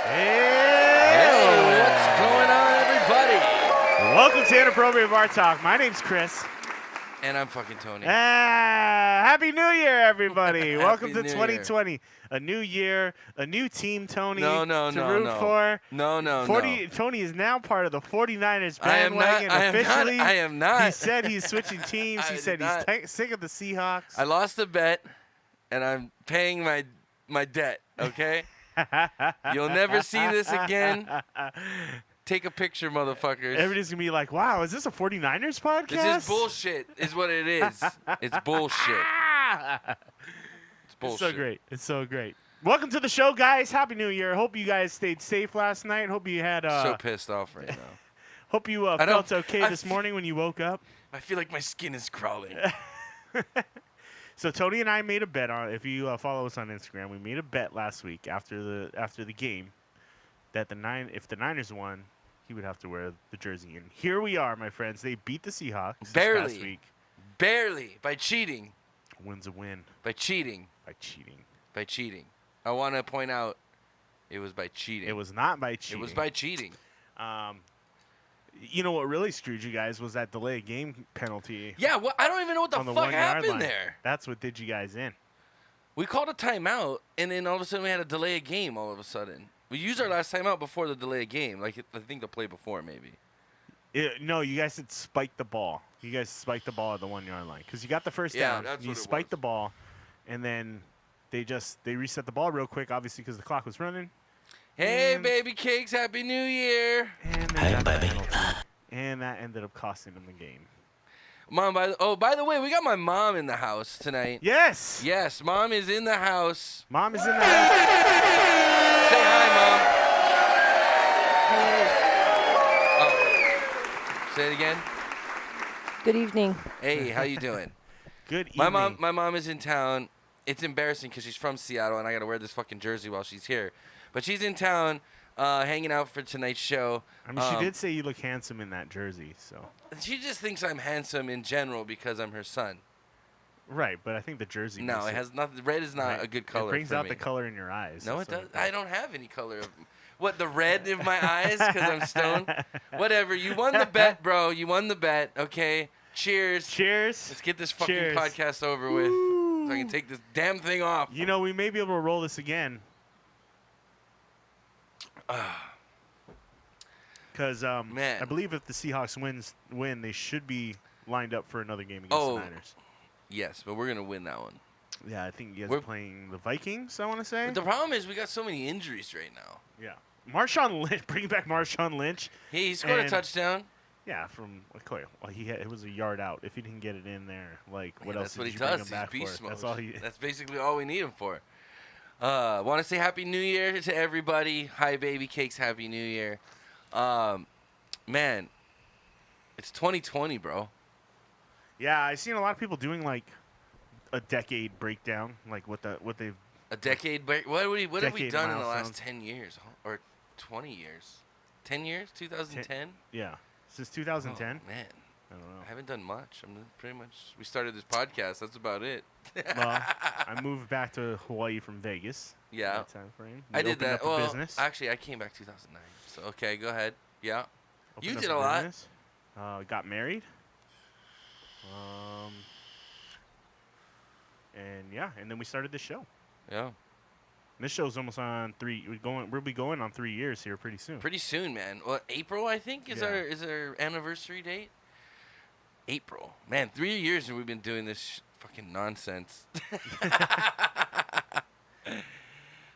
Hey, what's going on, everybody? Welcome to Inappropriate Bar Talk. My name's Chris. And I'm fucking Tony. Happy New Year, everybody. Welcome to New 2020. A new year, a new team, Tony, No, root for. No. Tony is now part of the 49ers bandwagon officially. I am not. He said he's switching teams. He said he's sick of the Seahawks. I lost a bet, and I'm paying my debt, okay? You'll never see this again. Take a picture, motherfuckers. Everybody's going to be like, wow, is this a 49ers podcast? This is bullshit, is what it is. It's bullshit. It's bullshit. It's so great. It's so great. Welcome to the show, guys. Happy New Year. Hope you guys stayed safe last night. Hope you had so pissed off right now. Hope you felt okay this morning when you woke up. I feel like my skin is crawling. So Tony and I made a bet on. If you follow us on Instagram, we made a bet last week after the game that if the Niners won, he would have to wear the jersey. And here we are, my friends. They beat the Seahawks this past week. Barely by cheating. Win's a win. By cheating. I want to point out, it was by cheating. It was not by cheating. It was by cheating. You know what really screwed you guys was that delay of game penalty. Yeah, well, I don't even know what the fuck happened line. there. That's what did you guys in. We called a timeout, and then all of a sudden we had a delay of game all of a sudden. We used our last timeout before the delay of game. Like, I think the play before, maybe. No, you guys had spiked the ball. You guys spiked the ball at the 1 yard line because you got the first down. That's you what it spiked was. the ball, and then they reset the ball real quick, obviously because the clock was running. Hey, baby cakes, Happy New Year. And hey, baby. And that ended up costing them the game. Mom, by the way, we got my mom in the house tonight. Yes. Yes, Mom is in the house. Mom is in the house. Say hi, Mom. Say it again. Good evening. Hey, how you doing? Good evening. My mom is in town. It's embarrassing because she's from Seattle, and I got to wear this fucking jersey while she's here. But she's in town, hanging out for tonight's show. I mean, she did say you look handsome in that jersey, so. She just thinks I'm handsome in general because I'm her son. Right, but I think the jersey. No, it has nothing. Red is not a good color. It brings for out me. the color in your eyes. No, it does. I don't have any color. What, the red in my eyes because I'm stoned? Whatever. You won the bet, bro. You won the bet. Okay. Cheers. Cheers. Let's get this fucking Cheers. podcast over with so I can take this damn thing off. You know, we may be able to roll this again. Because Man. I believe if the Seahawks win, they should be lined up for another game against the Niners. Yes, but we're going to win that one. Yeah, I think you guys are playing the Vikings, I want to say. But the problem is we got so many injuries right now. Yeah. Marshawn Lynch, bring back Marshawn Lynch. He scored a touchdown. Yeah, it was a yard out. If he didn't get it in there, what else that's what did he you bring does. him back He's beast for? mode. That's all he. That's basically all we need him for. Want to say Happy New Year to everybody. Hi, baby cakes. Happy New Year. Man, it's 2020, bro. Yeah, I've seen a lot of people doing a decade breakdown, what they've. A decade break. What have we done in the last milestones. 10 years or 20 years? 10 years? 2010? Yeah, since 2010. Oh, man, I don't know. I haven't done much. I'm pretty much. We started this podcast. That's about it. Well, I moved back to Hawaii from Vegas. Yeah. That time frame. I did that. Well, business. Actually, I came back 2009. So okay, go ahead. Yeah. Opened You up did a lot. business. Got married. And then we started this show. Yeah. And this show's almost on 3. We'll be going on 3 years here pretty soon. Pretty soon, man. Well, April, I think, is Yeah. our anniversary date. April, man. 3 years and we've been doing this fucking nonsense.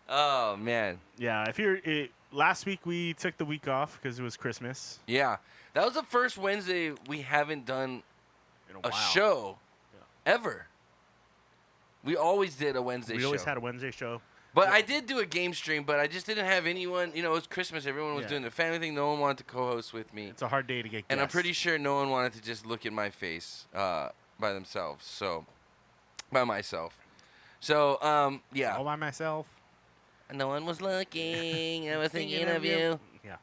Oh man. Yeah. Last week we took the week off because it was Christmas. Yeah, that was the first Wednesday we haven't done In a a while. show ever. We always did a Wednesday show. We always had a Wednesday show. But I did do a game stream, but I just didn't have anyone. You know, it was Christmas. Everyone was Yeah. doing the family thing. No one wanted to co-host with me. It's a hard day to get guests. And I'm pretty sure no one wanted to just look at my face by themselves. So, by myself. So, yeah. All by myself. No one was looking. I was thinking of you. Yeah.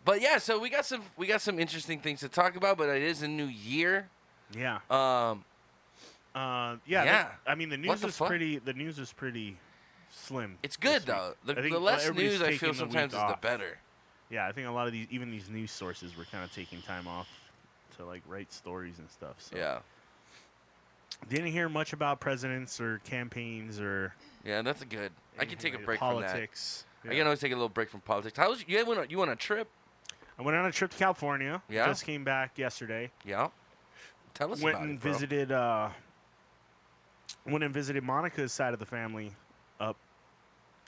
But yeah, so we got some interesting things to talk about. But it is a new year. Yeah. Yeah. I mean, the news What the is fuck? pretty. The news is pretty slim. It's this good week. though. I think The less everybody's news I taking feel the sometimes week is the off. better. Yeah, I think a lot of these news sources were kind of taking time off to like write stories and stuff. So. Yeah. Didn't hear much about presidents or campaigns or. Yeah, that's good. I can anything take a related break to from that. politics. I can always take a little break from politics. How was you went on a trip? I went on a trip to California. Yeah? Just came back yesterday. Yeah. Tell us Went about and it, bro. visited Monica's side of the family up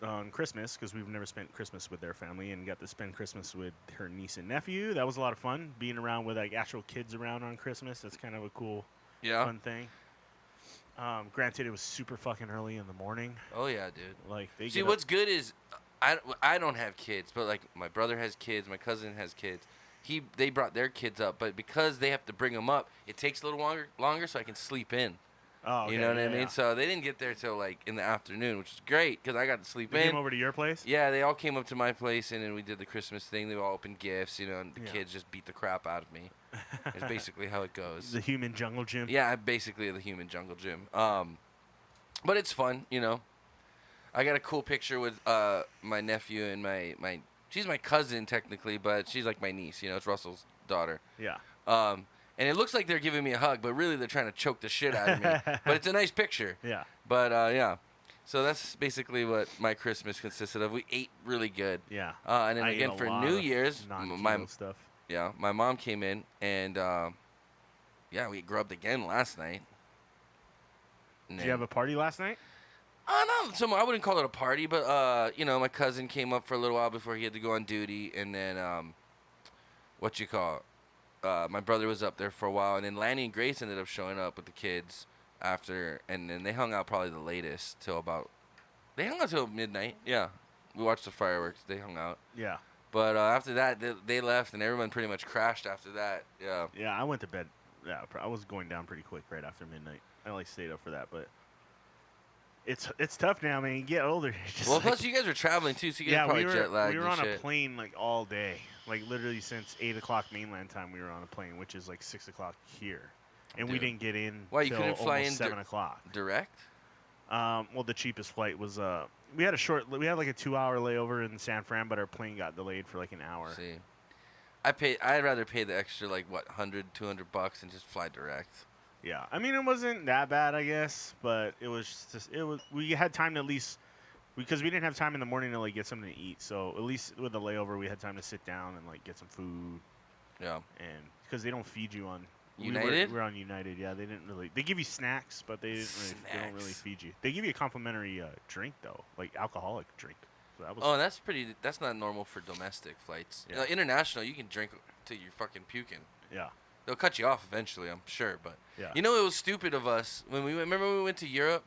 on Christmas because we've never spent Christmas with their family, and got to spend Christmas with her niece and nephew. That was a lot of fun, being around with like actual kids around on Christmas. That's kind of a cool, Yeah. fun thing. Granted, it was super fucking early in the morning. Oh yeah, dude. Like they See, get what's good is I don't have kids, but like my brother has kids, my cousin has kids. They brought their kids up, but because they have to bring them up, it takes a little longer so I can sleep in. Oh, okay, You know what I yeah, mean? yeah. So they didn't get there till like in the afternoon, which is great because I got to sleep They in. came over to your place. Yeah, they all came up to my place, and then we did the Christmas thing. They all opened gifts, and the Yeah. kids just beat the crap out of me. It's basically how it goes. The human jungle gym. Yeah, I'm basically the human jungle gym. But it's fun, I got a cool picture with my nephew and my she's my cousin technically, but she's like my niece. It's Russell's daughter. Yeah. And it looks like they're giving me a hug, but really they're trying to choke the shit out of me. But it's a nice picture. Yeah. But yeah, so that's basically what my Christmas consisted of. We ate really good. Yeah. And then I ate again a for lot New of Year's, non-keto stuff. my mom came in and we grubbed again last night. And Did you have a party last night? no, I wouldn't call it a party, but my cousin came up for a little while before he had to go on duty, and then my brother was up there for a while, and then Lanny and Grace ended up showing up with the kids after, and then they hung out probably the latest till midnight. Yeah, we watched the fireworks. They hung out, Yeah. but after that they left, and everyone pretty much crashed after that. Yeah. Yeah, I went to bed. Yeah, I was going down pretty quick right after midnight. I only stayed up for that, but it's tough now, man. You get older. It's just Well, like, plus you guys were traveling too, so you guys yeah, probably jet lagged. we were and on shit. a plane like all day, like literally since 8 o'clock mainland time. We were on a plane, which is like 6 o'clock here, and we Dude. didn't get in. Why, you till couldn't fly almost in 7 o'clock. Direct. Well, the cheapest flight was we had like a 2-hour layover in San Fran, but our plane got delayed for like an hour. See, I'd rather pay the extra like what $100, $200 and just fly direct. Yeah, I mean it wasn't that bad, I guess, but it was we had time to at least because we didn't have time in the morning to like get something to eat. So at least with the layover, we had time to sit down and like get some food. Yeah. And because they don't feed you on United? we were on United. Yeah, they didn't really. They give you snacks, but they don't really Snacks. feed you. They give you a complimentary drink though, like alcoholic drink. So that was Oh, that's not normal for domestic flights. Yeah. International, you can drink till you're fucking puking. yeah. They'll cut you off eventually, I'm sure. But Yeah. it was stupid of us when remember when we went to Europe.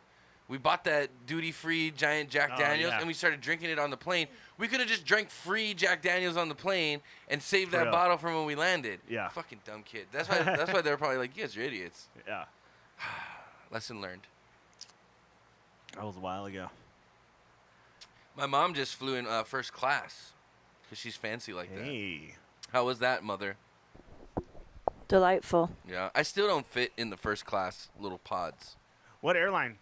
We bought that duty-free giant Jack Oh, Daniels, yeah. and we started drinking it on the plane. We could have just drank free Jack Daniels on the plane and saved For that real. bottle from when we landed. Yeah. Fucking dumb kid. That's why they're probably like, you guys are idiots. Yeah. Lesson learned. That was a while ago. My mom just flew in first class because she's fancy like that. Hey. How was that, mother? Delightful. Yeah, I still don't fit in the first class little pods. What airline?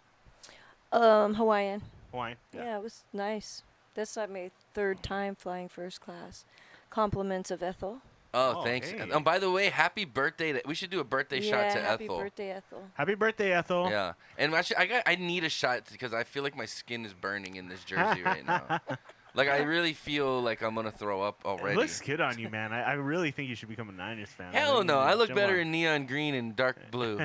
Hawaiian. Hawaiian. Yeah, it was nice. That's like my third time flying first class. Compliments of Ethel. Oh, Oh, thanks. hey. By the way, happy birthday! We should do a birthday shot to happy Ethel. birthday, Ethel. Happy birthday, Ethel. Yeah, and actually, I need a shot because I feel like my skin is burning in this jersey right now. Like I really feel like I'm gonna throw up already. It looks good on you, man. I really think you should become a Niners fan. Hell think no! you I should look jump better on. in neon green and dark blue.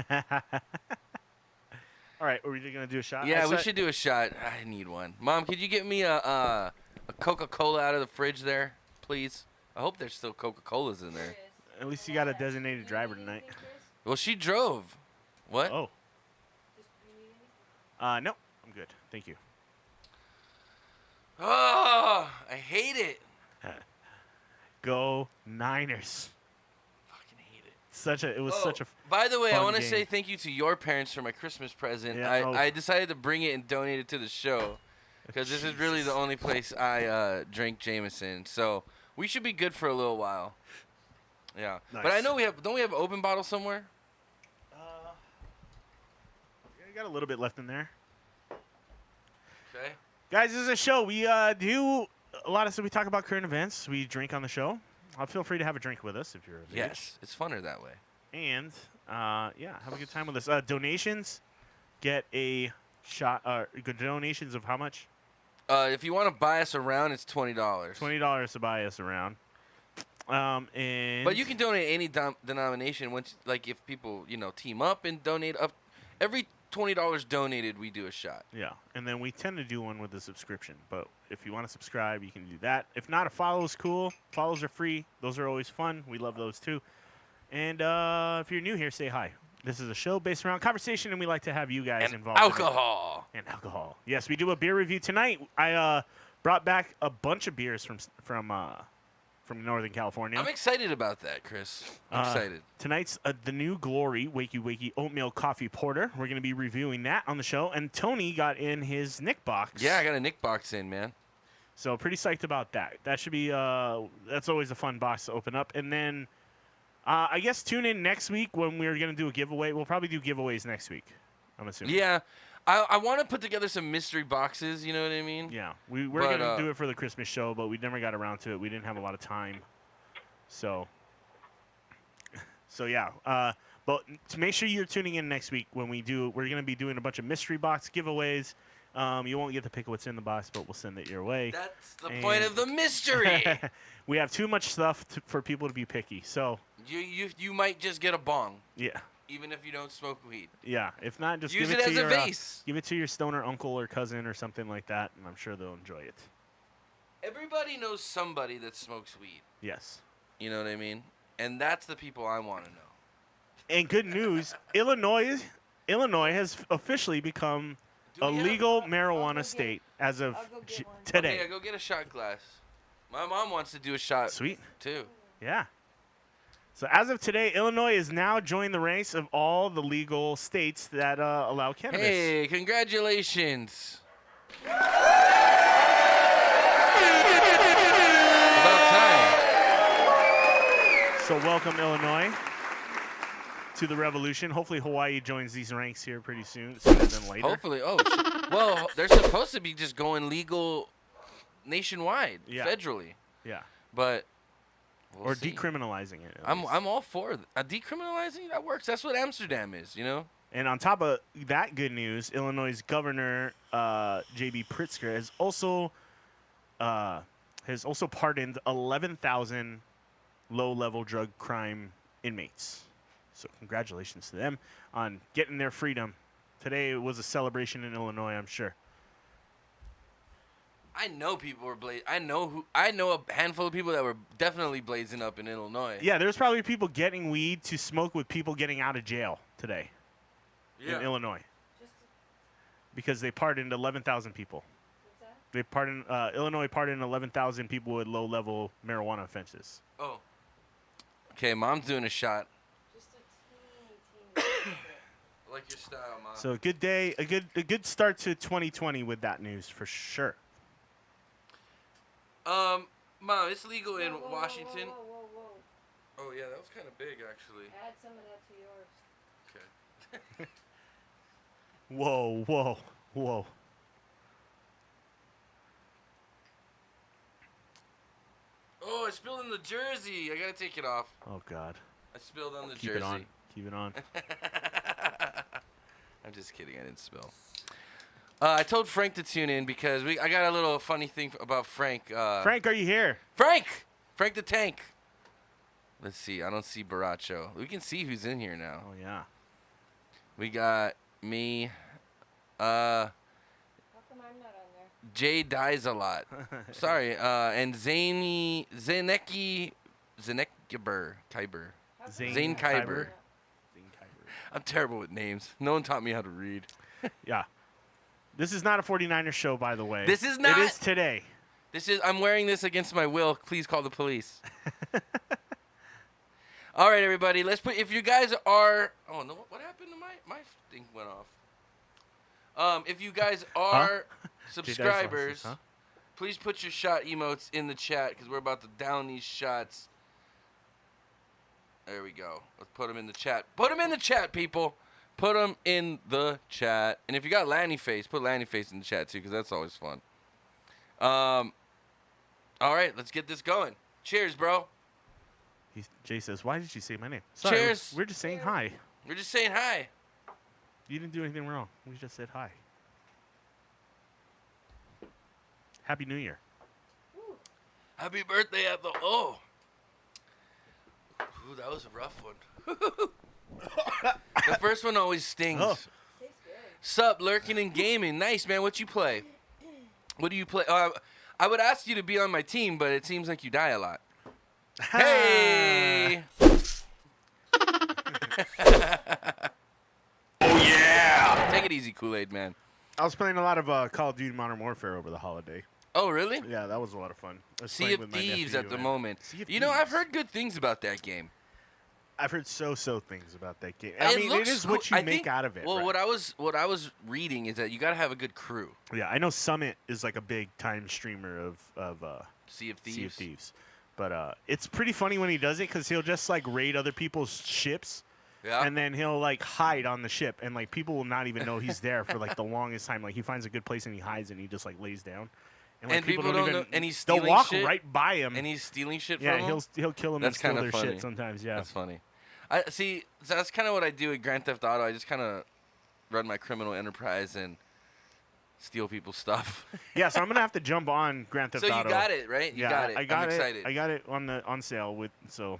All right, are we gonna do a shot? Yeah, I we saw- should do a shot. I need one. Mom, could you get me a Coca-Cola out of the fridge there, please? I hope there's still Coca-Colas in there. At least you got a designated driver tonight. Well, she drove. What? Oh. No, I'm good. Thank you. Oh, I hate it. Go Niners. Fucking hate it. It was such a. By the way, I fun want to game. say thank you to your parents for my Christmas present. Yeah, I decided to bring it and donate it to the show because this is really the only place I drink Jameson. So we should be good for a little while. Yeah, but I Nice. know don't we have an open bottle somewhere? Yeah, you got a little bit left in there. Okay. Guys, this is a show. We do a lot of stuff. We talk about current events. We drink on the show. Feel free to have a drink with us if you're of age. Yes, it's funner that way. And yeah, have a good time with us. Donations, get a shot. Good donations of how much? If you want to buy us around, it's $20. $20 to buy us around. And But you can donate any denomination. Once, like, if people team up and donate up, every $20 donated, we do a shot. Yeah, and then we tend to do one with a subscription. But if you want to subscribe, you can do that. If not, a follow is cool. Follows are free. Those are always fun. We love those too. And if you're new here, say hi. This is a show based around conversation, and we like to have you guys And involved. in it. alcohol. And alcohol. Yes, we do a beer review tonight. I brought back a bunch of beers from Northern California. I'm excited about that, Chris. I'm excited. Tonight's the new Glory Wakey Wakey Oatmeal Coffee Porter. We're going to be reviewing that on the show. And Tony got in his Nick box. Yeah, I got a Nick box in, man. So pretty psyched about that. That should be that's always a fun box to open up. And then I guess tune in next week when we're going to do a giveaway. We'll probably do giveaways next week, I'm assuming. Yeah, I want to put together some mystery boxes. You know what I mean? Yeah, we were going to do it for the Christmas show, but we never got around to it. We didn't have a lot of time. So yeah. But to make sure you're tuning in next week when we're going to be doing a bunch of mystery box giveaways. You won't get to pick what's in the box, but we'll send it your way. That's the point of the mystery. We have too much stuff for people to be picky. So you might just get a bong, yeah. even if you don't smoke weed. Yeah, if not, just Use give it to as your, a vase. give it to your stoner uncle or cousin or something like that, and I'm sure they'll enjoy it. Everybody knows somebody that smokes weed. Yes. You know what I mean? And that's the people I want to know. And good news, Illinois has officially become a legal marijuana state as of I'll go get one. today. Okay, go get a shot glass. My mom wants to do a shot Sweet. too. Yeah. So as of today, Illinois has now joined the race of all the legal states that allow cannabis. Hey, congratulations. About time. So welcome, Illinois, to the revolution. Hopefully Hawaii joins these ranks here pretty soon, sooner than later. Hopefully. Oh, well, they're supposed to be just going legal nationwide, Yeah. federally. Yeah. But we'll Or see. decriminalizing it. at I'm least. all for decriminalizing. That works. That's what Amsterdam is, you know. And on top of that good news, Illinois' governor J.B. Pritzker has also pardoned 11,000 low-level drug crime inmates. So congratulations to them on getting their freedom. Today was a celebration in Illinois, I'm sure. I know people were I know a handful of people that were definitely blazing up in Illinois. Yeah, there's probably people getting weed to smoke with people getting out of jail today in Illinois because they pardoned 11,000 people. They pardoned Illinois pardoned 11,000 people with low-level marijuana offenses. Oh. Okay, mom's doing a shot. Just a teeny bit. I like your style, mom. So a good day, a good start to 2020 with that news for sure. Mom, it's legal in Whoa, Washington. Whoa. Oh yeah, that was kind of big actually. Add some of that to yours. Okay. Whoa. Oh, I spilled on the jersey. I gotta take it off. Oh God. I spilled on the Keep jersey. it on. Keep it on. I'm just kidding. I didn't spill. I told Frank to tune in because I got a little funny thing about Frank. Frank, are you here? Frank the Tank. Let's see. I don't see Baracho. We can see who's in here now. Oh yeah. We got me. How come I'm not on there? Jay dies a lot. Sorry. And Zaneki Kyber. Zane Kyber. Zane Kyber. I'm terrible with names. No one taught me how to read. Yeah. This is not a 49er show, by the way. This is not. It is today. I'm wearing this against my will. Please call the police. All right, everybody. If you guys are. Oh no! What happened to my thing went off. If you guys are subscribers, Huh? please put your shot emotes in the chat because we're about to down these shots. There we go. Let's put them in the chat. Put them in the chat, people. Put them in the chat. And if you got Lanny Face, put Lanny Face in the chat too because that's always fun. All right, let's get this going. Cheers, bro. Jay says, "Why did you say my name?" Sorry, Cheers. We're just saying hi. We're just saying hi. You didn't do anything wrong. We just said hi. Happy New Year. Happy birthday at the Ooh, that was a rough one. The first one always stings. Oh. Sup, lurking and gaming. Nice, man. What you play? What do you play? I would ask you to be on my team, but it seems like you die a lot. Hey! Oh yeah! Take it easy, Kool-Aid man. I was playing a lot of Call of Duty Modern Warfare over the holiday. Oh, really? Yeah, that was a lot of fun. I was Sea playing of with my Thieves nephew at the and- moment. Sea of You know, I've Thieves. heard good things about that game. I've heard so things about that game. I mean, it looks is cool. what you I make think- out of it. Well, right? what I was reading is that you got to have a good crew. Yeah, I know Summit is like a big time streamer of Sea of Thieves. Sea of Thieves, but it's pretty funny when he does it because he'll just like raid other people's ships. Yeah. And then he'll like hide on the ship, and like people will not even know he's there for like the longest time. Like he finds a good place and he hides, and he just like lays down. And, like, And people don't even, know- and he's they'll stealing walk shit? right by him. And he's stealing shit yeah, from them? he'll kill them That's and steal kinda their funny. shit sometimes. Yeah, That's funny. I see. So that's kind of what I do at Grand Theft Auto. I just kind of run my criminal enterprise and steal people's stuff. yeah. So I'm gonna have to jump on Grand Theft So Auto. you got it, right? You yeah, got it. I got I'm it. excited. I got it on sale with so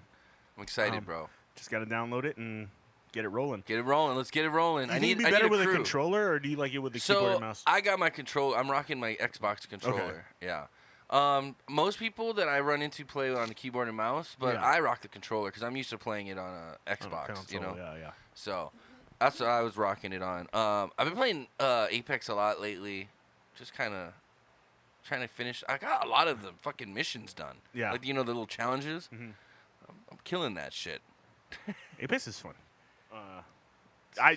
I'm excited, um, bro. just gotta download it and get it rolling. Get it rolling. Let's get it rolling. Do I you need. think it'd I be better need with a a crew. controller, or do you like it with the keyboard So and mouse? I got my control. I'm rocking my Xbox controller. Yeah. Most people that I run into play on the keyboard and mouse, but Yeah. I rock the controller because I'm used to playing it on a On a Xbox. You console, know. Yeah. So that's what I was rocking it on. I've been playing Apex a lot lately. Just kind of trying to finish. I got a lot of the fucking missions done. Yeah. Like, you know, the little challenges. Mhm. I'm killing that shit. Apex is fun. gotta I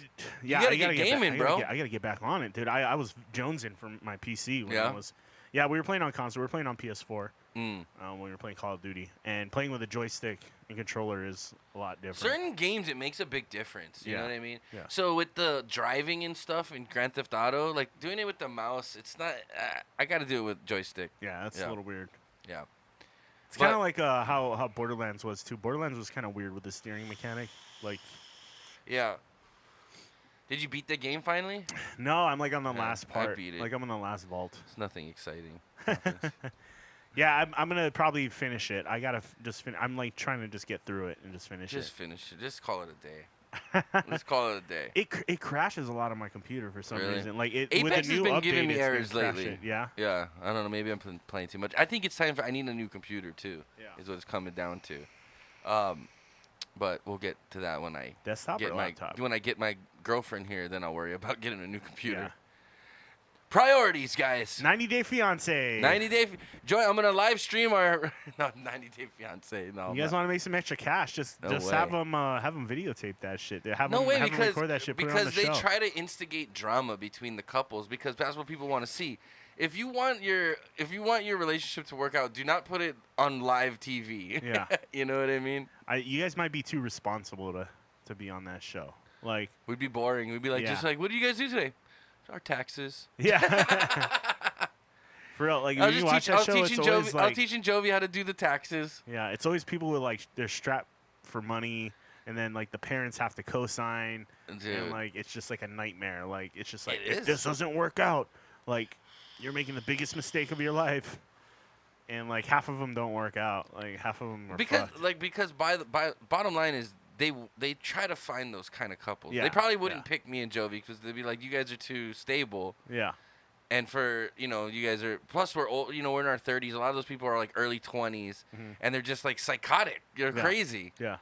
get gotta gaming, back, bro. I gotta get back on it, dude. I was jonesing for my PC when Yeah? I was. Yeah, we were playing on console. We were playing on PS4 Mm. when we were playing Call of Duty, and playing with a joystick and controller is a lot different. Certain games, it makes a big difference. You know Yeah. what I mean? Yeah. So with the driving and stuff in Grand Theft Auto, like doing it with the mouse, it's not. I got to do it with joystick. Yeah, that's Yeah. a little weird. Yeah. It's kind But- of like how Borderlands was too. Borderlands was kind of weird with the steering mechanic. Like, Yeah. Did you beat the game finally? no, I'm like on the Yeah, last I part. beat it. Like I'm on the last vault. It's nothing exciting. Yeah, I'm gonna probably finish it. I gotta just finish. I'm like trying to just get through it and just finish Just it. finish it. Just call it a day. Just call it a day. It crashes a lot on my computer for some Really? reason. Like it Apex with the has new been update, giving me it's been errors lately. crashing. Yeah. Yeah, I don't know. Maybe I'm playing too much. I think it's time for. I need a new computer too. Yeah. Is what it's coming down to. But we'll get to that when I Desktop get or my laptop? when I get my girlfriend here. Then I'll worry about getting a new computer. Yeah. Priorities, guys. 90 Day Fiance. 90 Day. Joy, I'm gonna live stream our 90 Day Fiance. No, You guys want to make some extra cash? Just No just way. have them videotape that shit. Have No them, way, have 'em because record that shit. Put it on the they show. try to instigate drama between the couples because that's what people want to see. If you want your relationship to work out, do not put it on live TV. Yeah. You know what I mean? You guys might be too responsible to be on that show. Like, We'd be boring. We'd be like, Yeah. just like, what do you guys do today? Our taxes. yeah. For real, like I when was you watch that show, it's always I was like, teaching Jovi how to do the taxes. yeah, it's always people with like they're strapped for money, and then like the parents have to co-sign, Dude. and like it's just like a nightmare. Like it's just like It if is. this doesn't work out, like you're making the biggest mistake of your life, and like half of them don't work out. Like half of them are fucked. because bottom line is they try to find those kind of couples. Yeah, They probably wouldn't yeah. pick me and Jovi because they'd be like, you guys are too stable. Yeah, And for, you guys are, plus we're old, we're in our 30s. A lot of those people are like early 20s, Mhm. and they're just like psychotic. They're Yeah. crazy. yeah.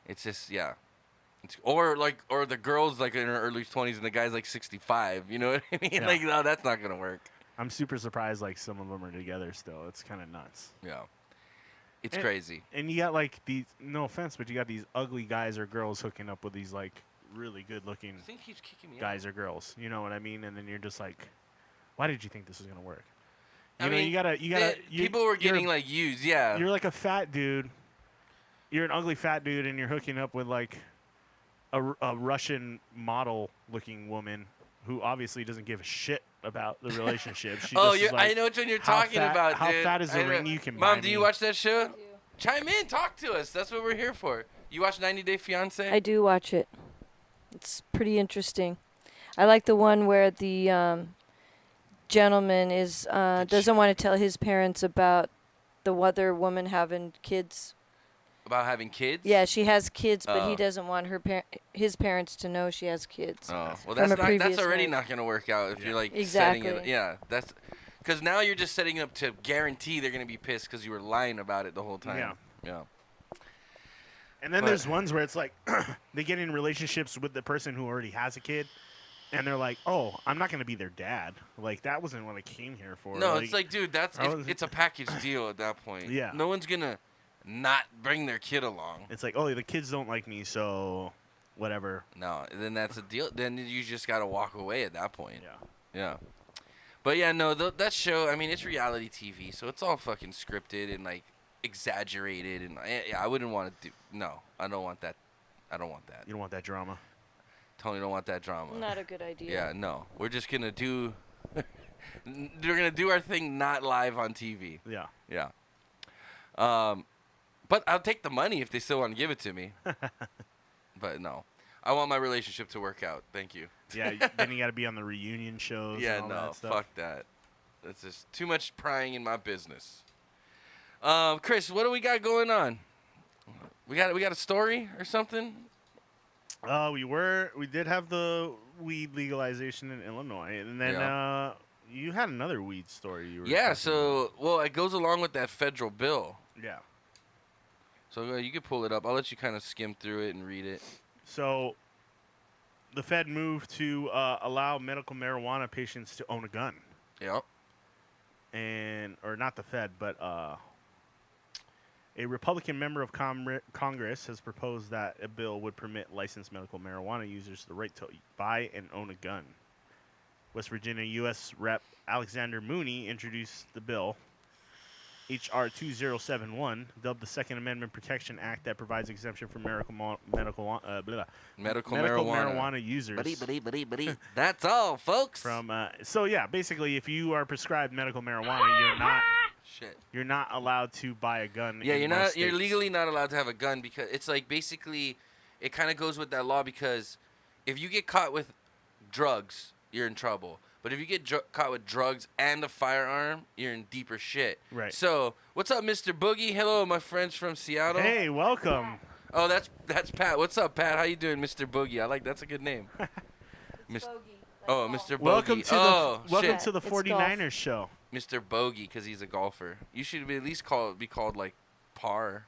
It's just, yeah. Or the girl's like in her early 20s and the guy's like 65. You know what I mean? Yeah. Like, no, that's not going to work. I'm super surprised. Like some of them are together still. It's kind of nuts. Yeah. It's And- crazy. And you got like these. No offense, but you got these ugly guys or girls hooking up with these like really good-looking I think he's kicking me out. guys or girls. You know what I mean? And then you're just like, why did you think this was gonna work? I You know, mean, you gotta. people were you're- getting like used, yeah. You're like a fat dude. You're an ugly fat dude, and you're hooking up with like a Russian model-looking woman who obviously doesn't give a shit about the relationship. She Oh, just is like, I know which one you're how talking fat- about, how dude. fat is the I know. ring you can Mom, buy do you me? watch that show? Chime in, talk to us. That's what we're here for. You watch 90 Day Fiance? I do watch it. It's pretty interesting. I like the one where the gentleman is doesn't want to tell his parents about the other woman having kids. About having kids? Yeah, she has kids, but he Oh. doesn't want his parents to know she has kids. Oh, well, From a that's previous already marriage. not gonna work out if Yeah. you're like setting Exactly. it. Yeah, that's because now you're just setting up to guarantee they're gonna be pissed because you were lying about it the whole time. Yeah. Yeah. And then But- there's ones where it's like they get in relationships with the person who already has a kid, and they're like, "Oh, I'm not gonna be their dad. Like that wasn't what I came here for." No, it's like, dude, I was- it's a package deal at that point. Yeah. No one's gonna not bring their kid along. it's like, "Oh, the kids don't like me, so whatever." No, then that's a deal. Then you just gotta walk away at that point. Yeah. Yeah. But yeah, no, that show, I mean, it's reality TV, so it's all fucking scripted and like exaggerated, and I wouldn't want to do. No, I don't want that. I don't want that. You don't want that drama. Totally don't want that drama. Not a good idea. Yeah, no. We're just gonna do. We're gonna do our thing, not live on TV. Yeah. Yeah. But I'll take the money if they still want to give it to me. But no, I want my relationship to work out. Thank you. Yeah. Then you got to be on the reunion shows. Yeah, and all no, that stuff. fuck that. That's just too much prying in my business. Chris, what do we got going on? We got a story or something? We did have the weed legalization in Illinois, and then you had another weed story. You were Yeah. talking So, well, it goes along with that federal bill. about. Yeah. So you could pull it up. I'll let you kind of skim through it and read it. So, the Fed moved to allow medical marijuana patients to own a gun, Yep. or not the Fed, but a Republican member of Congress has proposed that a bill would permit licensed medical marijuana users the right to buy and own a gun. West Virginia U.S. Rep. Alexander Mooney introduced the bill, H.R. 2071, dubbed the Second Amendment Protection Act that provides exemption for medical marijuana users. That's all, folks. So yeah, basically, if you are prescribed medical marijuana, Shit. you're not allowed to buy a gun. Yeah, in you're most not. You're states. legally not allowed to have a gun because it's like basically, it kind of goes with that law because if you get caught with drugs, you're in trouble. But if you get caught with drugs and a firearm, you're in deeper shit. Right. So, what's up, Mr. Boogie? Hello, my friends from Seattle. Hey, welcome. Oh, that's Pat. What's up, Pat? How you doing, Mr. Boogie? I like that's a good name. Mis- oh, Mr. Bogey. Welcome to oh, the welcome shit. to the It's 49ers show. Mr. Bogey, because he's a golfer. You should be at least be called like Par.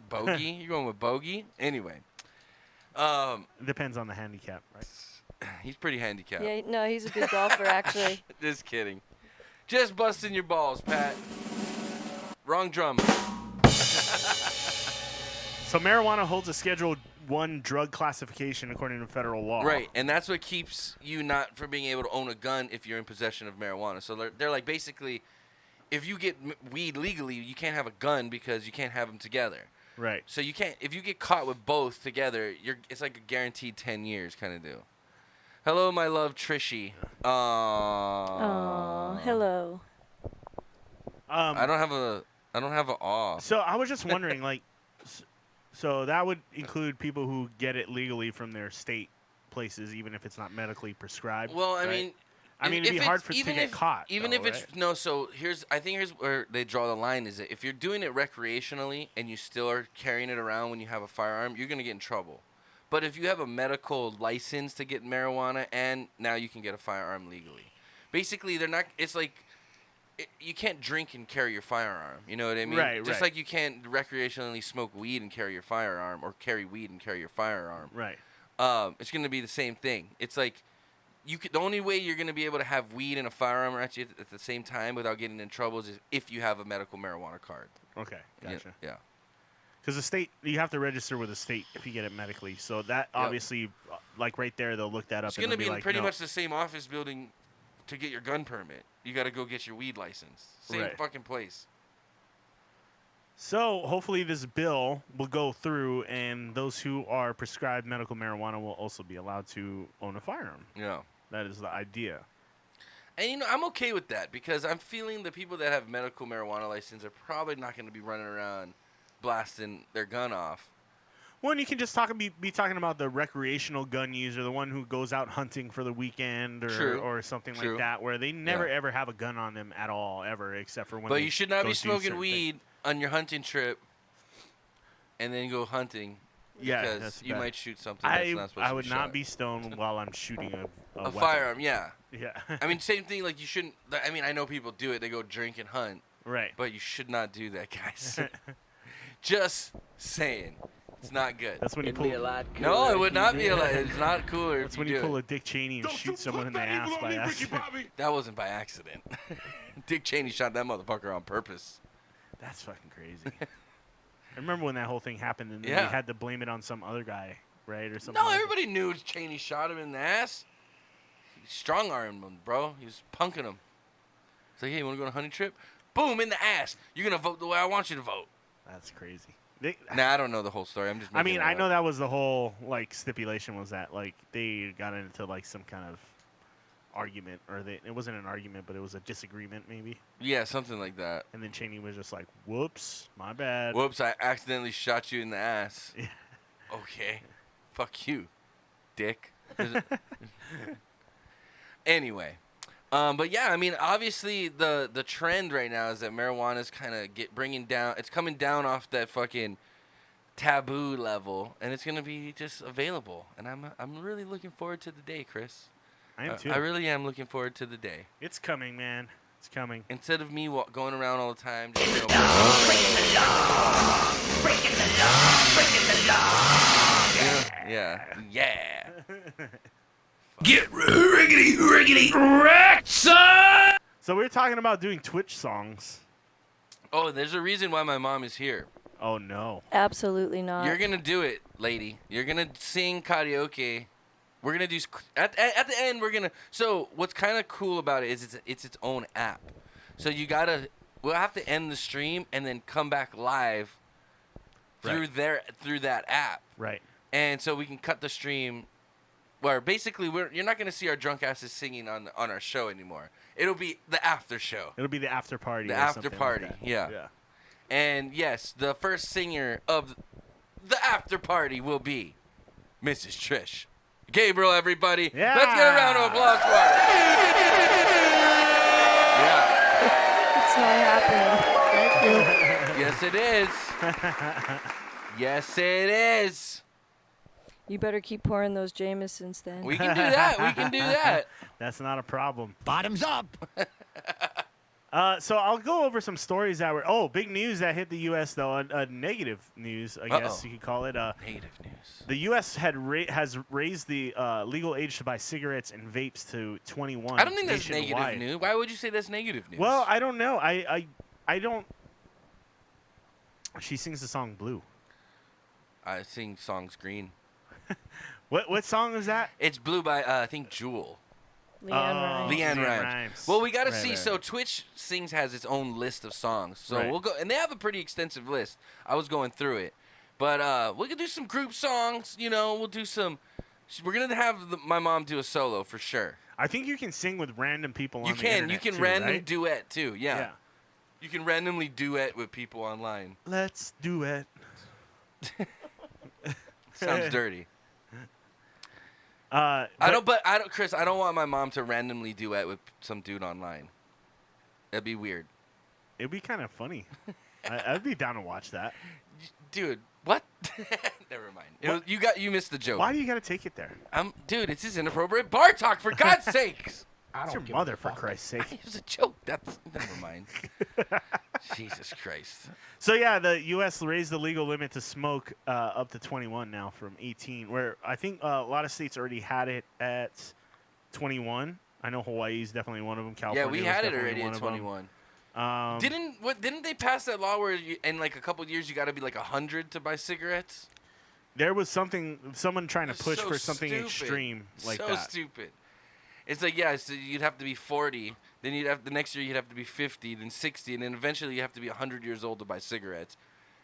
Bogey? You're going with Bogey? Anyway. Depends on the handicap, right? He's pretty handicapped. Yeah, no, he's a good golfer actually. Just kidding. Just busting your balls, Pat. Wrong drum. So marijuana holds a Schedule 1 drug classification according to federal law. Right, and that's what keeps you not from being able to own a gun if you're in possession of marijuana. So they're like basically, if you get weed legally, you can't have a gun because you can't have them together. Right. So you can't if you get caught with both together, it's like a guaranteed 10 years kind of deal. Hello, my love, Trishy. Oh, hello. I don't have a aw. So I was just wondering, like, so that would include people who get it legally from their state places, even if it's not medically prescribed. Well, I right? mean, it'd be hard to get caught. Even though, if it's right? no, so I think here's where they draw the line: is that if you're doing it recreationally and you still are carrying it around when you have a firearm, you're gonna get in trouble. But if you have a medical license to get marijuana, and now you can get a firearm legally, basically they're not. It's like you can't drink and carry your firearm. You know what I mean? Right, Just right. like you can't recreationally smoke weed and carry your firearm, or carry weed and carry your firearm. Right. It's gonna be the same thing. It's like the only way you're gonna be able to have weed and a firearm at you at the same time without getting in trouble is if you have a medical marijuana card. Okay. Gotcha. Yeah. Because the state, you have to register with the state if you get it medically. So that obviously, like right there, they'll look that up. It's and gonna they'll be in like, pretty no. much the same office building to get your gun permit. You gotta go get your weed license. Same Right. fucking place. So hopefully this bill will go through, and those who are prescribed medical marijuana will also be allowed to own a firearm. Yeah. That is the idea. And I'm okay with that because I'm feeling the people that have medical marijuana license are probably not going to be running around blasting their gun off. Well, and you can just be talking about the recreational gun user, the one who goes out hunting for the weekend or something True. like that, where they never ever have a gun on them at all, ever, except for when. But they you should not go be do smoking certain weed things. on your hunting trip and then go hunting. Yeah, because that's you bad. might shoot something that's not supposed I to would be not shot. be stoned while I'm shooting a weapon. firearm. Yeah. Yeah. I mean, same thing. Like you shouldn't. I mean, I know people do it. They go drink and hunt, right. but you should not do that, guys. Just saying, it's not good. That's when you It'd pull. be a lot cooler No, it if would you not be did. a lot. It's not cooler That's if when you you do pull it. a Dick Cheney and shoot someone in the ass by accident. That wasn't by accident. Dick Cheney shot that motherfucker on purpose. That's fucking crazy. I remember when that whole thing happened, and then Yeah. they had to blame it on some other guy, right, or something. No, like that. everybody knew Cheney shot him in the ass. He strong-armed him, bro. He was punking him. It's like, hey, you want to go on a hunting trip? Boom, in the ass. You're going to vote the way I want you to vote. That's crazy. Nah, I don't know the whole story. I'm just I making mean, it I up. know that was the whole stipulation was that they got into some kind of argument, or it wasn't an argument, but it was a disagreement maybe. Yeah, something like that. And then Cheney was just like, "Whoops, my bad." Whoops, I accidentally shot you in the ass. Yeah. Okay. Fuck you, dick. Anyway. But yeah, I mean, obviously the trend right now is that marijuana is kind of it's coming down off that fucking taboo level, and it's gonna be just available. And I'm really looking forward to the day, Chris. I am too. I really am looking forward to the day. It's coming, man. It's coming. Instead of me going around all the time, just, yeah. Get riggedy wrecked, son! So we were talking about doing Twitch songs. Oh, there's a reason why my mom is here. Oh no. Absolutely not. You're gonna do it, lady. You're gonna sing karaoke. We're gonna do at the end. We're gonna. So what's kind of cool about it is it's its own app. So we'll have to end the stream and then come back live through through that app. Right. And so we can cut the stream. Where basically you're not gonna see our drunk asses singing on our show anymore. It'll be the after show. It'll be the after party. The or after something party, Like that. yeah. Yeah. And yes, the first singer of the after party will be Mrs. Trish Gabriel, everybody. Yeah. Let's get a round of applause for her. Yeah. It's not happening. Yes, it is. Yes, it is. You better keep pouring those Jamesons then. We can do that. We can do that. That's not a problem. Bottoms up. So I'll go over some stories that were. Big news that hit the U.S. though. A negative news, I guess you could call it. Negative news. The U.S. has raised the legal age to buy cigarettes and vapes to 21. I don't think that's nationwide. negative news. Why would you say that's negative news? Well, I don't know. I don't. She sings the song "Blue." I sing songs green. What song is that? It's Blue by I think Jewel. Leanne Rimes. Leanne Rimes. Well, we got to Right, see. right. So Twitch Sings has its own list of songs. So Right. we'll go, and they have a pretty extensive list. I was going through it, but we could do some group songs. We'll do some. We're gonna have my mom do a solo for sure. I think you can sing with random people on You the can. internet You can too, random right? duet too. Yeah. Yeah. You can randomly duet with people online. Let's do it. Sounds dirty. I Chris. I don't want my mom to randomly duet with some dude online. That'd be weird. It'd be kind of funny. I'd be down to watch that. Dude, what? Never mind. You missed the joke. Why do you got to take it there? Dude, it's his inappropriate bar talk, for God's sakes. It's your mother, for Christ's sake. It was a joke. Never mind. Jesus Christ. So yeah, the U.S. raised the legal limit to smoke up to 21 now from 18. Where I think a lot of states already had it at 21. I know Hawaii is definitely one of them. Yeah, California we was had it definitely already one at of them. 21. Didn't they pass that law where in like a couple of years you got to be like 100 to buy cigarettes? There was someone trying to It's push so for something stupid. extreme like so that. stupid. It's like, so you'd have to be 40, then the next year you'd have to be 50, then 60, and then eventually you have to be 100 years old to buy cigarettes.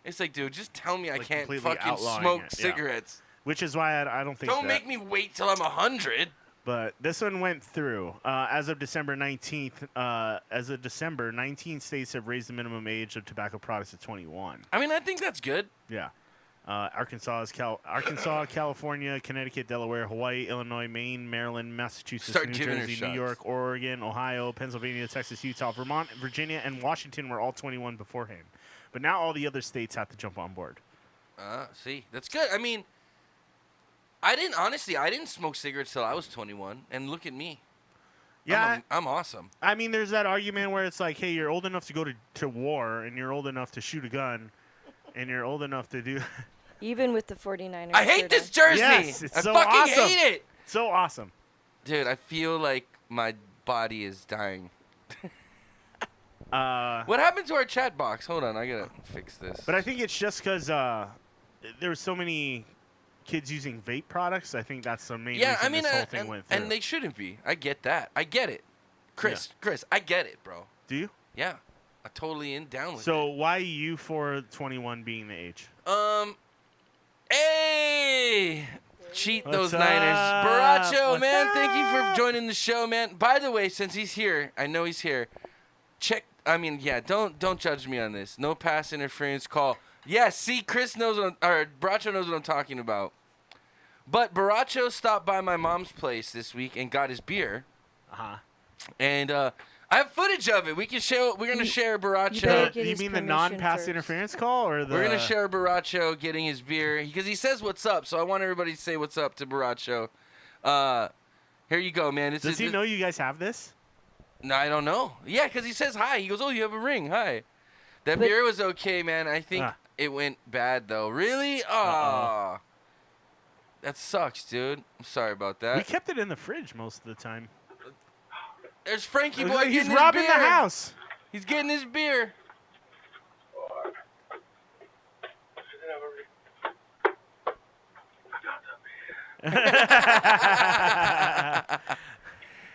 It's like, dude, just tell me I Like can't completely fucking outlawing smoke it, yeah. cigarettes. Which is why I don't think. Don't make me wait till I'm 100. But this one went through. As of December 19th, 19 states have raised the minimum age of tobacco products to 21. I mean, I think that's good. Yeah. Arkansas, California, Connecticut, Delaware, Hawaii, Illinois, Maine, Maryland, Massachusetts, Start New giving her Jersey, New shots. York, Oregon, Ohio, Pennsylvania, Texas, Utah, Vermont, Virginia, and Washington were all 21 beforehand. But now all the other states have to jump on board. See, that's good. I mean, I didn't smoke cigarettes till I was 21, and look at me. Yeah, I'm awesome. I mean, there's that argument where it's like, hey, you're old enough to go to war, and you're old enough to shoot a gun, and you're old enough to do... Even with the 49ers. I hate this jersey. Yes, it's I so fucking awesome. hate it. So awesome. Dude, I feel like my body is dying. What happened to our chat box? Hold on, I gotta fix this. But I think it's just because there were so many kids using vape products. I think that's the main yeah, reason I mean, this whole thing went through. and they shouldn't be. I get that. I get it. Chris, I get it, bro. Do you? Yeah, I totally down with So why you for 21 being the age? it. Hey! Cheat What's those up? Niners. Baracho, What's man, thank you up? for joining the show, man. By the way, since he's here, I know he's here. Don't judge me on this. No pass interference call. Yeah, see, Chris knows Baracho knows what I'm talking about. But Baracho stopped by my mom's place this week and got his beer. Uh-huh. And I have footage of it. We're gonna share You better Baracho. get You his mean the permission non-pass first. interference call or the? We're gonna share Baracho getting his beer because he says what's up. So I want everybody to say what's up to Baracho. Here you go, man. Does he know you guys have this? No, I don't know. Yeah, because he says hi. He goes, "Oh, you have a ring. Hi." That But- beer was okay, man. I think it went bad though. Really? Aw. That sucks, dude. I'm sorry about that. We kept it in the fridge most of the time. There's Frankie Look, boy he's getting his robbing beer. the house. He's getting his beer.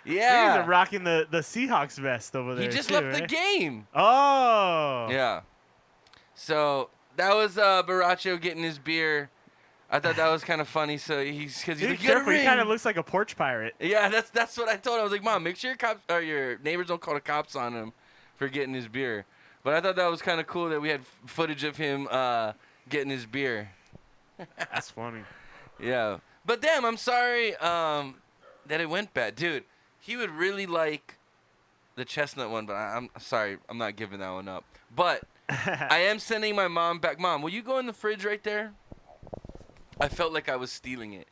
He's Yeah. rocking the Seahawks vest over there. He just too, left the right? game. Oh. Yeah. So that was Baracho getting his beer. I thought that was kind of funny. So he's Be like, "You got a careful. He ring." kind of looks like a porch pirate. Yeah, that's what I told him. I was like, "Mom, make sure your cops or your neighbors don't call the cops on him for getting his beer." But I thought that was kind of cool that we had footage of him getting his beer. That's funny. Yeah. But damn, I'm sorry that it went bad, dude. He would really like the chestnut one, but I'm sorry, I'm not giving that one up. But I am sending my mom back. Mom, will you go in the fridge right there? I felt like I was stealing it.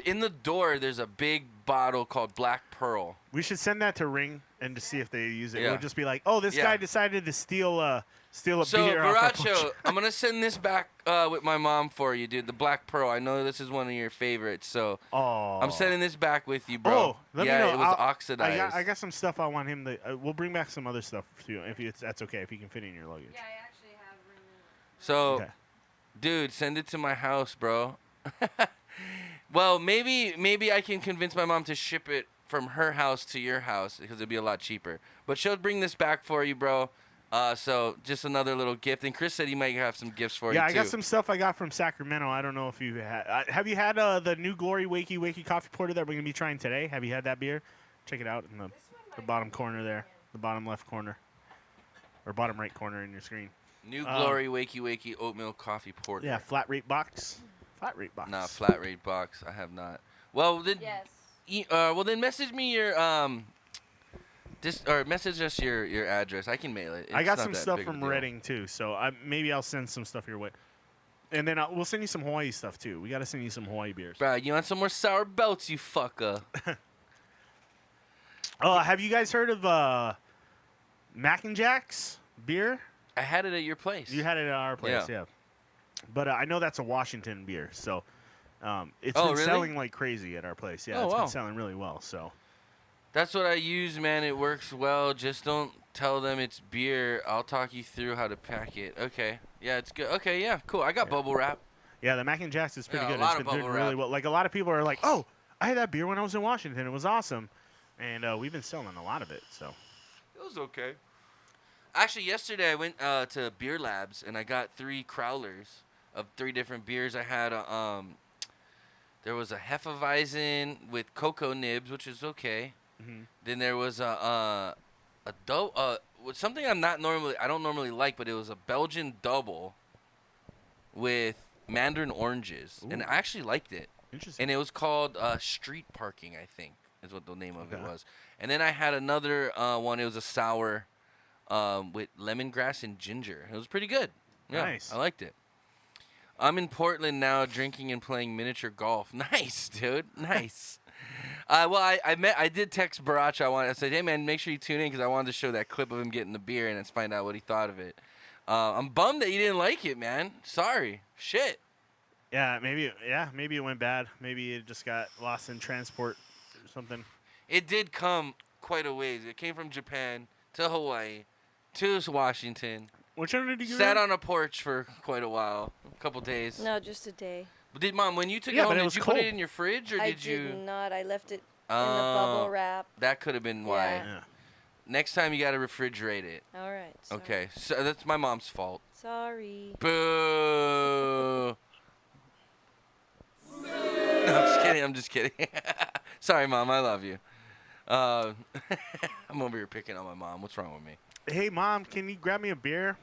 In the door. There's a big bottle called Black Pearl. We should send that to Ring and to see if they use it. Yeah. We'll just be like, oh, this Yeah. guy decided to steal a So beer off our porch. Baracho, I'm gonna send this back with my mom for you, dude. The Black Pearl. I know this is one of your favorites, so Oh. I'm sending this back with you, bro. Oh, let yeah, me know. it was I'll- oxidized. I got some stuff I want him to. We'll bring back some other stuff too, if that's okay, if he can fit in your luggage. Yeah, I actually have So, Okay. dude, send it to my house, bro. Well, maybe I can convince my mom to ship it from her house to your house because it'd be a lot cheaper. But she'll bring this back for you, bro. So just another little gift. And Chris said he might have some gifts for you Yeah, I too. got some stuff I got from Sacramento. I don't know if you had. Have you had the new Glory Wakey coffee porter that we're gonna be trying today? Have you had that beer? Check it out in the bottom corner there, the bottom left corner, or bottom right corner in your screen. New Glory Wakey oatmeal coffee porter. Yeah, flat rate box. Flat rate box. Nah, flat rate box. I have not. Well, then, Yes. well then message me your or message us your address. I can mail it. I It's got not some that stuff big of a from deal. Reading too, so maybe I'll send some stuff your way. And then we'll send you some Hawaii stuff too. We got to send you some Hawaii beers. Bro, you want some more sour belts, you fucker? Oh, have you guys heard of Mac and Jack's beer? I had it at your place. You had it at our place, Yeah. yeah. But I know that's a Washington beer, so it's Oh, been really? selling like crazy at our place. Yeah, Oh, it's wow. been selling really well. So That's what I use, man. It works well. Just don't tell them it's beer. I'll talk you through how to pack it. Okay. Yeah, it's good. Okay, yeah, cool. I got bubble wrap. yeah, the Mac and Jack's is pretty Yeah, a good. lot It's of been doing bubble really wrap. well. Like a lot of people are like, "Oh, I had that beer when I was in Washington. It was awesome," and we've been selling a lot of it. So It was okay. Actually, yesterday I went to Beer Labs and I got 3 crowlers of 3 different beers. I had There was a Hefeweizen with cocoa nibs, which is okay. Mhm. Then there was something I don't normally like, but it was a Belgian double with mandarin oranges, and Ooh. I actually liked it. Interesting. And it was called Street Parking, I think, is what the name of it Okay. was. And then I had another one. It was a sour with lemongrass and ginger. It was pretty good. Yeah, Nice. I liked it. I'm in Portland now, drinking and playing miniature golf. Nice, dude. Nice. Well, I did text Barach. I said, hey man, make sure you tune in because I wanted to show that clip of him getting the beer and let's find out what he thought of it. I'm bummed that you didn't like it, man. Sorry. Shit. Yeah, maybe it went bad. Maybe it just got lost in transport or something. It did come quite a ways. It came from Japan to Hawaii to Washington. Which one did you get? Sat on a porch for quite a while, a couple days. No, just a day. Did Mom, when you took Yeah, it but home, it did was you put it cold. in your fridge or I did you? not. I left it in the bubble wrap. That could have been why. Yeah. Yeah. Next time you got to refrigerate it. All right. Sorry. Okay, so that's my mom's fault. Sorry. Boo. No, I'm just kidding. Sorry, Mom. I love you. I'm over here picking on my mom. What's wrong with me? Hey, Mom, can you grab me a beer?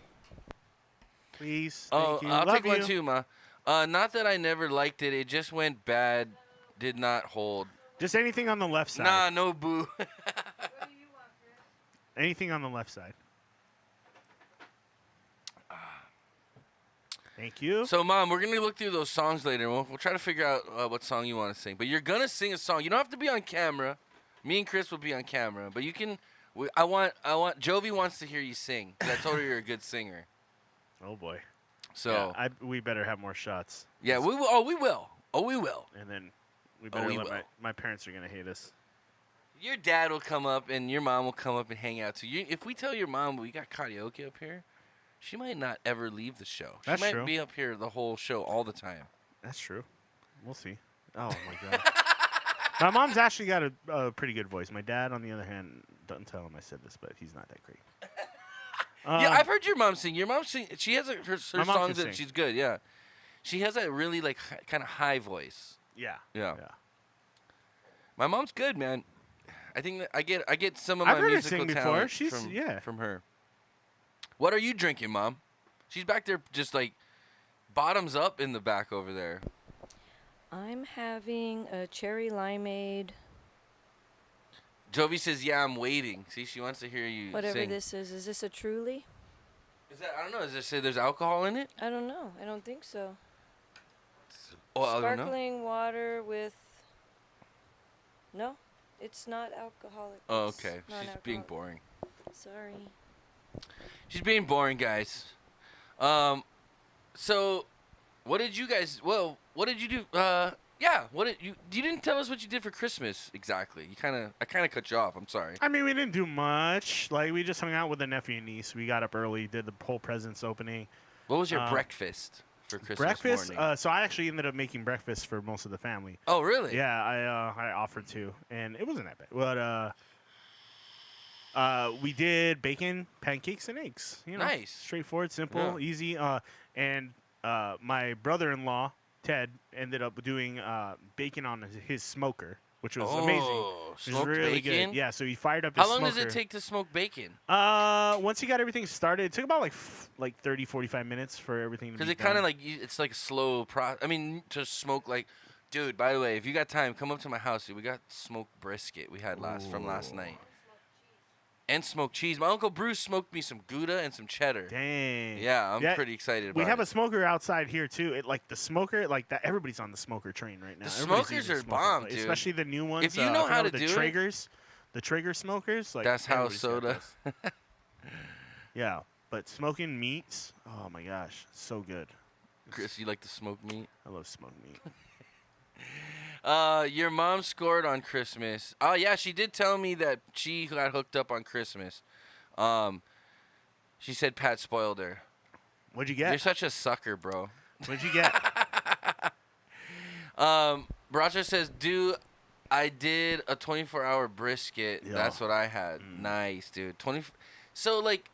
Please. Oh, Thank you. I'll Love take one you. too, Ma. Not that I never liked it. It just went bad. Did not hold. Just anything on the left side. Nah, no boo. Anything on the left side. Thank you. So, Mom, we're gonna look through those songs later. We'll try to figure out what song you want to sing. But you're gonna sing a song. You don't have to be on camera. Me and Chris will be on camera. But you can. I want. Jovi wants to hear you sing. 'Cause I told her you're a good singer. Oh boy. So Yeah, we better have more shots. yeah, we will. Oh, we will. Oh, we will. And then we Oh, better we let will. my parents are gonna hate us. Your dad will come up and your mom will come up and hang out too. If we tell your mom we got karaoke up here, she might not ever leave the show. That's she might true. be up here the whole show all the time. That's true. We'll see. Oh my god. My mom's actually got a pretty good voice. My dad, on the other hand, don't tell him I said this, but he's not that great. Yeah, I've heard your mom sing. Your mom sing. She has her My mom songs can that sing. she's good. Yeah, she has that really like kind of high voice. Yeah. Yeah. Yeah. My mom's good, man. I think that I get some of I've my heard her musical sing before. talent She's- from, yeah. from her. What are you drinking, Mom? She's back there just like bottoms up in the back over there. I'm having a cherry limeade, Jovi says, "Yeah, I'm waiting." See, she wants to hear you whatever sing. this is. Is this a Truly? Is that I don't know. Does it say there's alcohol in it? I don't know. I don't think so. Oh, I don't know. Sparkling water with. No, it's not alcoholic. Oh, It's okay. She's being non-alcoholic. boring. Sorry. She's being boring, guys. So, what did you guys? Well, what did you do? Yeah. What did you? You didn't tell us what you did for Christmas exactly. I kind of cut you off. I'm sorry. I mean, we didn't do much. Like, we just hung out with the nephew and niece. We got up early, did the whole presents opening. What was your Uh, breakfast for Christmas Breakfast. morning? So I actually ended up making breakfast for most of the family. Oh, really? Yeah, I offered to, and it wasn't that bad. But we did bacon, pancakes, and eggs. You know, Nice. straightforward, simple, Yeah. easy. And my brother-in-law Ted ended up doing bacon on his smoker, which was amazing. Oh, It was smoked really bacon. good. Yeah, so he fired up his How long smoker. does it take to smoke bacon? Once he got everything started, it took about like 30, 45 minutes for everything to be Because it done. kind of like it's like a slow I mean, to smoke like, dude. By the way, if you got time, come up to my house. Dude. We got smoked brisket we had from last Ooh. night, and smoked cheese. My uncle Bruce smoked me some Gouda and some cheddar. Dang. Yeah, I'm Yeah, pretty excited about We have it. a smoker outside here too. It like the smoker, like that. Everybody's on the smoker train right now. The Everybody's smokers using are smoker, bomb, like, dude. especially the new ones. If you I know forgot how what to the do it- Traegers, the Traeger smokers. Like That's how everybody's got soda. those. Yeah, but smoking meats. Oh my gosh, so good. Chris, you like to smoke meat? I love smoked meat. Your mom scored on Christmas. Oh yeah, she did tell me that she got hooked up on Christmas. She said Pat spoiled her. What'd you You're get? such a sucker, bro. What'd you get? Roger says, dude, I did a 24-hour brisket. Yeah. That's what I had. Nice, dude. So, like,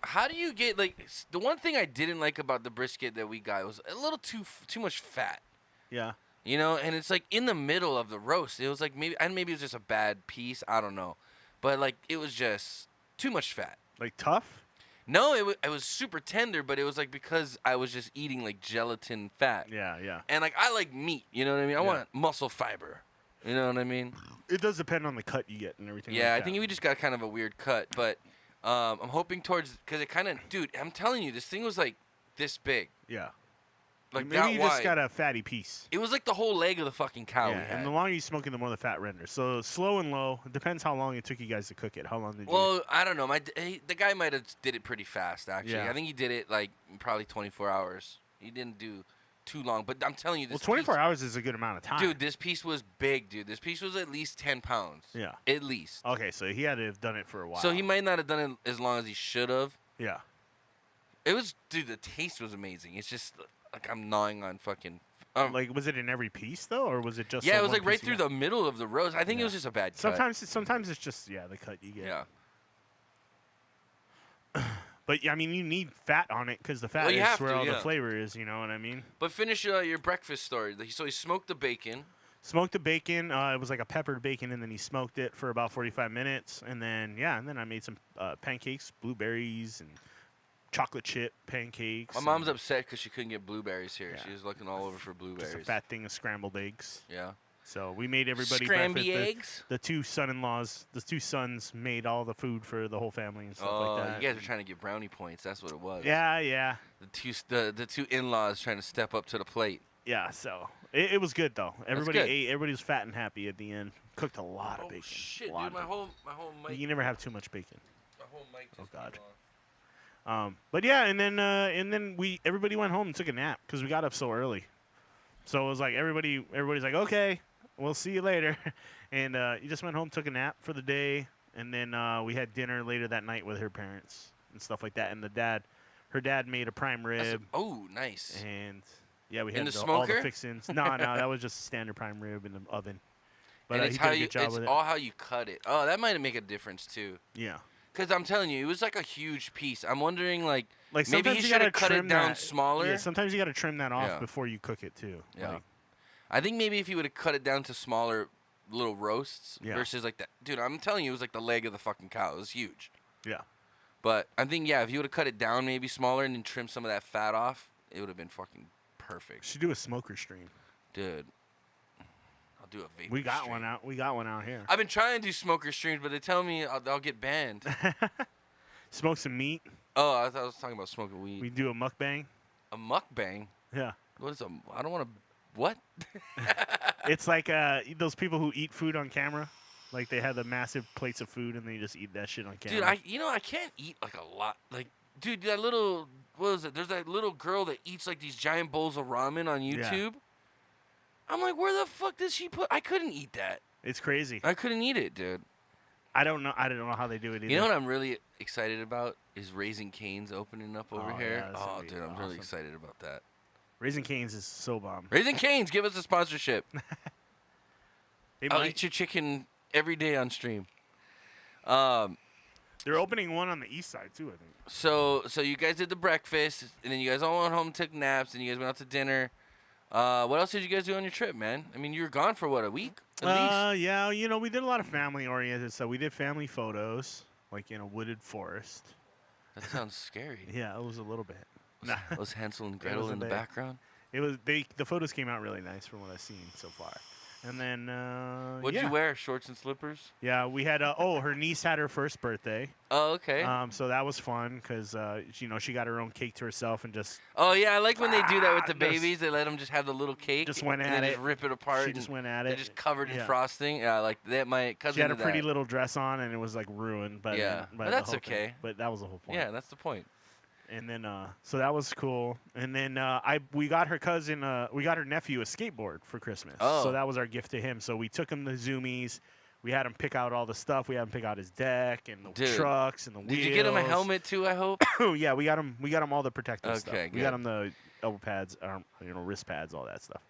how do you get, like, the one thing I didn't like about the brisket that we got was a little too much fat. Yeah. You know, and it's like in the middle of the roast. It was like maybe it was just a bad piece. I don't know, but like it was just too much fat. Like tough? No, it was super tender, but it was like because I was just eating like gelatin fat. Yeah, yeah. And like I like meat. You know what I mean? I Yeah. want muscle fiber. You know what I mean? It does depend on the cut you get and everything. Yeah, like I think we just got kind of a weird cut, but I'm hoping towards because it kind of, dude. I'm telling you, this thing was like this big, yeah. like Maybe that you wide. just got a fatty piece. It was like the whole leg of the fucking cow we Yeah, had. and the longer you smoke it, the more the fat renders. So slow and low. It depends how long it took you guys to cook it. How long did you? Well, I don't know. The guy might have did it pretty fast. Actually, Yeah. I think he did it like probably 24 hours. He didn't do too long, but I'm telling you, this 24 piece, hours is a good amount of time. dude. This piece was big, dude. This piece was at least 10 pounds. Yeah. At least. Okay, so he had to have done it for a while. So he might not have done it as long as he should have. Yeah. It was, dude. The taste was amazing. It's just like I'm gnawing on fucking. Like, was it in every piece though, or was it just? Yeah, the it was one like right piece you through got? the middle of the roast. I think Yeah. it was just a bad cut. Sometimes it's just the cut you get. Yeah. But I mean, you need fat on it because the fat Well, you is have where to, all the yeah. flavor is. You know what I mean? But finish your breakfast story. So he smoked the bacon. Smoked the bacon. It was like a peppered bacon, and then he smoked it for about 45 minutes, and then I made some pancakes, blueberries, and chocolate chip pancakes. My mom's upset because she couldn't get blueberries here. Yeah. She was looking all over for blueberries. just a fat thing of scrambled eggs. Yeah. So we made everybody Scramby breakfast. eggs. The two son-in-laws, the two sons made all the food for the whole family and stuff Oh, like that. you guys are trying to get brownie points. That's what it was. Yeah, yeah, The two in-laws trying to step up to the plate. yeah. So it was good though. Everybody good. ate. Everybody was fat and happy at the end. Cooked a lot of Oh bacon. shit, a lot dude! of My bacon. whole mic. You never have too much bacon. My whole mic just Oh, God. came off. But yeah, and then everybody went home and took a nap because we got up so early. So it was like everybody's like, okay, we'll see you later, and you just went home, took a nap for the day, and then we had dinner later that night with her parents and stuff like that. And her dad made a prime rib, Oh, nice. and yeah, we In had the all the smoker? fixings. No, that was just a standard prime rib in the oven. But And he it's did how a you. good job It's with it. all how you cut it. Oh, that might make a difference too. Yeah. Cause I'm telling you, it was like a huge piece. I'm wondering, like Like maybe sometimes he you should gotta have cut it trim down that- smaller. Yeah, sometimes you got to trim that off Yeah. before you cook it too. Yeah. Like, I think maybe if he would have cut it down to smaller little roasts Yeah. versus like that. Dude, I'm telling you, it was like the leg of the fucking cow. It was huge. yeah. But I think if you would have cut it down maybe smaller and then trimmed some of that fat off, it would have been fucking perfect. Should do a smoker stream. Dude, I'll do a vapor. We got stream. one out. We got one out here. I've been trying to do smoker streams, but they tell me I'll get banned. Smoke some meat. Oh, I thought I was talking about smoking weed. We do a mukbang. A mukbang? Yeah. What is a? I don't want to. What? It's like those people who eat food on camera. Like they have the massive plates of food and they just eat that shit on camera. Dude, I can't eat like a lot. Like, dude, that little what is it? There's that little girl that eats like these giant bowls of ramen on YouTube. I'm like, where the fuck did she put? I couldn't eat that. It's crazy. I couldn't eat it, dude. I don't know how they do it either. You know what I'm really excited about is Raising Cane's opening up over Oh, here. yeah, that's gonna Oh, be dude, I'm really awesome. excited about that. Raising Cane's is so bomb. Raising Cane's, give us a sponsorship. They I'll might- eat your chicken every day on stream. They're opening one on the east side too, I think. So you guys did the breakfast, and then you guys all went home, took naps, and you guys went out to dinner. What else did you guys do on your trip, man? I mean, you were gone for what, a week at least? Yeah, we did a lot of family oriented stuff. We did family photos, like in a wooded forest. That sounds scary. Yeah, it was a little bit. Nah. Was Hansel and was Gretel a in the bit. background? The photos came out really nice from what I've seen so far. And then What'd yeah. you wear? Shorts and slippers? Yeah, we had her niece had her first birthday. Oh, okay. So that was fun because she got her own cake to herself and just Oh yeah, I like when they do that with the just- babies. They let them just have the little cake. Just went and at then it. just rip it apart. she just and went at They're it. just covered in Yeah. frosting. Yeah, like that. My cousin. She had a did pretty that. little dress on and it was like ruined. But Yeah, but the that's whole thing. okay. But that was the whole point. Yeah, that's the point. And then so that was cool. And then we got her nephew a skateboard for Christmas. Oh. So that was our gift to him. So we took him to Zoomies. We had him pick out all the stuff. We had him pick out his deck and the Dude, trucks and the wheels. Did you get him a helmet too? I hope. Oh yeah, we got him all the protective stuff. Okay, We got good. him the elbow pads, wrist pads, all that stuff.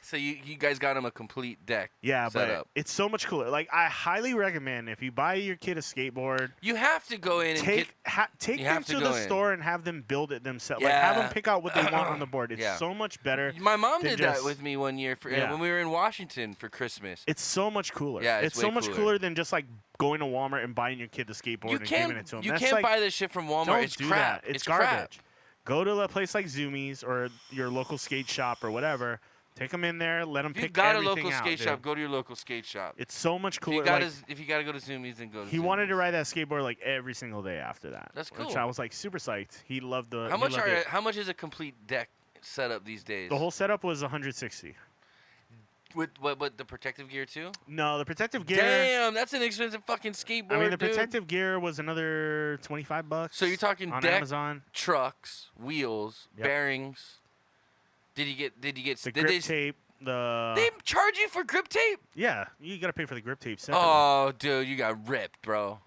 So you guys got him a complete deck. Yeah, set but up. it's so much cooler. Like I highly recommend if you buy your kid a skateboard, You have to go in and take get. take you them have to to go the in. store and have them build it themselves. Like have them Yeah. pick out what they want on the board. It's Yeah. so much better. My mom than did just- that with me one year Yeah. when we were in Washington for Christmas. It's so much cooler. Yeah, it's it's so way much cooler. cooler than just like going to Walmart and buying your kid the skateboard You and giving it can't to them. you That's can't like, buy this shit from Walmart. don't It's do crap. that. It's crap. garbage. Go to a place like Zoomies or your local skate shop or whatever. Take them in there. Let them If you pick got a everything local out, skate dude. shop, go to your local skate shop. It's so much If cooler. you got like, if you got to go to Zoomies, then go to he wanted to Zoomies. ride that skateboard like every single day after that. That's Which cool. I was like super psyched. He loved the. How he much loved it. how much is a complete deck setup these days? The whole setup was 160. with what the protective gear too? No, the protective gear. Damn, that's an expensive fucking skateboard. I mean, the dude. protective gear was another $25. So you're talking on deck, Amazon. trucks, wheels, Yep. bearings. Did you get The did grip they tape. The they charge you for grip tape? yeah, you gotta pay for the grip tape separately. Oh, dude, you got ripped, bro. What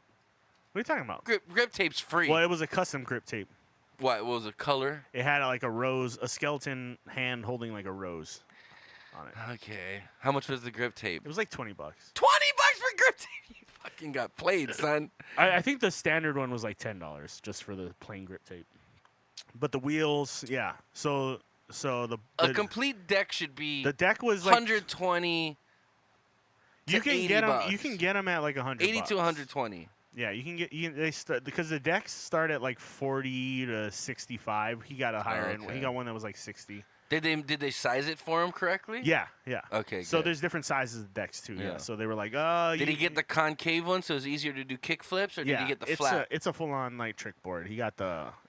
are you talking about? Grip tape's free. Well, it was a custom grip tape. What was it? Color? It had like a rose, a skeleton hand holding like a rose on it. Okay. How much was the grip tape? It was like $20. 20 bucks for grip tape. You fucking got played, son. I think the standard one was like $10 just for the plain grip tape. But the wheels, yeah. So the A complete deck should be the deck was like 120 you to can 80 get them. bucks. You can get them at like 100. 80 to 120. Yeah, you can get they start because the decks start at like 40 to 65. He got a higher end. okay. He got one that was like 60. Did they size it for him correctly? Yeah. Okay. So good. there's different sizes of decks too. Yeah. Yeah. So they were like, Did he get the concave one so it's easier to do kick flips, or did he get the it's flat? it's a full-on like trick board. He got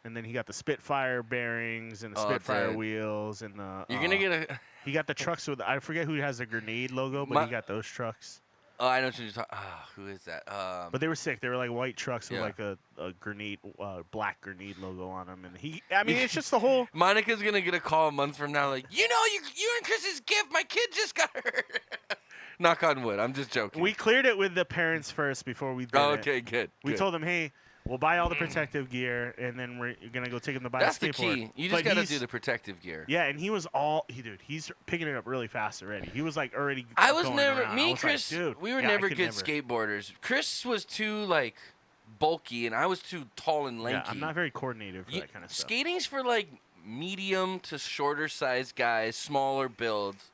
and then he got the Spitfire bearings and the Oh, Spitfire dude. wheels and the. You're gonna get a. He got the trucks with I forget who has the grenade logo, but My- he got those trucks. Oh, I know what you're talking. Ah, who is that? But they were sick. They were like white trucks with Yeah. like a grenade, black grenade logo on them. And I mean, it's just the whole. Monica's gonna get a call a month from now, like, you and Chris's gift. My kid just got hurt. Knock on wood. I'm just joking. We cleared it with the parents first before we did it. okay, good. We good. told them, hey, we'll buy all the protective gear, and then we're gonna go take them to buy That's a the skateboard. key. You just But gotta he's- do the protective gear. Yeah, and he was he's picking it up really fast already. He was like already. I was going never. around. I Me and was like, Chris, dude, we were yeah, I never could good skateboarders. Chris was too like bulky, and I was too tall and lanky. Yeah, I'm not very coordinated for that kind of stuff. Skating's for like medium to shorter sized guys, smaller builds.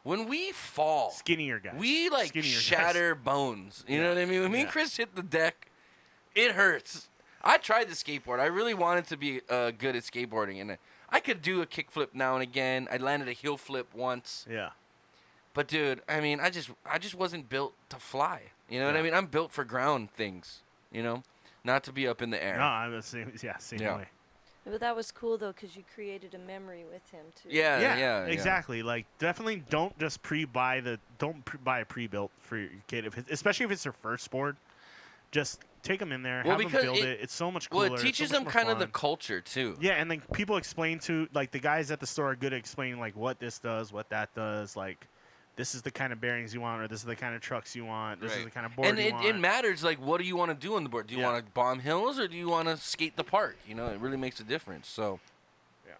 When we fall, Skinnier guys. we like Skinnier guys. shatter bones. You know what I mean? When me and Yeah. Chris hit the deck, it hurts. I tried the skateboard. I really wanted to be good at skateboarding, and I could do a kickflip now and again. I landed a heel flip once. Yeah. But dude, I mean, I just wasn't built to fly. You know what I Yeah. mean? I'm built for ground things. You know, not to be up in the air. No, I'm the same. Yeah, same Yeah. way. But that was cool though, because you created a memory with him too. Yeah. Exactly. Like, definitely don't just buy a pre-built for your kid, especially if it's their first board. Just take them in there, Well, have them because build it. It's so much Well, cooler. it it's teaches so much them more kind of the fun. culture too. Yeah, and then people explain to like the guys at the store are good at explaining like what this does, what that does. Like, this is the kind of bearings you want, or this is the kind of trucks you want. This is Right. the kind of board And you it want. matters, like, what do you want to do on the board? Do you Yeah. want to bomb hills or do you want to skate the park? You know, it really makes a difference. So, Yeah.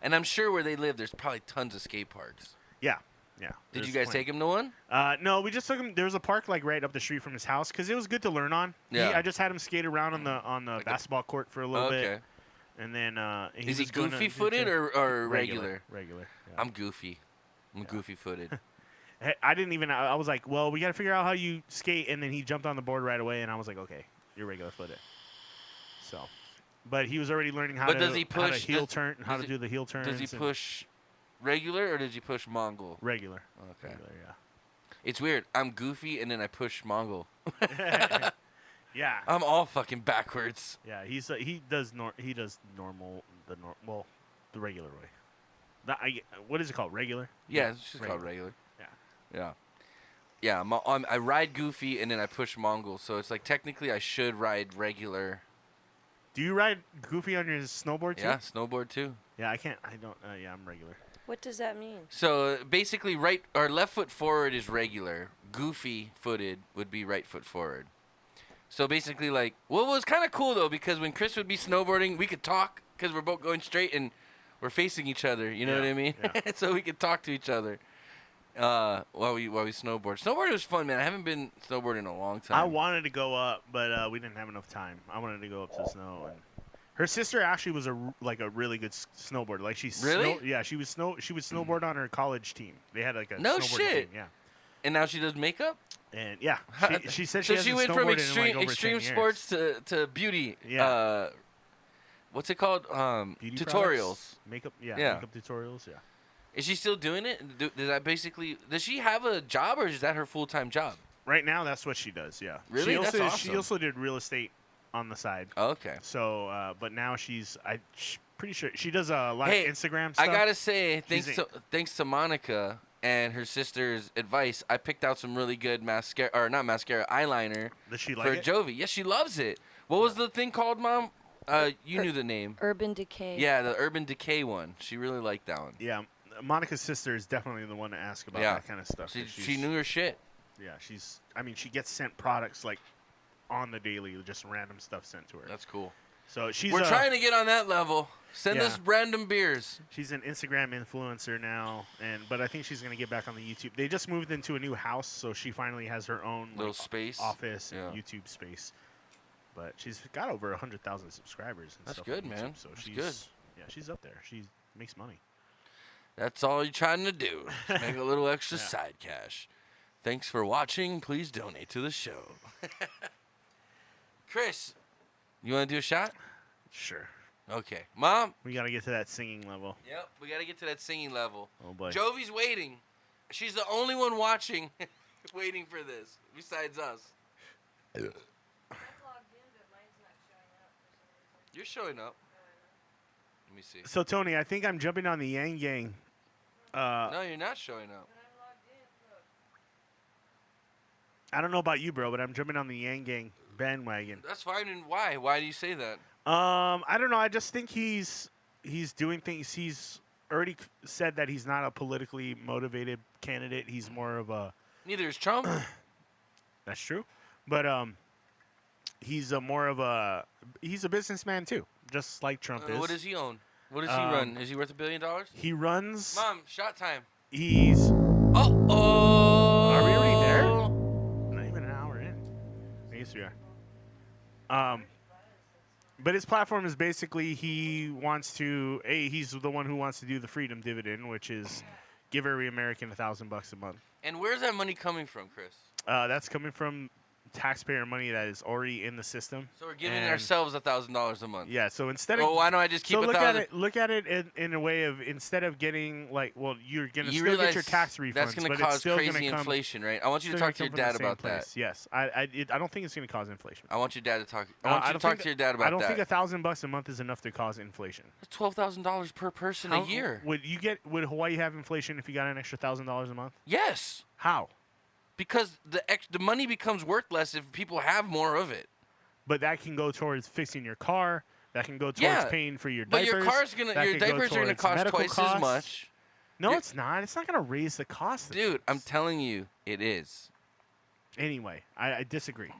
And I'm sure where they live, there's probably tons of skate parks. Yeah. Did you there's guys plenty. take him to one? No, we just took him. There was a park like right up the street from his house because it was good to learn on. Yeah. I just had him skate around on the Like a- basketball court for a little Okay. bit, and then Is he was going to- goofy footed or regular? Regular. Yeah. I'm goofy. I'm goofy footed. Hey, I didn't even. I was like, well, we got to figure out how you skate, and then he jumped on the board right away, and I was like, okay, you're regular footed. So, but he was already learning how But to does he how to push- heel does- turn, how does to he- do the heel turns. Does he and- push regular or does he push Mongol? regular? Okay. Regular, It's weird. I'm goofy and then I push Mongol. yeah. yeah. I'm all fucking backwards. Yeah, he does normal the regular way. What is it called? Regular? Yeah, it's just called regular. Yeah. Yeah. Yeah, I ride goofy and then I push Mongol, so it's like technically I should ride regular. Do you ride goofy on your snowboard too? Yeah, snowboard too. Yeah, I can't. I don't. Yeah, I'm regular. What does that mean? So basically, right or left foot forward is regular. Goofy footed would be right foot forward. So basically, like, well, it was kind of cool though because when Chris would be snowboarding, we could talk because we're both going straight and we're facing each other. You know what Yeah, I mean? yeah. So we could talk to each other. while we snowboard. Snowboarding was fun, man. I haven't been snowboarding in a long time. I wanted to go up, but we didn't have enough time. I wanted to go up to the snow. And her sister actually was a really good snowboarder. Like Really? yeah, she would snowboard on her college team. They had like a No snowboarding shit. team, yeah. And now she does makeup. And yeah, she said So she she hasn't went from snowboarded in, like, over 10 extreme years. sports to beauty. Yeah. What's it called? Beauty Tutorials. products, makeup, Yeah. makeup tutorials, yeah. Is she still doing it? Does she have a job, or is that her full-time job? Right now, that's what she does. Yeah. Really? She That's also, She awesome. also did real estate on the side. Oh, okay. So, but now she's pretty sure she does a lot Hey, of Instagram stuff. I gotta say, She's thanks to Monica and her sister's advice, I picked out some really good mascara, or not mascara, eyeliner Does she for like it? Jovi. Yes, she loves it. What was the thing called, Mom? You knew the name. Urban Decay. Yeah, the Urban Decay one. She really liked that one. Yeah, Monica's sister is definitely the one to ask about Yeah. that kind of stuff. She 'cause she she's- knew her shit. Yeah, she gets sent products like on the daily, just random stuff sent to her. That's cool. So she's We're trying to get on that level. Send Yeah. us random beers. She's an Instagram influencer now, but I think she's gonna get back on the YouTube. They just moved into a new house, so she finally has her own Little like, space. office and Yeah. YouTube space. But she's got over 100,000 subscribers. And That's stuff good, on YouTube, man. So That's she's good. Yeah, she's up there. She makes money. That's all you're trying to do. is Make a little extra Yeah. side cash. Thanks for watching. Please donate to the show. Chris, you want to do a shot? Sure. Okay. Mom? We gotta get to that singing level. Yep, we got to get to that singing level. Oh boy. Jovi's waiting. She's the only one watching, waiting for this, besides us. You're showing up. Let me see. So Tony, I think I'm jumping on the Yang Gang. No, you're not showing up. I don't know about you, bro, but I'm jumping on the Yang Gang bandwagon. That's fine. And why? Why do you say that? I don't know. I just think he's doing things. He's already said that he's not a politically motivated candidate. He's more of a. Neither is Trump. That's true, but he's he's a businessman too, just like Trump is. What does he own? What does he run? Is he worth $1 billion? He runs. Mom, shot time. He's Oh. Are we already there? not even an hour in. I guess we are. But his platform is basically he's the one who wants to do the freedom dividend, which is give every American $1,000 a month. And where's that money coming from, Chris? That's coming from taxpayer money that is already in the system. So we're giving And- ourselves $1,000 a month. Yeah. So instead of Well, why don't I just keep so look at 1,000? it. Look at it in a way of instead of getting you're gonna You still realize get your tax refunds. that's going but to it's cause still crazy gonna come, inflation, right? I want you to still talk to gonna your come from dad the same about place. that. Yes. I don't think it's gonna cause inflation. I want your dad to talk. I Uh, want I you to don't talk think- to your dad about I don't that. think $1,000 a month is enough to cause inflation. That's $12,000 per person a year. Would Hawaii have inflation if you got an extra $1,000 a month? Yes, How? because the money becomes worth less if people have more of it. But that can go towards fixing your car. That can go towards Yeah, paying for your But diapers. your car's that your can go diapers are gonna towards cost medical twice as costs. much. No, You're- it's not. It's not going to raise the cost. Of Dude, I'm things. telling you, it is. Anyway, I disagree.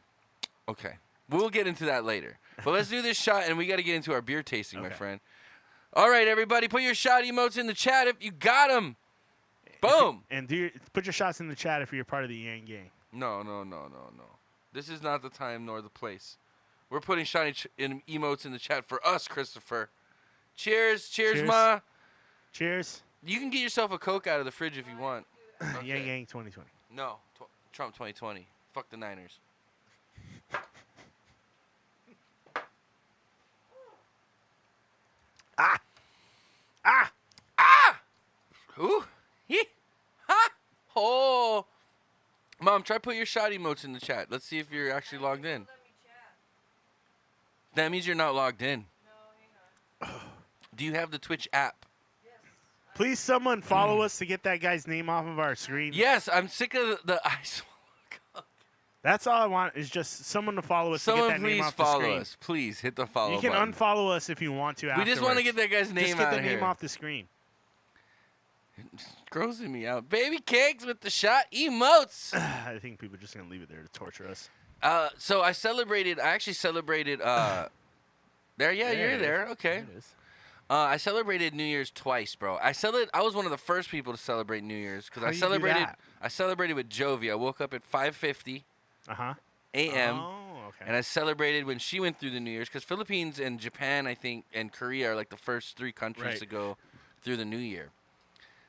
Okay. We'll get into that later. But let's do this shot, and we got to get into our beer tasting, my Okay. friend. All right, everybody, put your shot emotes in the chat if you got them. Boom. And put your shots in the chat if you're part of the Yang Gang. No. This is not the time nor the place. We're putting shiny emotes in the chat for us, Christopher. Cheers. Cheers, Ma. Cheers. You can get yourself a Coke out of the fridge if you want. Okay. Yang Gang 2020. No. Trump 2020. Fuck the Niners. Ooh. Hee. Ha. Oh. Mom, try put your shot emotes in the chat. Let's see if you're actually logged in. That means you're not logged in. Do you have the Twitch app? Please, someone follow us to get that guy's name off of our screen. Yes, I'm sick of the ice. That's all I want is just someone to follow us to Someone get that name please off the follow screen. us. Please hit the follow You can button. unfollow us if you want to. We just want to afterwards. get that guy's name Just get out the of name here. off the screen. Grossing me out. Baby cakes with the shot emotes. I think people are just gonna leave it there to torture us. So I actually celebrated. There, yeah, There you're it there. is. Okay. There it is. I celebrated New Year's twice, bro. I was one of the first people to celebrate New Year's because How I do you do celebrated. that? I celebrated with Jovi. I woke up at 5:50 Uh-huh. a.m. Oh, okay. and I celebrated when she went through the New Year's because Philippines and Japan, I think, and Korea are like the first 3 countries Right. to go through the New Year.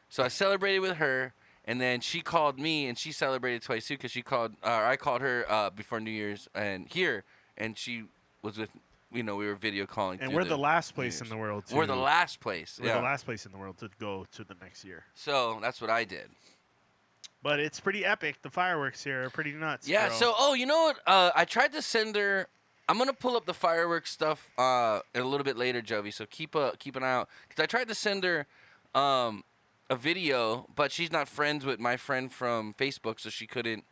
So I celebrated with her, and then she called me, and she celebrated twice too because I called her before New Year's and she was with, we were video calling. And through we're the last New place in Year's. the world. We're the last place. We're the last place in the world to go to the next year. So that's what I did. But it's pretty epic. The fireworks here are pretty nuts. Yeah. bro. So, you know what? I tried to send her. I'm gonna pull up the fireworks stuff a little bit later, Jovi. So keep an eye out because I tried to send her a video, but she's not friends with my friend from Facebook, so she couldn't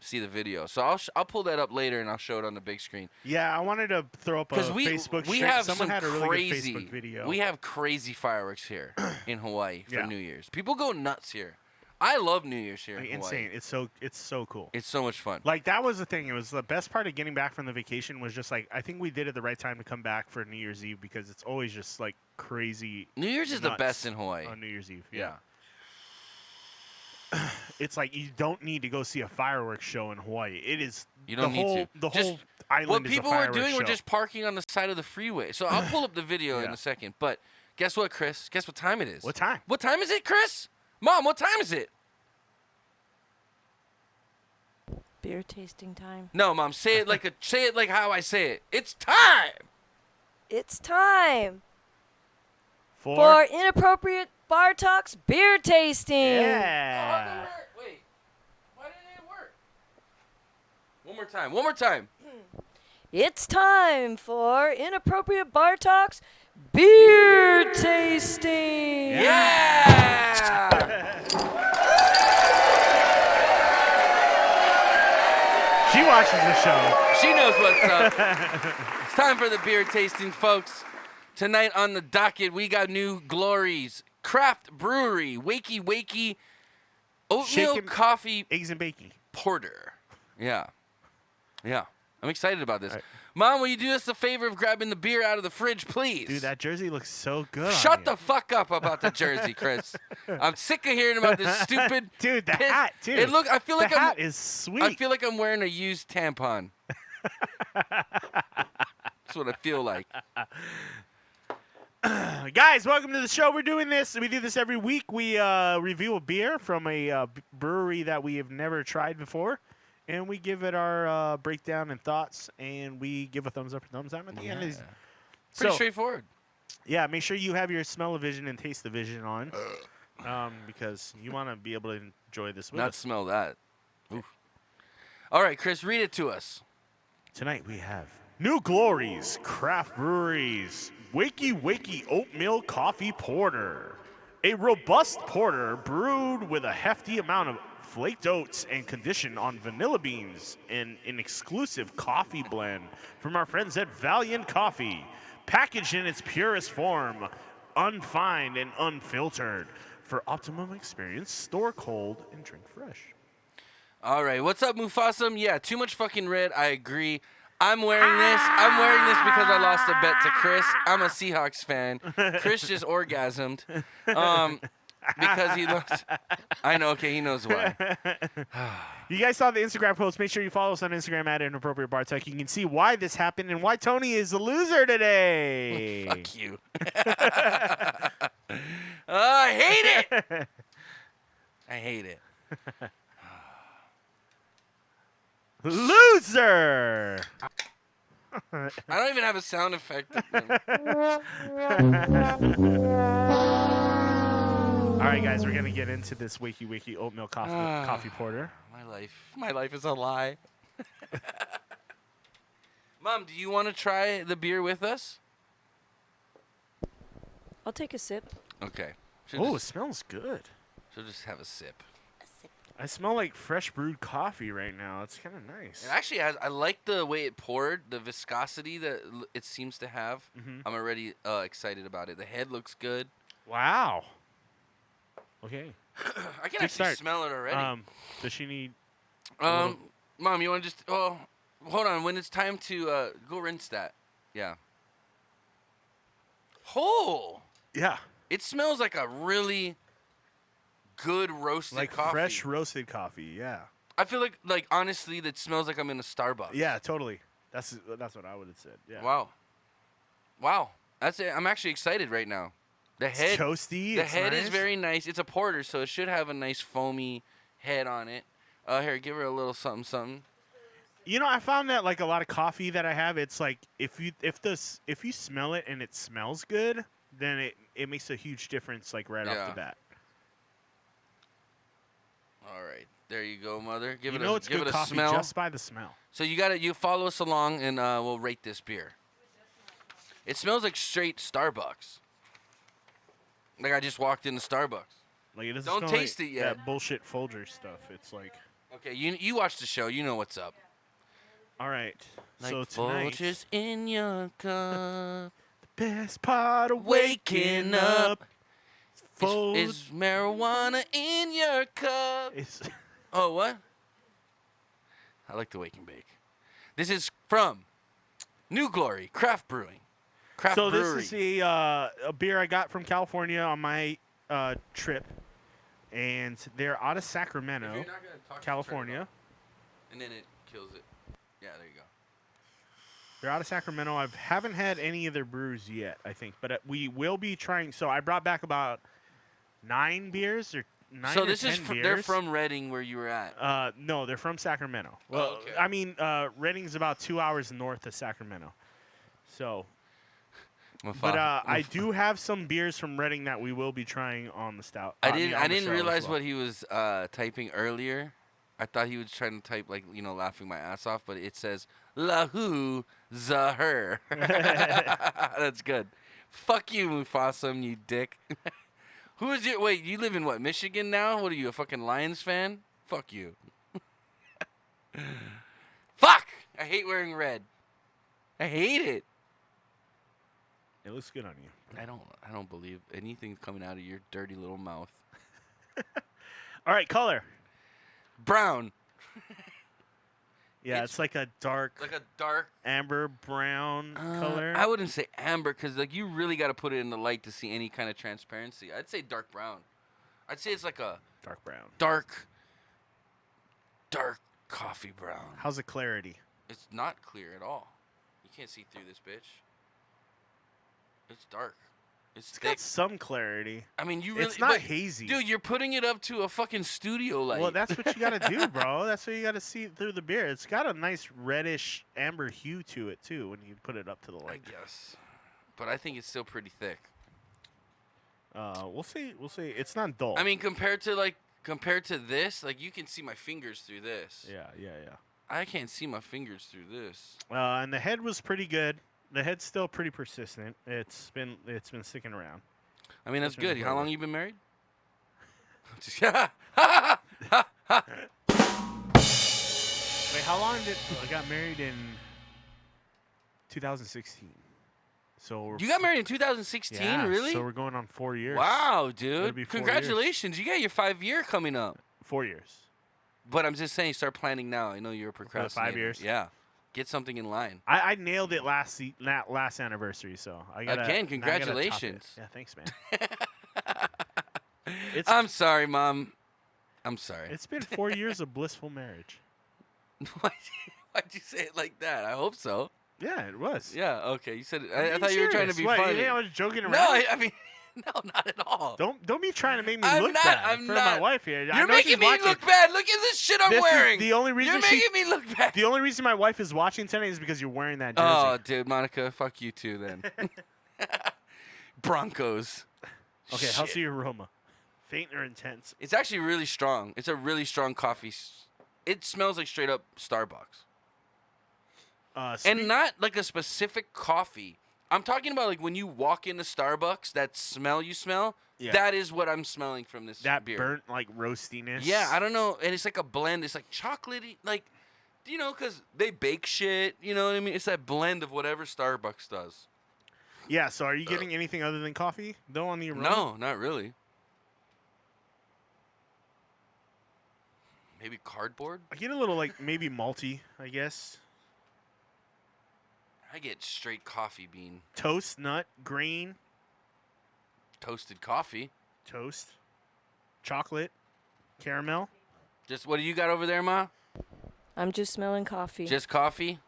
see the video. So I'll pull that up later and I'll show it on the big screen. Yeah, I wanted to throw up a Because Facebook. we stream. have Someone some had a really crazy good Facebook video. We have crazy fireworks here in Hawaii for Yeah. New Year's. People go nuts here. I love New Year's here Like, in Hawaii. insane. It's so cool. It's so much fun. Like that was the thing. It was the best part of getting back from the vacation was just like I think we did it the right time to come back for New Year's Eve because it's always just like crazy New Year's is the nuts best in Hawaii. on New Year's Eve. Yeah. It's like you don't need to go see a fireworks show in Hawaii. It is You don't the need whole to. the Just whole island What is people a were fireworks doing show. were just parking on the side of the freeway. So I'll pull up the video in Yeah. a second. But guess what, Chris? Guess what time it is? What time? What time is it, Chris? Mom, what time is it? Beer tasting time. No, Mom, say it like how I say it. It's time. It's time for for inappropriate bar talks beer tasting. yeah. Wait. Why didn't it work? One more time. It's time for inappropriate bar talks beer tasting. Yeah! She watches the show. She knows what's up. It's time for the beer tasting, folks. Tonight on the docket, we got New Glories, Craft Brewery, Wakey Oatmeal Shaken- Coffee Eggs and bacon. Porter. Yeah. I'm excited about this. All right. Mom, will you do us a favor of grabbing the beer out of the fridge, please? Dude, that jersey looks so good. Shut on the fuck up about the jersey, Chris. I'm sick of hearing about this stupid. Dude, the piss- hat, too. I feel the like hat is sweet. I feel like I'm wearing a used tampon. That's what I feel like. Guys, welcome to the show. We're doing this. We do this every week. We review a beer from a brewery that we have never tried before, and we give it our breakdown and thoughts, and we give a thumbs up or thumbs down at the end. Yeah. So, Pretty straightforward. yeah, make sure you have your smell-o-vision and taste-o-vision on, because you want to be able to enjoy this with Not us. smell that. Oof. All right, Chris, read it to us. Tonight we have New Glories Craft Breweries Wakey Oatmeal Coffee Porter. A robust porter brewed with a hefty amount of flaked oats and conditioned on vanilla beans in an exclusive coffee blend from our friends at Valiant Coffee. Packaged in its purest form, unfined and unfiltered. For optimum experience, store cold and drink fresh. All right, what's up, Mufasa? Yeah, too much fucking red. I agree. I'm wearing this. I'm wearing this because I lost a bet to Chris. I'm a Seahawks fan. Chris just orgasmed because he looks. I know. Okay, he knows why. You guys saw the Instagram post. Make sure you follow us on Instagram at Inappropriate Bar Talk. You can see why this happened and why Tony is the loser today. Fuck you. I hate it. I hate it. Loser! I don't even have a sound effect. All right, guys, we're going to get into this Wakey Oatmeal Coffee Porter. My life is a lie. Mom, do you want to try the beer with us? I'll take a sip. Okay. Oh, it smells good. She'll just have a sip. I smell like fresh brewed coffee right now. It's kind of nice. It actually has. I like the way it poured, the viscosity that it seems to have. Mhm. I'm already excited about it. The head looks good. Wow. Okay. I can Good actually start. smell it already. Does she need... Mom, you want to just? Oh, hold on. When it's time to go rinse that. Yeah. whole. Yeah, It smells like a really good roasted like coffee. fresh roasted coffee. Yeah, I feel like honestly, that smells like I'm in a Starbucks. yeah, totally. That's what I would have said. Yeah. Wow. That's it. I'm actually excited right now. The It's head, toasty. the it's head nice. is very nice. It's a porter, so it should have a nice foamy head on it. Here, give her a little something, something. You know, I found that like a lot of coffee that I have, it's like if you smell it and it smells good, then it makes a huge difference like right off Yeah. the bat. All right, there you go, mother. Give You it know a it's give good it a coffee smell. just by the smell. So you follow us along, and we'll rate this beer. It smells like straight Starbucks. Like I just walked into Starbucks. Like it doesn't Don't smell taste like it yet. that bullshit Folgers stuff. It's like, Okay, you watch the show. You know what's up. all right. Like so tonight, Folgers in your cup. best part of Waking up Fol- is marijuana in your cup. it's Oh, what? I like the wake and bake. This is from New Glory Craft Brewing. Craft so Brewery. this is a beer I got from California on my trip, and they're out of Sacramento, California. And then it kills it. Yeah, there you go. They're out of Sacramento. I haven't had any of their brews yet, I think, but we will be trying. So I brought back about 9 beers or 9 So or this 10 is beers. they're from Reading, where you were at. No, they're from Sacramento. Well, okay. I mean, Reading's about 2 hours north of Sacramento. So, but I do have some beers from Reading that we will be trying on the stout. I on the didn't show as realize well. what he was typing earlier. I thought he was trying to type like laughing my ass off, but it says Lahu Zaher. That's good. Fuck you, Mufasum, you dick. Who is your wait? You live in what? Michigan now? What are you, a fucking Lions fan? Fuck you. Fuck! I hate wearing red. I hate it. It looks good on you. I don't believe anything coming out of your dirty little mouth. All right, color. Brown. Yeah, it's like a dark Like a dark amber brown color. I wouldn't say amber because like you really got to put it in the light to see any kind of transparency. I'd say dark brown. I'd say it's like a Dark brown. dark coffee brown. How's the clarity? It's not clear at all. You can't see through this bitch. It's dark. It's It's thick. got some clarity. I mean, you really. It's not but, hazy. Dude, you're putting it up to a fucking studio light. Well, that's what you gotta do, bro. That's what you gotta see through the beer. It's got a nice reddish amber hue to it too when you put it up to the I light. guess. But I think it's still pretty thick. We'll see. We'll see. It's not dull. I mean, compared to this, like you can see my fingers through this. yeah. I can't see my fingers through this. And the head was pretty good. The head's still pretty persistent. It's been sticking around. I mean, that's This one's good. How long better. you been married? Wait, how long did I got married in 2016? So we're You got married in 2016, yeah, really? So we're going on 4 years. Wow, It'll dude. be 4 years. Congratulations. You got your 5-year coming up. 4 years. But I'm just saying, start planning now. I know you're a procrastinator. 5 years? Yeah. Get something in line. I nailed it last anniversary, so I got Again, congratulations. Yeah, thanks, man. It's I'm sorry, Mom. I'm sorry. it's been 4 years of blissful marriage. Why'd you say it like that? I hope so. Yeah, it was. Yeah, okay. You said it. I'm I being thought you were trying to serious. be What, you funny. think I was joking around. No, I mean, no, not at all. Don't be trying to make me I'm look not- bad I'm in front of my not. wife here. I You're know she's making me watching. look bad. Look at this shit I'm This is wearing. the only reason You're she- making me look bad. The only reason my wife is watching tonight is because you're wearing that jersey. Oh, dude, Monica, fuck you too then. Broncos. Okay, how's Shit. the aroma? Faint or intense? It's actually really strong. It's a really strong coffee. It smells like straight up Starbucks. And not like a specific coffee. I'm talking about like when you walk into Starbucks, that smell you smell, Yeah. that is what I'm smelling from this that beer. burnt like roastiness. Yeah, I don't know. And it's like a blend. It's like chocolatey, like, you know, because they bake shit. You know what I mean? It's that blend of whatever Starbucks does. Yeah. So, are you getting anything other than coffee though on the aroma? No, not really. Maybe cardboard? I get a little like maybe malty, I guess. I get straight coffee bean. Toast, nut, grain. toasted coffee. Toast, chocolate, caramel. Just what do you got over there, Ma? I'm just smelling coffee. Just coffee?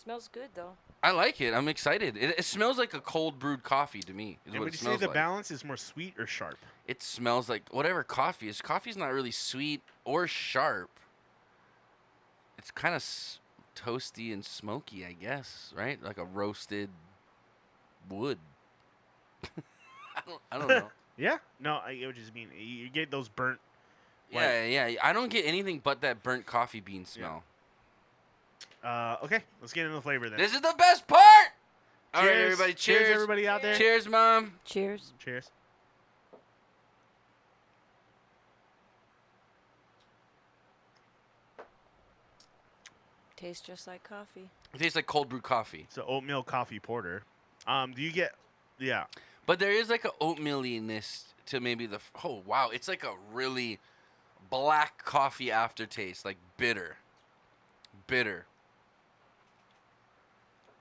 Smells good though. I like it. I'm excited. It smells like a cold brewed coffee to me. Is And what would it you say smells the like. balance is more sweet or sharp? It smells like whatever coffee is. Coffee's not really sweet or sharp. It's kind of toasty and smoky, I guess, right? Like a roasted wood. I don't know. Yeah. No, I get what you mean. You get those burnt. Yeah. I don't get anything but that burnt coffee bean smell. Okay, let's get into the flavor then. This is the best part. All right, everybody. Cheers. everybody out there. Cheers, Mom. Cheers. Cheers. Tastes just like coffee. It tastes like cold brew coffee. It's an oatmeal coffee porter. Do you get? Yeah. But there is like a oatmealiness to maybe the. Oh wow, it's like a really black coffee aftertaste, like bitter.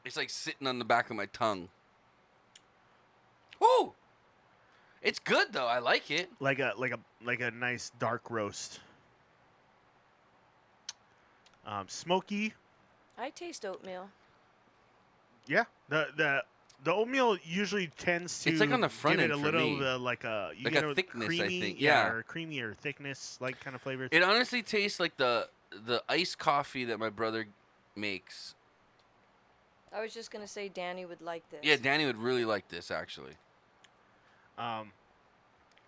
It's like sitting on the back of my tongue. Woo! It's good though. I like it. Like a nice dark roast. Smoky. I taste oatmeal. Yeah. The oatmeal usually tends to It's like on the front give it end a for little me. like a you Like get a thickness, I creamy, think. Yeah. or creamy or thickness like kind of flavor. It honestly tastes like the iced coffee that my brother makes. I was just gonna say Danny would like this. Yeah, Danny would really like this actually.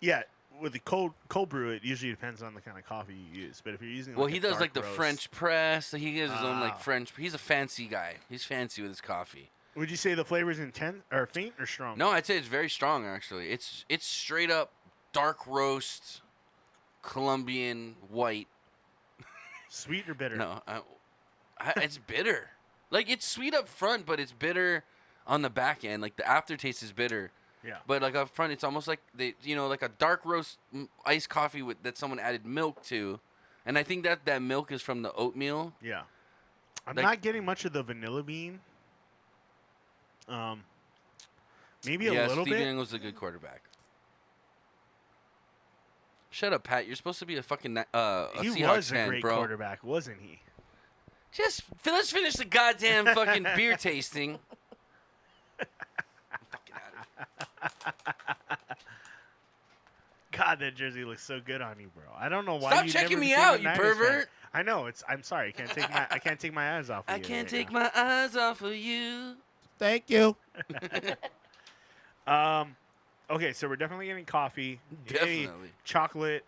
Yeah, with the cold brew, it usually depends on the kind of coffee you use. But if you're using Well, like he a does dark like the roast, French press. He has his own Ah. like French. He's a fancy guy. He's fancy with his coffee. Would you say the flavor's intense or faint or strong? No, I'd say it's very strong actually. It's straight up dark roast, Colombian white. Sweet or bitter? No, it's bitter. Like it's sweet up front, but it's bitter on the back end. Like the aftertaste is bitter. Yeah. But like up front, it's almost like like a dark roast iced coffee with that someone added milk to, and I think that milk is from the oatmeal. Yeah. I'm Like- not getting much of the vanilla bean. Maybe a Yeah, little Steve bit. Young was a good quarterback. Shut up, Pat. You're supposed to be a fucking a He Seahawks was a fan, great bro. quarterback, wasn't he? Let's finish the goddamn fucking beer tasting. I'm fucking out of here. God, that jersey looks so good on you, bro. I don't know why. Stop you checking never me became a out, you Niners fan. pervert. I know. I'm sorry. I can't take my eyes off. Of I you can't right take now. my eyes off of you. Thank you. Okay, so we're definitely getting coffee. Any Definitely. chocolate,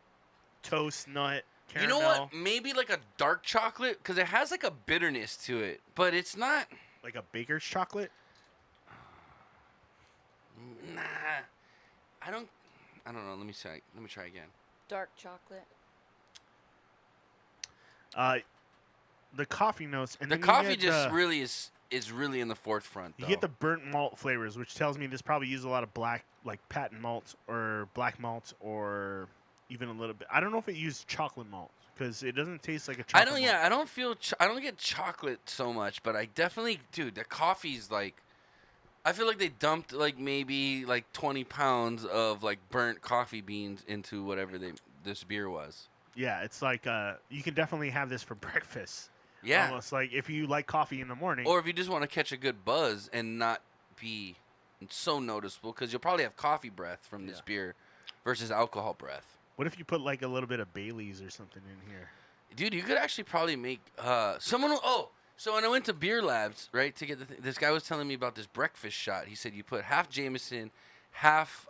toast, nut, You caramel. know what? Maybe like a dark chocolate because it has like a bitterness to it, but it's not. Like a baker's chocolate. Nah, I don't know. Let me try again. Dark chocolate. The coffee notes and The then you coffee get just the- really is really in the forefront. You Though. get the burnt malt flavors, which tells me this probably uses a lot of black, like patent malt or black malt, or even a little bit. I don't know if it used chocolate malt because it doesn't taste like a chocolate. I don't. malt. Yeah, I don't feel. I don't get chocolate so much, but I definitely, dude. The coffee's like. I feel like they dumped like maybe like 20 pounds of like burnt coffee beans into whatever this beer was. Yeah, it's like you can definitely have this for breakfast. Yeah. Almost like if you like coffee in the morning. Or if you just want to catch a good buzz and not be so noticeable, because you'll probably have coffee breath from this Yeah. beer versus alcohol breath. What if you put like a little bit of Bailey's or something in here? Dude, you could actually probably make someone. Oh, so when I went to Beer Labs, right, to get this guy was telling me about this breakfast shot. He said you put half Jameson, half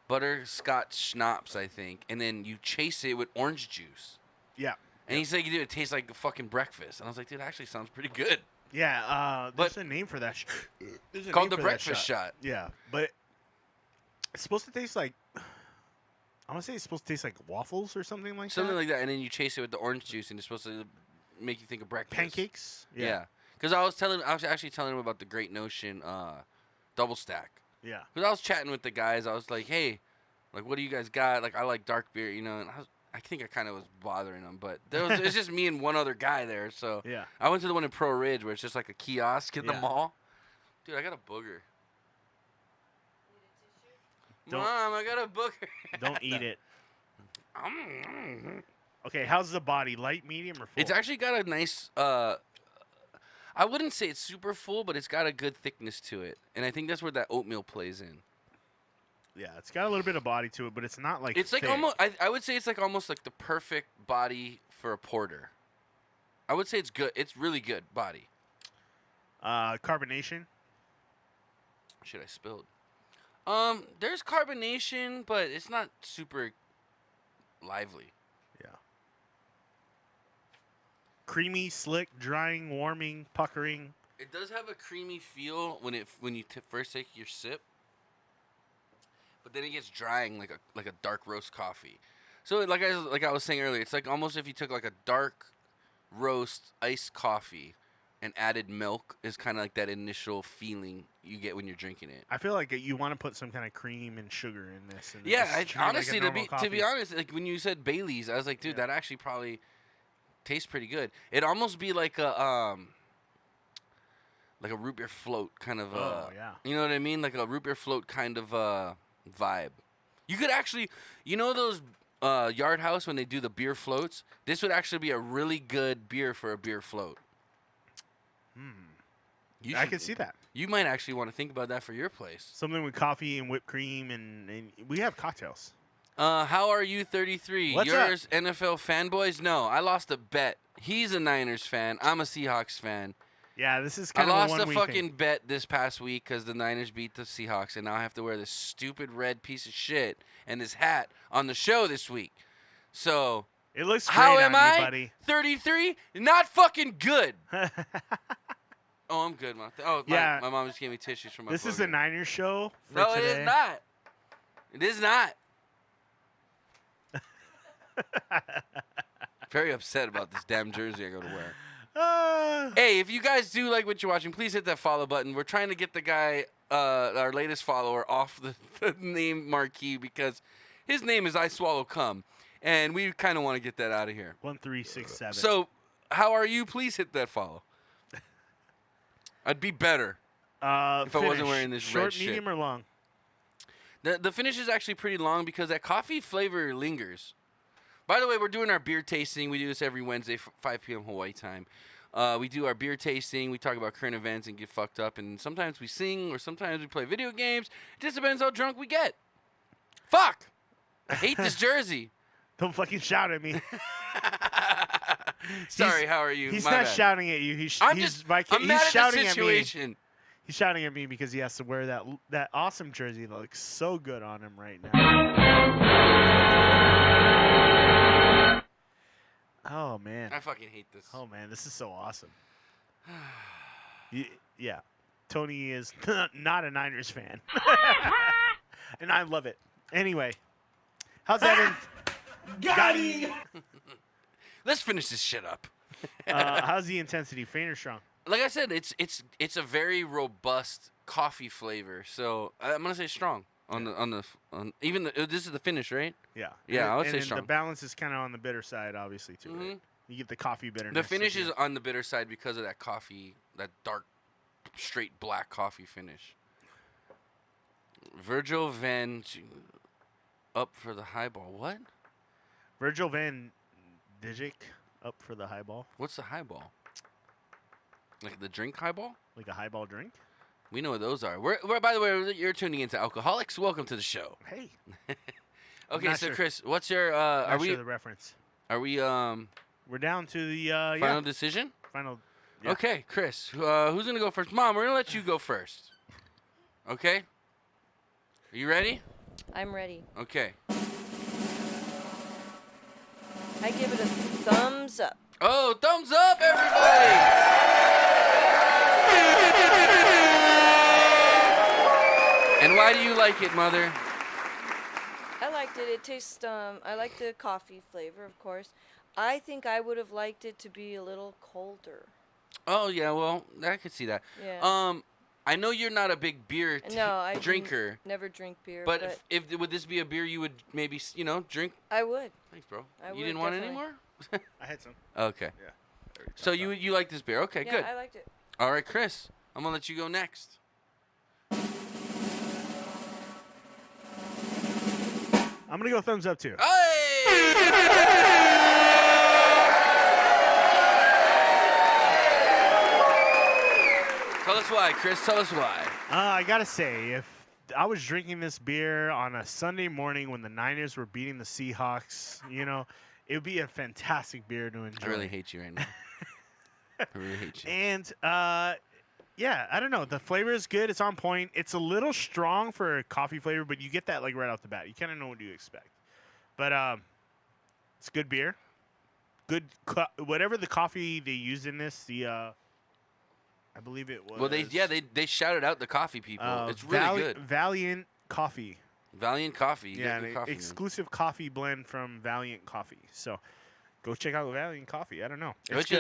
butterscotch schnapps, I think, and then you chase it with orange juice. Yeah. And he said, "Dude, it tastes like a fucking breakfast." And I was like, "Dude, that actually sounds pretty good." Yeah, there's But- a name for that. There's a Called name the for that breakfast shot. Yeah, but it's supposed to taste like. I want to say it's supposed to taste like waffles or something like Something that. like that, and then you chase it with the orange juice, and it's supposed to make you think of breakfast. Pancakes. Yeah. Because I was actually telling him about the Great Notion double stack. Yeah. Because I was chatting with the guys. I was like, "Hey, like, what do you guys got? Like, I like dark beer, you know." And I think I kind of was bothering them, but it's just me and one other guy there. So Yeah. I went to the one in Pro Ridge where it's just like a kiosk in the Yeah. mall. Dude, I got a booger. Don't- Mom, I got a booger. Don't eat it. Okay, how's the body? Light, medium, or full? It's actually got a nice. I wouldn't say it's super full, but it's got a good thickness to it, and I think that's where that oatmeal plays in. Yeah, it's got a little bit of body to it, but it's not like It's like thick. almost. I would say it's like almost like the perfect body for a porter. I would say it's good. It's really good body. Carbonation. Shit, I spilled. There's carbonation, but it's not super lively. Yeah. Creamy, slick, drying, warming, puckering. It does have a creamy feel when you first take your sip, but then it gets drying like a dark roast coffee. So like I was saying earlier, it's like almost if you took like a dark roast iced coffee and added milk is kind of like that initial feeling you get when you're drinking it. I feel like you want to put some kind of cream and sugar in this. And Yeah, just treat it like a honestly, normal to coffee. be honest, like when you said Bailey's, I was like, dude, Yeah. that actually probably tastes pretty good. It'd almost be like a root beer float kind of. Oh, yeah. You know what I mean? Like a root beer float kind of vibe. You could actually, those Yard House when they do the beer floats. This would actually be a really good beer for a beer float. You I should- can see that. You might actually want to think about that for your place. Something with coffee and whipped cream, and we have cocktails. How are you, 33? What's up? Yours NFL fanboys? No, I lost a bet. He's a Niners fan. I'm a Seahawks fan. Yeah, this is I kind of lost a a one-week fucking thing. bet this past week because the Niners beat the Seahawks, and now I have to wear this stupid red piece of shit and this hat on the show this week. So, It looks great how on am you, I? buddy. 33? Not fucking good. Oh, I'm good, man. Oh, Yeah. my mom just gave me tissues from my This is a booger. Niners show for No, today. it is not. It is not. Very upset about this damn jersey I go to wear. Hey, if you guys do like what you're watching, please hit that follow button. We're trying to get the guy, our latest follower, off the name marquee because his name is I Swallow Cum, and we kind of want to get that out of here. 1367. So, how are you? Please hit that follow. I'd be better. if I wasn't finish. wearing this short, red shit. medium, or long? The finish is actually pretty long because that coffee flavor lingers. By the way, we're doing our beer tasting. We do this every Wednesday, 5 p.m. Hawaii time. We do our beer tasting. We talk about current events and get fucked up. And sometimes we sing or sometimes we play video games. It just depends how drunk we get. Fuck! I hate this jersey. Don't fucking shout at me. Sorry, how are you? He's My not bad. shouting at you. I'm he's just. like, I'm he's mad at shouting the at me. situation. He's shouting at me because he has to wear that awesome jersey that looks so good on him right now. Oh man. I fucking hate this. Oh man, this is so awesome. Yeah, Tony is not a Niners fan, and I love it. Anyway, how's that? Got him. Let's finish this shit up. How's the intensity? Faint or strong? Like I said, it's a very robust coffee flavor. So I'm gonna say strong this is the finish, right? Yeah. Yeah, I would say then strong. The balance is kind of on the bitter side, obviously, too. Right? You get the coffee bitterness. The finish at the is on the bitter side because of that coffee, that dark, straight black coffee finish. Virgil Van up for the highball. What? Virgil Van Dijk up for the highball, What's the highball? Like the drink highball? like a highball drink. We know what those are. We're by the way, you're tuning into Alcoholics. Welcome to the show. Hey, Okay, not so sure. Chris, what's your not are we sure the reference. We're down to the final decision? final. Yeah. Okay, Chris, who's gonna go first? Mom, we're gonna let you go first. Okay. Are you ready? I'm ready. Okay. I give it a thumbs up. Oh, thumbs up, everybody! And why do you like it, Mother? I liked it. It tastes. I like the coffee flavor, of course. I think I would have liked it to be a little colder. Oh yeah, well, I could see that. Yeah. I know you're not a big beer No, I drinker, never drink beer, but but if would this be a beer you would maybe drink? I would. Thanks, bro. I You would, didn't want any definitely. more? I had some. Okay. Yeah. So you like this beer? Okay, Yeah, good. I liked it. All right, Chris, I'm gonna let you go next. I'm gonna go thumbs up too. Tell us why, Chris. Tell us why. I gotta say, if I was drinking this beer on a Sunday morning when the Niners were beating the Seahawks, it would be a fantastic beer to enjoy. I really hate you right now. I really hate you. And yeah, I don't know. The flavor is good. It's on point. It's a little strong for a coffee flavor, but you get that like right off the bat. You kind of know what you expect. But it's good beer. Good, whatever the coffee they used in this. I believe it was. Well, they shouted out the coffee people. It's really good. Valiant Coffee. Valiant Coffee. You Yeah, got good an coffee, man. exclusive coffee blend from Valiant Coffee. So go check out Valiant Coffee. I don't know. I bet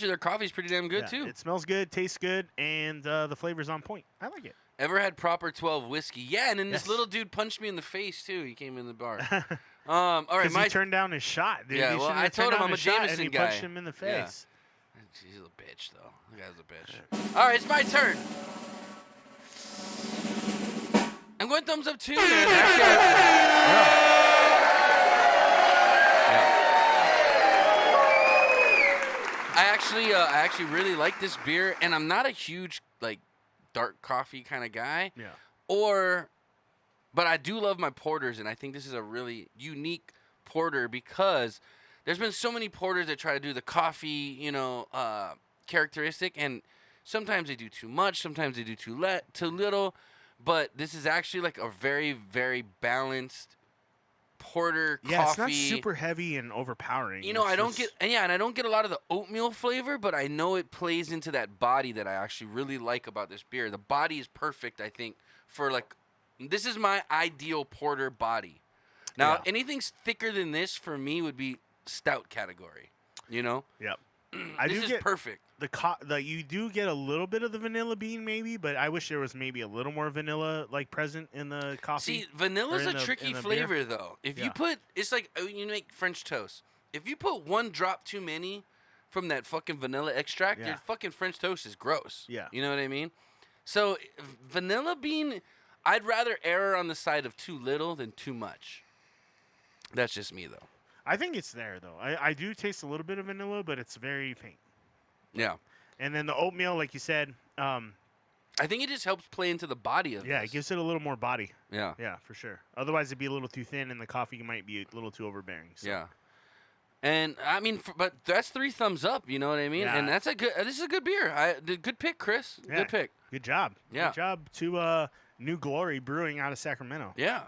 you their coffee's pretty damn good too. It smells good, tastes good, and the flavor's on point. I like it. Ever had Proper 12 whiskey? Yeah, and then Yes. this little dude punched me in the face too. He came in the bar. All right, Because he turned down his shot, dude. Yeah, He well, shouldn't I have told turned him down I'm a his shot, and Jameson he guy. punched him in the Yeah. face. He's a bitch, though. The guy's a bitch. All right, it's my turn. I'm going thumbs up too, man. Actually, I actually really like this beer, and I'm not a huge like dark coffee kind of guy. Yeah. But I do love my porters, and I think this is a really unique porter because there's been so many porters that try to do the coffee, characteristic, and sometimes they do too much, sometimes they do too little. But this is actually like a very, very balanced porter Yeah, coffee. it's not super heavy and overpowering. And I don't get a lot of the oatmeal flavor, but I know it plays into that body that I actually really like about this beer. The body is perfect, I think, for this is my ideal porter body. Now, Yeah. anything thicker than this for me would be stout category. Yep. This is perfect. You do get a little bit of the vanilla bean maybe, but I wish there was maybe a little more vanilla like present in the coffee. See, vanilla's or a in the- tricky in the flavor beer. though. If Yeah. you put, it's like when you make French toast. If you put one drop too many from that fucking vanilla extract, your Yeah. fucking French toast is gross. Yeah. You know what I mean? So vanilla bean, I'd rather err on the side of too little than too much. That's just me though. I think it's there though. I do taste a little bit of vanilla, but it's very faint. Yeah. And then the oatmeal, like you said, I think it just helps play into the body of yeah, this. it gives it a little more body. Yeah. Yeah, for sure. Otherwise, it'd be a little too thin, and the coffee might be a little too overbearing. So. Yeah. And I mean, but that's 3 thumbs up. You know what I mean? Yeah. And that's this is a good beer. Good pick, Chris. Yeah. Good pick. Good job. Yeah. Good job to New Glory Brewing out of Sacramento. Yeah.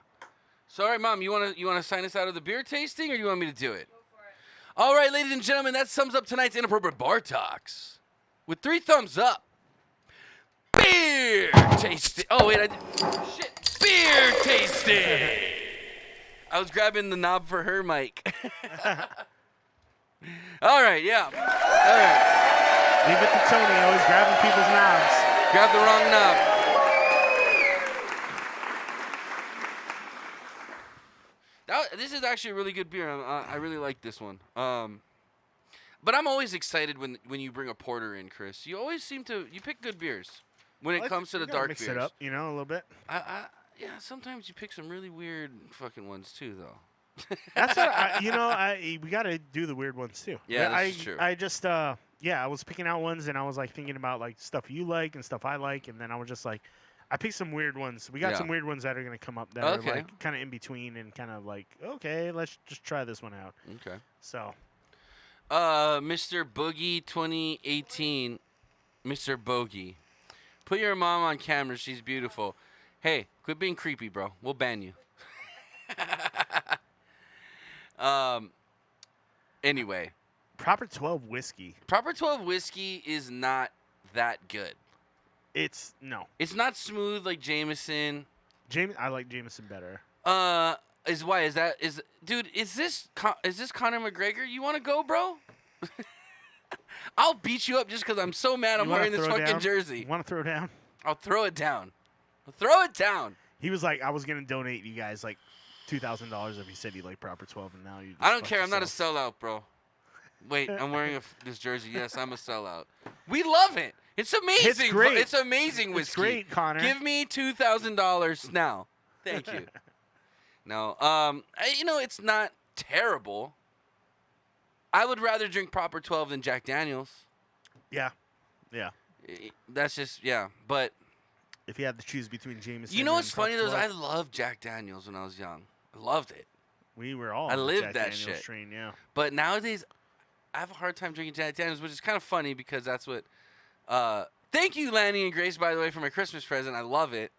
Sorry, Mom. You wanna sign us out of the beer tasting, or you want me to do it? Go for it. All right, ladies and gentlemen, that sums up tonight's Inappropriate Bar Talks. With 3 thumbs up. Beer tasting. Oh wait, shit. Beer tasting. I was grabbing the knob for her mic. All right, yeah. All right. Leave it to Tony, always grabbing people's knobs. Grab the wrong knob. This is actually a really good beer. I really like this one. But I'm always excited when you bring a porter in, Chris. You always seem to pick good beers when it comes to the dark mix beers. it up, a little bit. Yeah, sometimes you pick some really weird fucking ones too, though. That's what we got to do the weird ones too. Yeah, this is true. I just I was picking out ones and I was like thinking about like stuff you like and stuff I like, and then I was just like, I picked some weird ones. We got Yeah. some weird ones that are gonna come up that Okay. are like kind of in between and kind of like, okay, let's just try this one out. Okay. So Mr. Boogie 2018, Mr. Bogey, put your mom on camera. She's beautiful. Hey, quit being creepy, bro. We'll ban you. Anyway, Proper 12 whiskey. Proper 12 whiskey is not that good. It's not smooth like Jameson. I like Jameson better. Dude, is this Conor McGregor? You want to go, bro? I'll beat you up just because I'm so mad I'm You wanna wearing this throw fucking down? jersey. Want to throw down? I'll throw it down. Throw it down. He was like, I was gonna donate you guys like $2,000 if you said you like Proper 12, and now you. I don't care. I'm not a sellout, bro. Wait, I'm wearing this jersey. Yes, I'm a sellout. We love it. It's amazing. It's great. It's amazing whiskey. It's great, Connor. Give me $2,000 now. Thank you. No. It's not terrible. I would rather drink proper 12 than Jack Daniels. Yeah. Yeah. That's just But If you had to choose between Jameson, you know what's and funny though? Is I 12, loved Jack Daniels when I was young. I loved it. we were all I on the lived Jack that Daniels shit. train. Yeah. But nowadays, I have a hard time drinking Jack Daniels, which is kind of funny because that's what. Thank you, Lanny and Grace, by the way, for my Christmas present. I love it.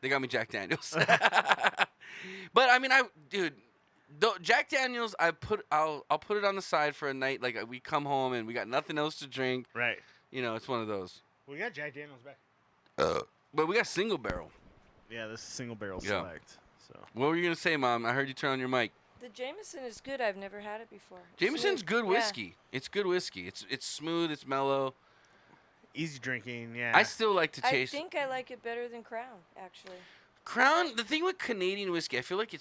They got me Jack Daniels. But I mean, Jack Daniels, I'll put it on the side for a night. Like we come home and we got nothing else to drink. Right. It's one of those. We got Jack Daniels back. But we got single barrel. Yeah, this is single barrel Yeah. select. So What were you gonna say, Mom? I heard you turn on your mic. The Jameson is good. I've never had it before. It's Jameson's sweet. good Yeah. whiskey. It's good whiskey. It's smooth. It's mellow. easy drinking. Yeah. I still like to I taste. think I like it better than Crown, actually. Crown. The thing with Canadian whiskey, I feel like I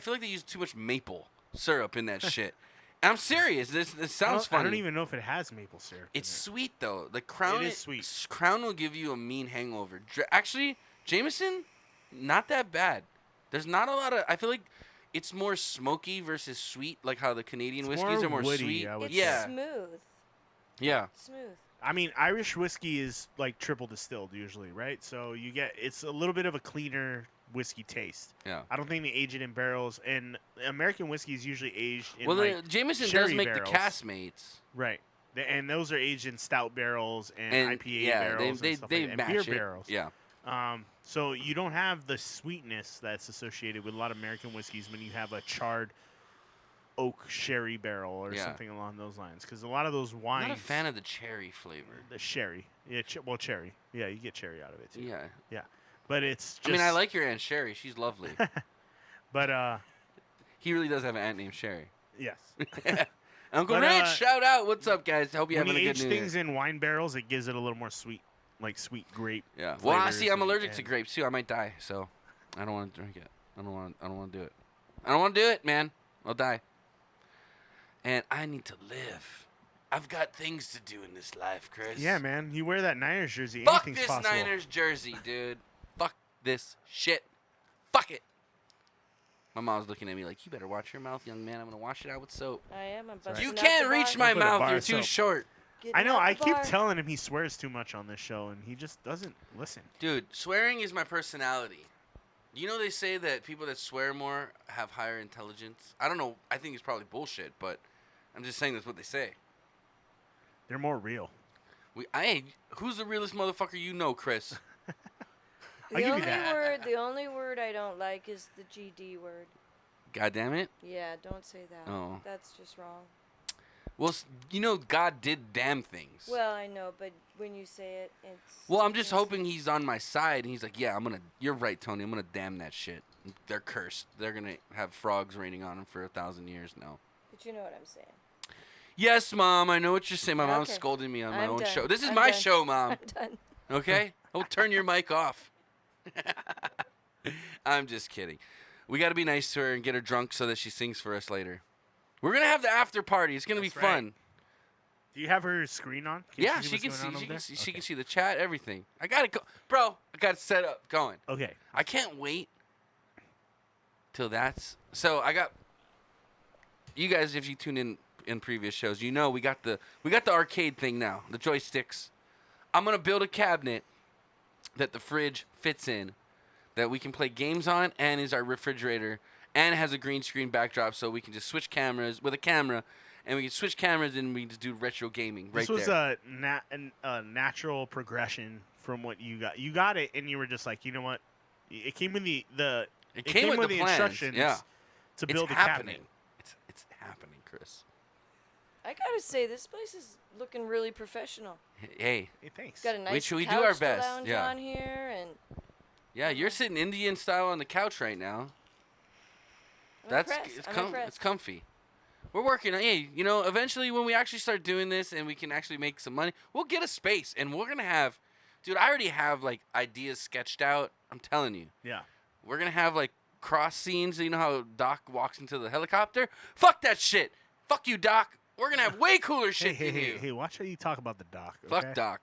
feel like they use too much maple syrup in that shit. I'm serious. This sounds funny. I don't even know if it has maple syrup. in It's it. sweet though. The Crown It is sweet. Crown will give you a mean hangover. Actually, Jameson, not that bad. There's not a lot of. I feel like it's more smoky versus sweet, like how the Canadian It's whiskeys more are more woody, sweet. I would It's say. Yeah, smooth. yeah. Smooth. I mean, Irish whiskey is like triple distilled usually, right? So it's a little bit of a cleaner whiskey taste. Yeah. I don't think they age it in barrels, and American whiskey is usually aged in Well, like Jameson does sherry make barrels. the Caskmates. right, and those are aged in stout barrels and, And IPA yeah, barrels they and stuff they like that, match and beer it. barrels. Yeah. So you don't have the sweetness that's associated with a lot of American whiskeys when you have a charred oak sherry barrel or Yeah. something along those lines. Because a lot of those I'm wines, not a fan of the cherry flavor. the sherry, yeah, cherry, yeah, you get cherry out of it too. Yeah. But it's just, I mean, I like your Aunt Sherry. She's lovely. but He really does have an aunt named Sherry. yes. Uncle But, Rich, shout out. What's up, guys? Hope you When having you a age good New things Year. in wine barrels, it gives it a little more sweet, like sweet grape. Yeah. Well, I flavors see. I'm and- allergic to and- grapes too. I might die, so I don't want to drink it. I don't want to do it. I don't want to do it, man. I'll die. And I need to live. I've got things to do in this life, Chris. Yeah, man. You wear that Niners jersey, Fuck anything's this possible. Niners jersey, dude. Fuck this shit. Fuck it. My mom's looking at me like, you better watch your mouth, young man. I'm gonna wash it out with soap. I am. I'm right. busting You out can't the reach bar. my Put a mouth. bar You're of too soap. short. Getting I know. out I the keep bar. telling him he swears too much on this show, and he just doesn't listen. Dude, swearing is my personality. You know they say that people that swear more have higher intelligence? I don't know. I think it's probably bullshit, but I'm just saying that's what they say. They're more real. Who's the realest motherfucker you know, Chris? I'll give you that. The only word I don't like is the GD word. God damn it. Yeah, don't say that. Oh. That's just wrong. Well, God did damn things. Well, I know, but when you say it, it's. Well, I'm just hoping he's on my side, and he's like, yeah, you're right, Tony. I'm gonna damn that shit. They're cursed. They're gonna have frogs raining on them for 1,000 years now. But you know what I'm saying. Yes, Mom, I know what you're saying. My mom's Okay. scolding me on my I'm own done. show. This is I'm my done. show, Mom. I'm done. Okay? Oh, turn your mic off. I'm just kidding. We got to be nice to her and get her drunk so that she sings for us later. We're going to have the after party. It's going to be That's right. fun. Do you have her screen on? Yeah, you she can what's see. going on She over can there? see. She Okay. can see the chat, everything. I got to go. Bro, I got it set up going. Okay. I can't wait till that's. So I got you guys. If you tuned in previous shows, you know we got the arcade thing now. The joysticks. I'm gonna build a cabinet that the fridge fits in, that we can play games on, and is our refrigerator, and has a green screen backdrop, so we can just switch cameras with a camera, and we can switch cameras and we can just do retro gaming right This was there. a natural progression from what you got. You got it, and you were just like, you know what? It came with the It came with the plans, instructions yeah. to It's build the happening. cabinet. It's happening, Chris. I gotta say, this place is looking really professional. Hey. Hey, thanks. It's got a nice should we do couch our to best, lounge yeah. on here, and Yeah, you're sitting Indian style on the couch right now. I'm impressed. I'm impressed. It's comfy. We're working on. Hey, eventually when we actually start doing this and we can actually make some money, we'll get a space and we're gonna have, dude. I already have like ideas sketched out. I'm telling you, Yeah. we're gonna have like cross scenes. You know how Doc walks into the helicopter? Fuck that shit. Fuck you, Doc. We're gonna have way cooler shit Hey, than you. hey, watch how you talk about the doc. Fuck okay? Doc.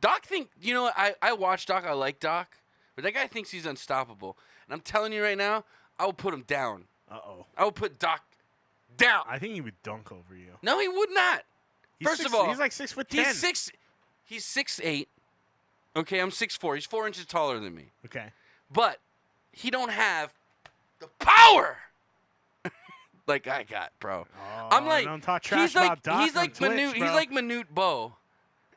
Doc think, I watch Doc, I like Doc, but that guy thinks he's unstoppable. And I'm telling you right now, I will put him down. Uh-oh. I will put Doc down. I think he would dunk over you. No, he would not. First of all, he's like 6'10". He's 6'8". Okay, I'm 6'4". He's 4 inches taller than me. Okay. But he don't have the power like I got, bro. Oh, I'm like, don't talk trash he's like, about Doc he's on like Twitch, Manute, bro. he's like Manute Bo,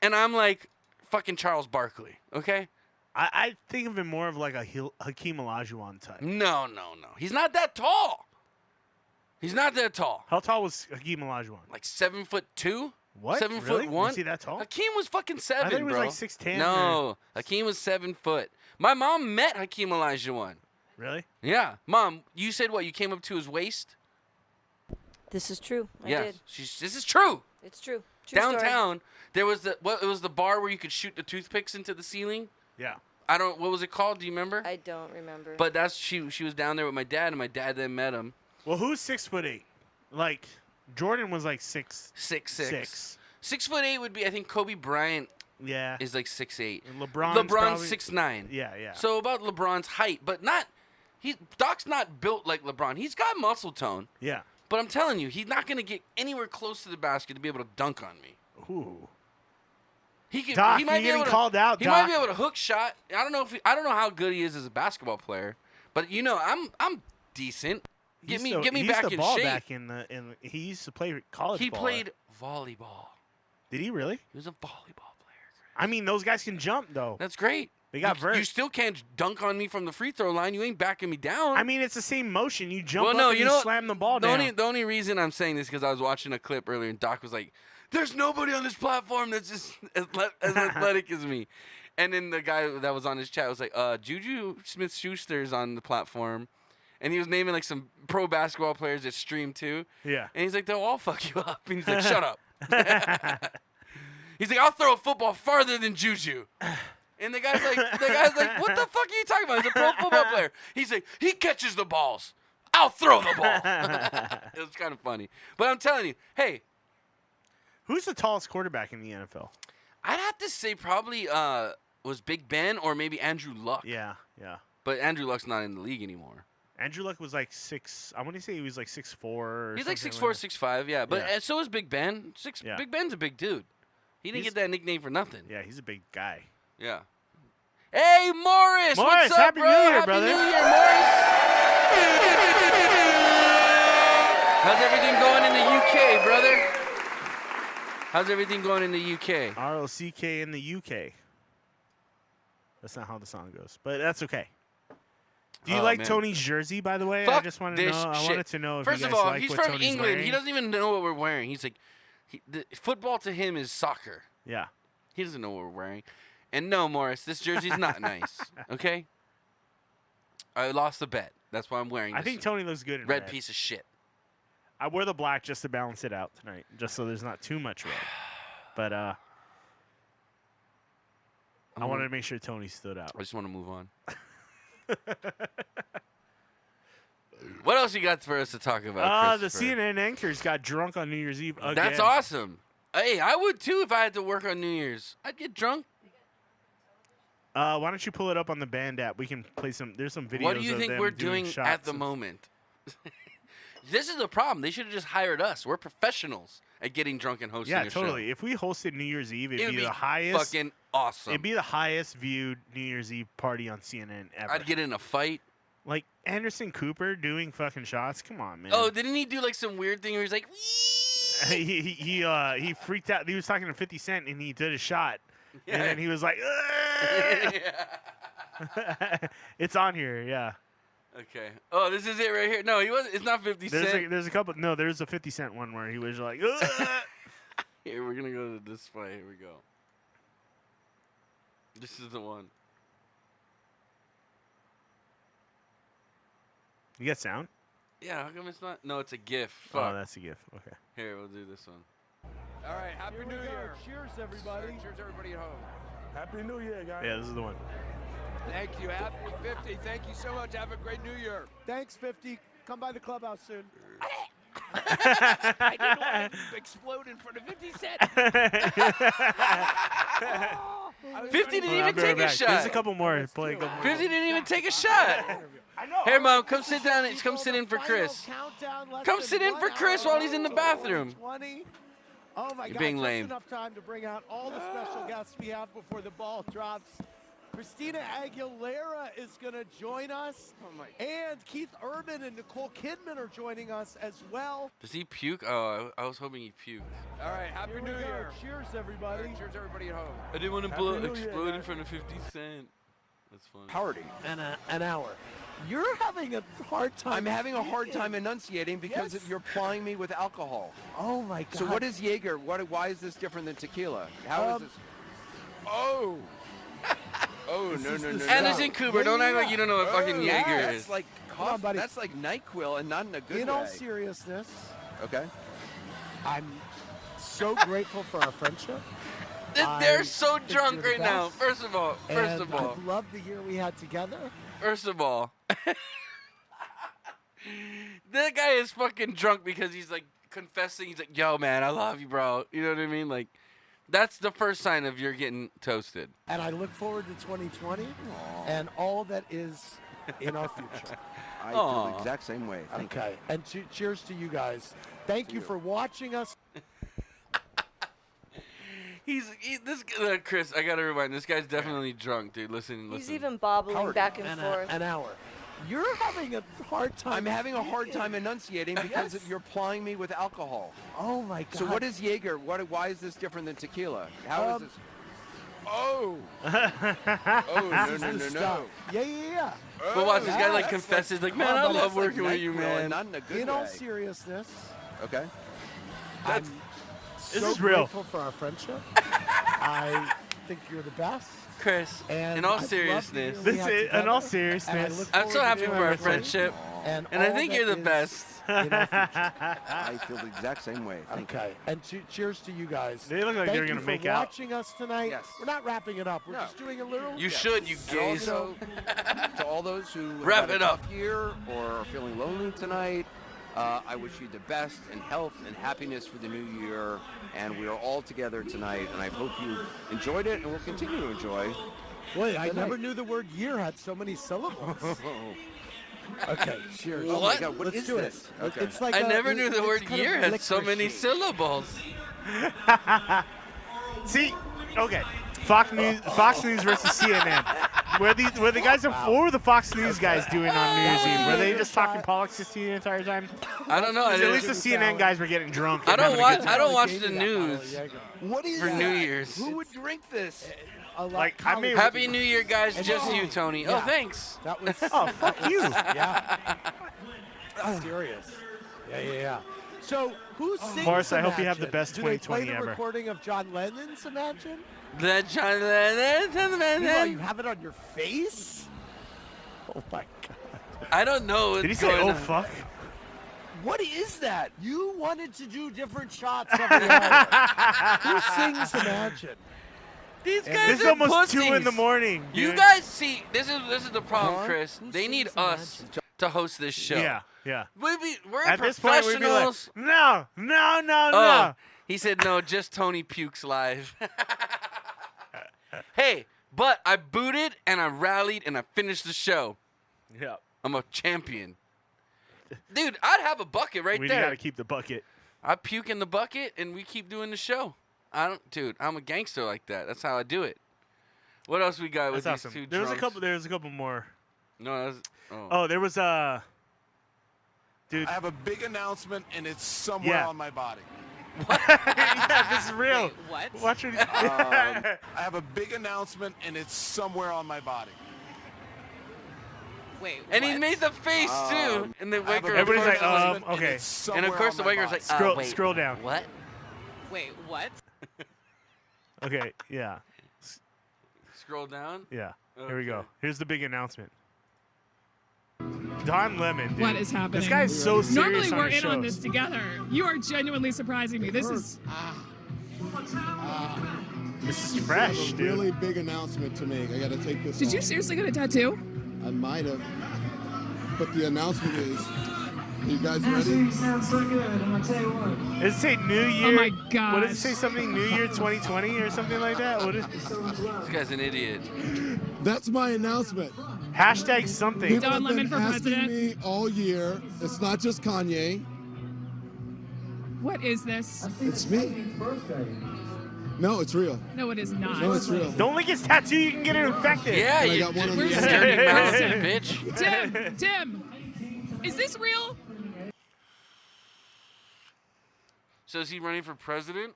and I'm like fucking Charles Barkley. Okay. I think of him more of like a Hakeem Olajuwon type. No. He's not that tall. He's not that tall. How tall was Hakeem Olajuwon? Like 7'2". What? 7'1". Really? Was he that tall? Hakeem was fucking 7, I thought he was bro. like 6'10". No, Hakeem was 7 foot. My mom met Hakeem Olajuwon. Really? Yeah, Mom, you said what? You came up to his waist? This is true. I Yes. did. This is true. It's true. True story. Downtown, there was it was the bar where you could shoot the toothpicks into the ceiling. Yeah. What was it called? Do you remember? I don't remember. But she was down there with my dad, and my dad then met him. Well, who's 6'8"? Like Jordan was like 6'6". 6'6". 6'8" would be, I think Kobe Bryant Yeah. is like 6'8". And LeBron's probably- 6'9". Yeah. So about LeBron's height, but not. Doc's not built like LeBron. He's got muscle tone, Yeah. but I'm telling you, he's not gonna get anywhere close to the basket to be able to dunk on me. Ooh. He could. Doc, he might you're be able getting to, called out, He might Doc. be able to hook shot. I don't know if I don't know how good he is as a basketball player, but I'm decent. Get me back in ball shape. back he used to play college He ball. played volleyball. Did he really? He was a volleyball player. I mean, those guys can jump though. That's great. They got you vert. still can't dunk on me from the free throw line. You ain't backing me down. I mean, it's the same motion. You jump well, up no, and you you know, slam the ball the down. Only, the only reason I'm saying this because I was watching a clip earlier and Doc was like, "There's nobody on this platform that's just as athletic as me." And then the guy that was on his chat was like, "Juju Smith-Schuster's on the platform," and he was naming like some pro basketball players that stream too. Yeah. And he's like, "They'll all fuck you up." And he's like, "Shut up." He's like, "I'll throw a football farther than Juju." And the guy's like, "What the fuck are you talking about? He's a pro football player." He's like, "He catches the balls. I'll throw the ball." It was kind of funny. But I'm telling you, hey, Who's the tallest quarterback in the NFL? I'd have to say probably was Big Ben or maybe Andrew Luck. Yeah. But Andrew Luck's not in the league anymore. Andrew Luck was like 6. I want to say he was like 6'4". He's like something 6'4", 6'5", yeah. But Yeah. so is Big Ben. Yeah. Big Ben's a big dude. He didn't He's- get that nickname for nothing. Yeah, he's a big guy. Yeah. Hey, Morris! Morris, what's up, Happy bro? New Year, Happy brother. New Year, Morris! How's everything going in the UK, brother? How's everything going in the UK? RLCK in the UK. That's not how the song goes, but that's okay. Do you Oh, like man. Tony's jersey, by the way? I Fuck just want to this know. I shit. wanted to know if First you of guys all, like he's what from Tony's England. wearing. He doesn't even know what we're wearing. He's like, football to him is soccer. Yeah. He doesn't know what we're wearing. And no, Morris, this jersey's not nice. Okay? I lost the bet. That's why I'm wearing this I think Tony looks good in red piece of shit. I wore the black just to balance it out tonight, just so there's not too much red. But I wanted to make sure Tony stood out. I just want to move on. What else you got for us to talk about, The Christopher? CNN anchors got drunk on New Year's Eve again. That's awesome. Hey, I would too if I had to work on New Year's. I'd get drunk. Why don't you pull it up on the band app? We can play some. There's some videos. What do you of think them we're doing shots at the and- moment? This is the problem. They should have just hired us. We're professionals at getting drunk and hosting Yeah, a totally. If we hosted New Year's Eve, show. it'd be the highest. fucking awesome. It'd be the highest viewed New Year's Eve party on CNN ever. I'd get in a fight. Like Anderson Cooper doing fucking shots. Come on, man. Oh, didn't he do like some weird thing where he's like, "Wee!" he freaked out. He was talking to 50 Cent and he did a shot, Yeah. and then he was like, "Ugh." It's on here. Yeah. Okay. Oh, this is it right here. No, he wasn't. It's not 50 Cent. There's a couple. No, there's a 50 Cent one where he was like, "Ugh." Here, we're gonna go to the display. Here we go. This is the one. You got sound? Yeah, how come it's not? No, it's a GIF. Oh, Fuck. that's a gift. Okay. Here, we'll do this one. All right, Happy New Year. Cheers, everybody. Cheers, everybody at home. Happy New Year, guys. Yeah, this is the one. Thank you. Happy 50. Thank you so much. Have a great New Year. Thanks, 50. Come by the clubhouse soon. I didn't want to explode in front of 50 Cent. 50 didn't Hold on, even I'll be take right a back. shot. There's a couple more. Play a couple more. 50 didn't even take a shot. I know. Here, Mom, come sit down. Come sit in for Final Chris. countdown, less Come than sit in 1 for Chris hour while he's in the bathroom. 20. Oh my You're God! being just lame. enough time to bring out all the special guests we have before the ball drops. Christina Aguilera is going to join us, and Keith Urban and Nicole Kidman are joining us as well. Does he puke? Oh, I was hoping he puked. All right, Happy Here we New go. Year. Cheers, everybody. Cheers, everybody at home. I didn't want to Happy New Year, guys. front of 50 Cent. That's funny. Party. And an hour. You're having a hard time. I'm having a hard time enunciating because Yes. you're plying me with alcohol. Oh my God. So what is Jaeger? Why is this different than tequila? How is this? Oh. Oh, This no, is no, the no, stuff. no. Anderson Cooper, don't act like you don't know what fucking yeah, Jaeger that's is. like Come on, buddy. That's like NyQuil and not in a good In way. all seriousness, Okay. I'm so grateful for our friendship. They're I so think drunk you're the right now. best. First of all, And I've loved the year we had together. that guy is fucking drunk because he's like confessing. He's like, "Yo, man, I love you, bro." You know what I mean? Like, that's the first sign of you're getting toasted. And I look forward to 2020 and all that is in our future. I feel Aw. the exact same way. Thank you. Okay. And cheers to you guys. Thank you for watching us. Chris. I gotta remind. This guy's definitely drunk, dude. Listen. He's even bobbling back and forth. An hour. You're having a hard time. I'm having a hard time enunciating because Yes. you're plying me with alcohol. Oh my God. So what is Jaeger? Why is this different than tequila? How is this? Oh. Oh, no, This no, is no, the no. stuff. Yeah. But watch, this guy like that's confesses, like, Oh, man, I but love it's like working with you, NyQuil man. and not in a good In all way. seriousness, Okay. I'm This so is real. grateful for our friendship. I think you're the best. Chris, And in all I've loved the seriousness, year we This had is, in together, all and I seriousness. look I'm so forward happy to for our 2020 friendship, And and I all think that you're the is best. in our future. I feel the exact same way. Thank you. Okay. And cheers to you guys. They look like Thank they're you gonna for make out. watching us tonight. Yes. We're not wrapping it up. We're No. just doing a little. You should, you And gays. also, to all those who have Wrap had a it up. tough year or are feeling lonely tonight, I wish you the best and health and happiness for the new year. And we are all together tonight, and I hope you enjoyed it and will continue to enjoy. Wait, I Good never night. knew the word year had so many syllables. Okay, cheers. Oh What? my God, what Let's is do this? it. Okay. It's like I a- never knew the it's word kind of year had so many licorice-y. syllables. See, okay. Fox News versus CNN. Were the guys what were the Fox News guys doing on New Year's Eve? Were they just talking politics the entire time? I don't know. I 'Cause at least didn't, the CNN guys were getting drunk. I and don't having a watch. good I time. don't watch Gave the me that bottle of news Jaeger. What is for that? New Year's. Who would drink this? A lot- Like, I made- Happy New Year, guys. And Just you- you, Tony. yeah. Oh, thanks. That was. Oh, fuck you. Yeah. Serious. Yeah. So who sings Morris, I hope you have the Imagine? best Do they 2020 play the ever. recording of John Lennon's Imagine? The John Lennon. Meanwhile, you have it on your face? Oh my God. I don't know what's Did he say, going "Oh on. fuck"? What is that? You wanted to do different shots every hour. Who sings Imagine? These guys It's are almost pussies. 2 in the morning. You dude. guys see, this is the problem, Huh? Chris. Who They need sings us Imagine? to host this show. Yeah. We're At this point, we'd be like, professionals. no. Oh, he said no. Just Tony pukes live. Hey, but I booted and I rallied and I finished the show. Yeah. I'm a champion. Dude, I'd have a bucket right We there. gotta keep the bucket. I puke in the bucket and we keep doing the show. Dude, I'm a gangster like that. That's how I do it. What else we got with That's these awesome. two There was a drunks? couple. There was a couple more. No, that's. Oh. Oh, there was dude. I have a big announcement, and it's somewhere Yeah. on my body. Yeah, this is real. Wait, what? Watch it. I have a big announcement, and it's somewhere on my body. Wait, And he what? made the face too. And the I have a Waker. big Everybody's like, announcement, and okay. it's and of somewhere course on the my Waker's body. like, Scroll- wait, scroll down. What? Wait, what? Okay. Yeah. Scroll down. Yeah. Here we go. Okay. Here's the big announcement. Don Lemon. Dude. What is happening? This guy's so serious Normally on we're his in on shows. this together. You are genuinely surprising me. This is This is fresh, dude. Really big announcement to make. I got to take this. Did you off. seriously get a tattoo? I might have, but the announcement is You guys ready? Sounds so good. I'm gonna tell you what. Does it say New Year? Oh my God. What does it say? Something New Year 2020 or something like that? What is? This guy's an idiot. That's my announcement. Hashtag something. People Don have been Lemon for asking president. me all year. It's not just Kanye. What is this? It's me. No, it's real. No, it is not. No, it's real. Don't lick his tattoo. You can get it infected. Yeah, And I you got one on the dirty other. mouthed bitch. Tim, is this real? So is he running for president?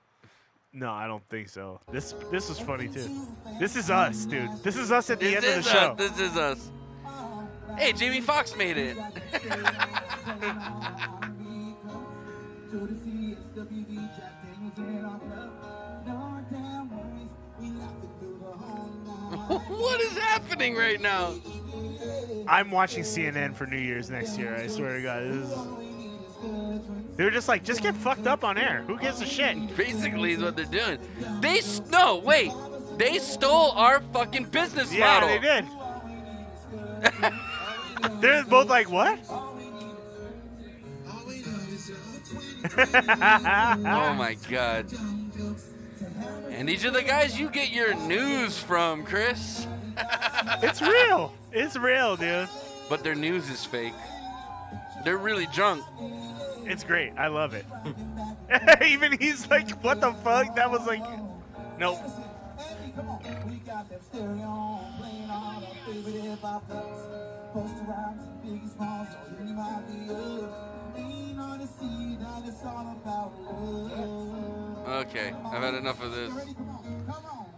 No, I don't think so. This was funny too. This is us, dude. This is us at the end of the This is show. us. This is us. Hey, Jamie Foxx made it. What is happening right now? I'm watching CNN for New Year's next year. I swear to God. They're just like, just get fucked up on air. Who gives a shit? Basically, is what they're doing. No, wait. They stole our fucking business Yeah, model. they did. They're both like, what? Oh my God. And these are the guys you get your news from, Chris. It's real. It's real, dude. But their news is fake. They're really drunk. It's great. I love it. Even he's like, what the fuck? That was like, nope. Okay, I've had enough of this.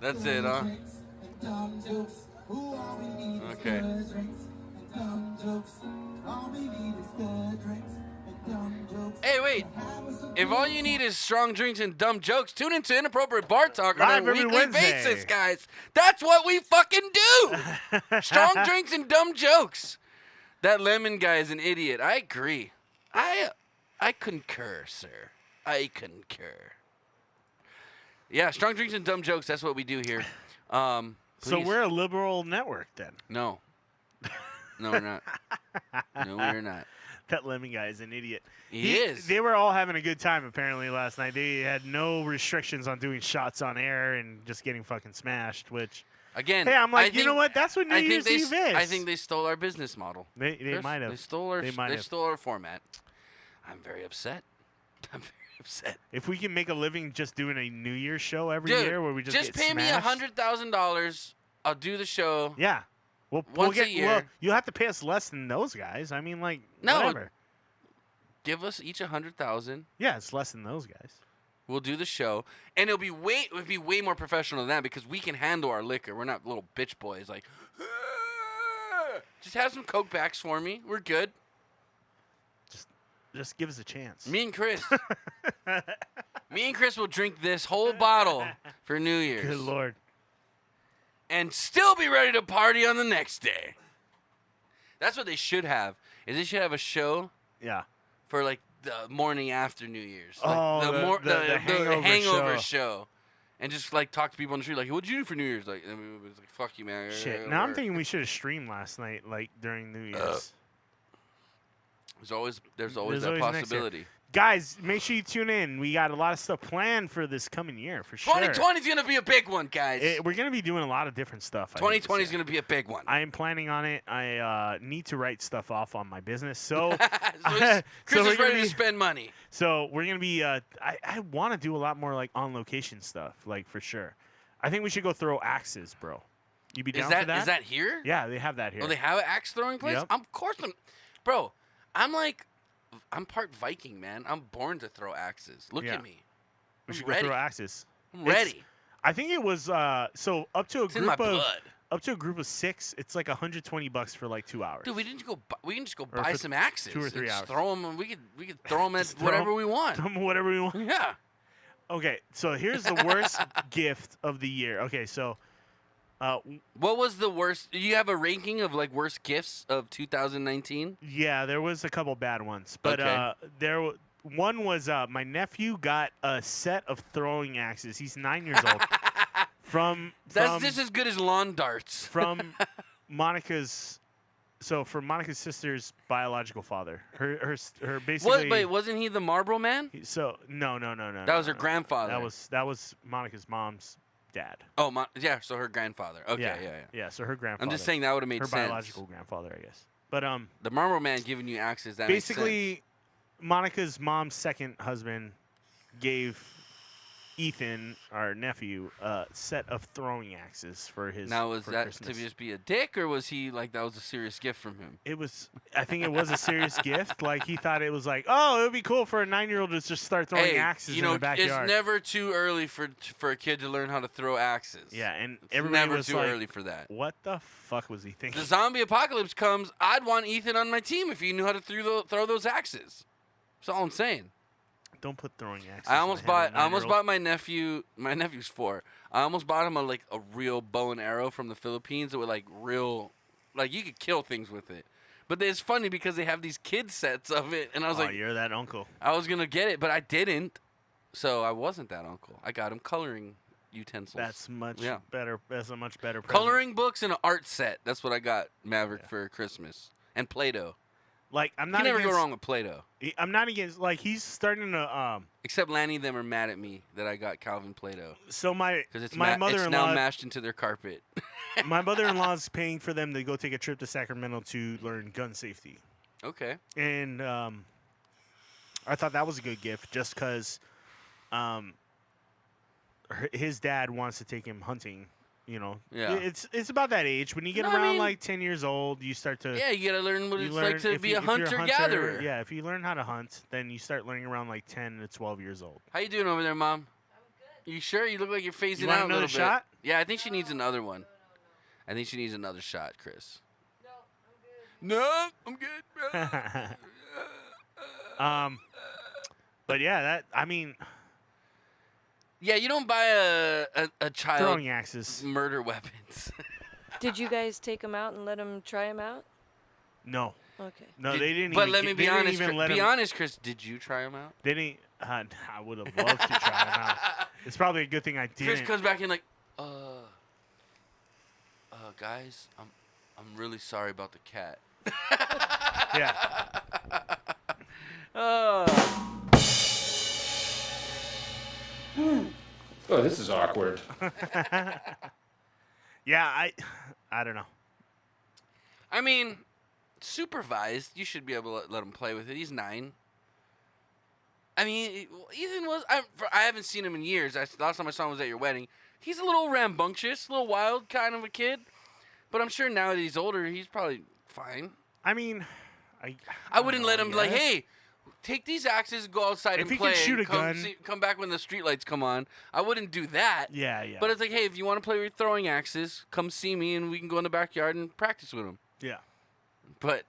That's it, huh? Okay. Hey, wait. If all you need is strong drinks and dumb jokes, tune into Inappropriate Bar Talk on Live a every weekly Wednesday. basis, guys. That's what we fucking do. Strong drinks and dumb jokes. That Lemon guy is an idiot. I agree. I concur, sir. I concur. Yeah, strong drinks and dumb jokes. That's what we do here. So Please. we're a liberal network then. No. No, we're not. No, we're not. That Lemon guy is an idiot. He is. They were all having a good time apparently last night. They had no restrictions on doing shots on air and just getting fucking smashed, which Again, hey, I'm like, I you know what? That's what New I Year's think Eve they, is. I think they stole our business model. They Chris, might have. They stole our. They might have. stole our format. I'm very upset. I'm very upset. If we can make a living just doing a New Year's show every Dude, year where we just get pay me smashed, $100,000. I'll do the show. Yeah. We'll Once get, a year. Well, you'll have to pay us less than those guys. I mean, like, No. whatever. Give us each $100,000. Yeah, it's less than those guys. We'll do the show, and it'll be way more professional than that because we can handle our liquor. We're not little bitch boys like. Just have some Coke backs for me. We're good. Just give us a chance. Me and Chris. Me and Chris will drink this whole bottle for New Year's. Good Lord. And still be ready to party on the next day. That's what they should have. Is they should have a show. Yeah. For like the morning after New Year's. Like Oh, the hangover show. And just like talk to people on the street like, what'd you do for New Year's? Like, I mean, it was like, fuck you, man. Shit. Now I'm thinking we should have streamed last night, like during New Year's. There's always that always next year. possibility. Guys, make sure you tune in. We got a lot of stuff planned for this coming year, for sure. 2020 is gonna be a big one, guys. We're gonna be doing a lot of different stuff. 2020 is gonna be a big one. I am planning on it. I need to write stuff off on my business, so Chris we're is gonna ready to spend money. So we're gonna be. I want to do a lot more like on location stuff, like for sure. I think we should go throw axes, bro. You be down for that? Is that here? Yeah, they have that here. Oh, they have an axe throwing place? Yep. Of course, I'm part Viking, man. I'm born to throw axes. Look at me. We should I'm ready. go throw axes. I'm ready. I think it was so up to a It's in my group of blood. up to a group of 6. It's like $120 for like 2 hours. Dude, we can just go Or buy for some axes. 2 or 3 and just hours. Throw them. We could throw them at Just throw whatever 'em- we want. throw 'em whatever we want. Yeah. Okay, so here's the worst gift of the year. Okay, so what was the worst? Do you have a ranking of like worst gifts of 2019? yeah, there was a couple bad ones, but Okay. one was my nephew got a set of throwing axes. He's 9 years old. From That's just as good as lawn darts. from Monica's So for Monica's sister's biological father, her basically. Wait, wasn't he the Marlboro Man? So no. That was her grandfather. That was Monica's mom's dad. Oh, yeah. So her grandfather. Okay, yeah. Yeah. So her grandfather. I'm just saying that would have made her sense. biological grandfather, I guess. But the Marlboro Man giving you axes. That basically, makes sense. Monica's mom's second husband gave Ethan, our nephew, a set of throwing axes for his. Now was for that Christmas. to just be a dick, or was he like that was a serious gift from him? It was. I think it was a serious gift. Like he thought it was like, oh, it would be cool for a 9-year-old to just start throwing axes you know, in the backyard. it's never too early for a kid to learn how to throw axes. Yeah, and it's everybody never was too like, early for that. What the fuck was he thinking? The zombie apocalypse comes. I'd want Ethan on my team if he knew how to throw those axes. That's all I'm saying. Don't put throwing axes. I almost bought bought my nephew. My nephew's 4. I almost bought him a real bow and arrow from the Philippines that were real, you could kill things with it. But it's funny because they have these kid sets of it, and I was like, you're that uncle. I was gonna get it, but I didn't. So I wasn't that uncle. I got him coloring utensils. That's much better. That's a much better. Present. Coloring books and an art set. That's what I got Maverick for Christmas. And Play-Doh. Like I'm not. You can never against, go wrong with Play-Doh. I'm not against. Like he's starting to. Except Lanny and them are mad at me that I got Calvin Play-Doh. So my it's mother-in-law now mashed into their carpet. My mother-in-law's paying for them to go take a trip to Sacramento to learn gun safety. Okay. And I thought that was a good gift just because his dad wants to take him hunting. You know, yeah. It's about that age when you get around 10 years old, you start to you gotta learn what it's like to be a hunter-gatherer. Yeah, if you learn how to hunt, then you start learning around 10 to 12 years old. How you doing over there, Mom? I'm good. You sure? You look like you're phasing you want out another a little shot? bit. Yeah, I think she needs another one. I think she needs another shot, Chris. No, I'm good. No, I'm good. But yeah, yeah, you don't buy a child throwing axes, murder weapons. Did you guys take them out and let them try them out? No. Okay. No, they didn't. But even let me be honest. Be honest, Chris. Did you try them out? They didn't. I would have loved to try them out. It's probably a good thing I didn't. Chris comes back in guys, I'm really sorry about the cat. Yeah. Oh, this is awkward. Yeah, I don't know. I mean, supervised. You should be able to let him play with it. He's 9. I mean, Ethan was. I haven't seen him in years. Last time I saw him was at your wedding. He's a little rambunctious, a little wild kind of a kid. But I'm sure now that he's older, he's probably fine. I mean, I wouldn't let him hey, take these axes, go outside if and he play. Can shoot a gun. Come back when the streetlights come on. I wouldn't do that. Yeah. But it's hey, if you want to play with throwing axes, come see me and we can go in the backyard and practice with them. Yeah. But,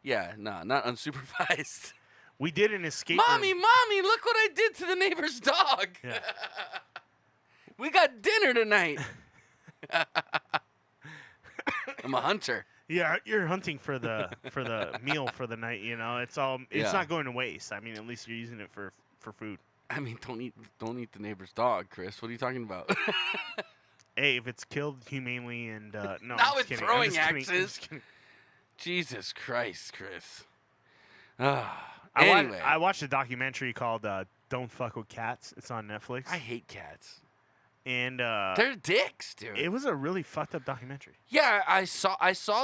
yeah, not unsupervised. We did an escape Mommy, room. Look what I did to the neighbor's dog. Yeah. We got dinner tonight. I'm a hunter. Yeah, you're hunting for the meal for the night. You know, it's not going to waste. I mean, at least you're using it for food. I mean, don't eat the neighbor's dog, Chris. What are you talking about? Hey, if it's killed humanely and no, not with kidding. throwing axes. Jesus Christ, Chris. Anyway, I watched a documentary called "Don't Fuck with Cats." It's on Netflix. I hate cats. And they're dicks, dude. It was a really fucked up documentary. Yeah, I saw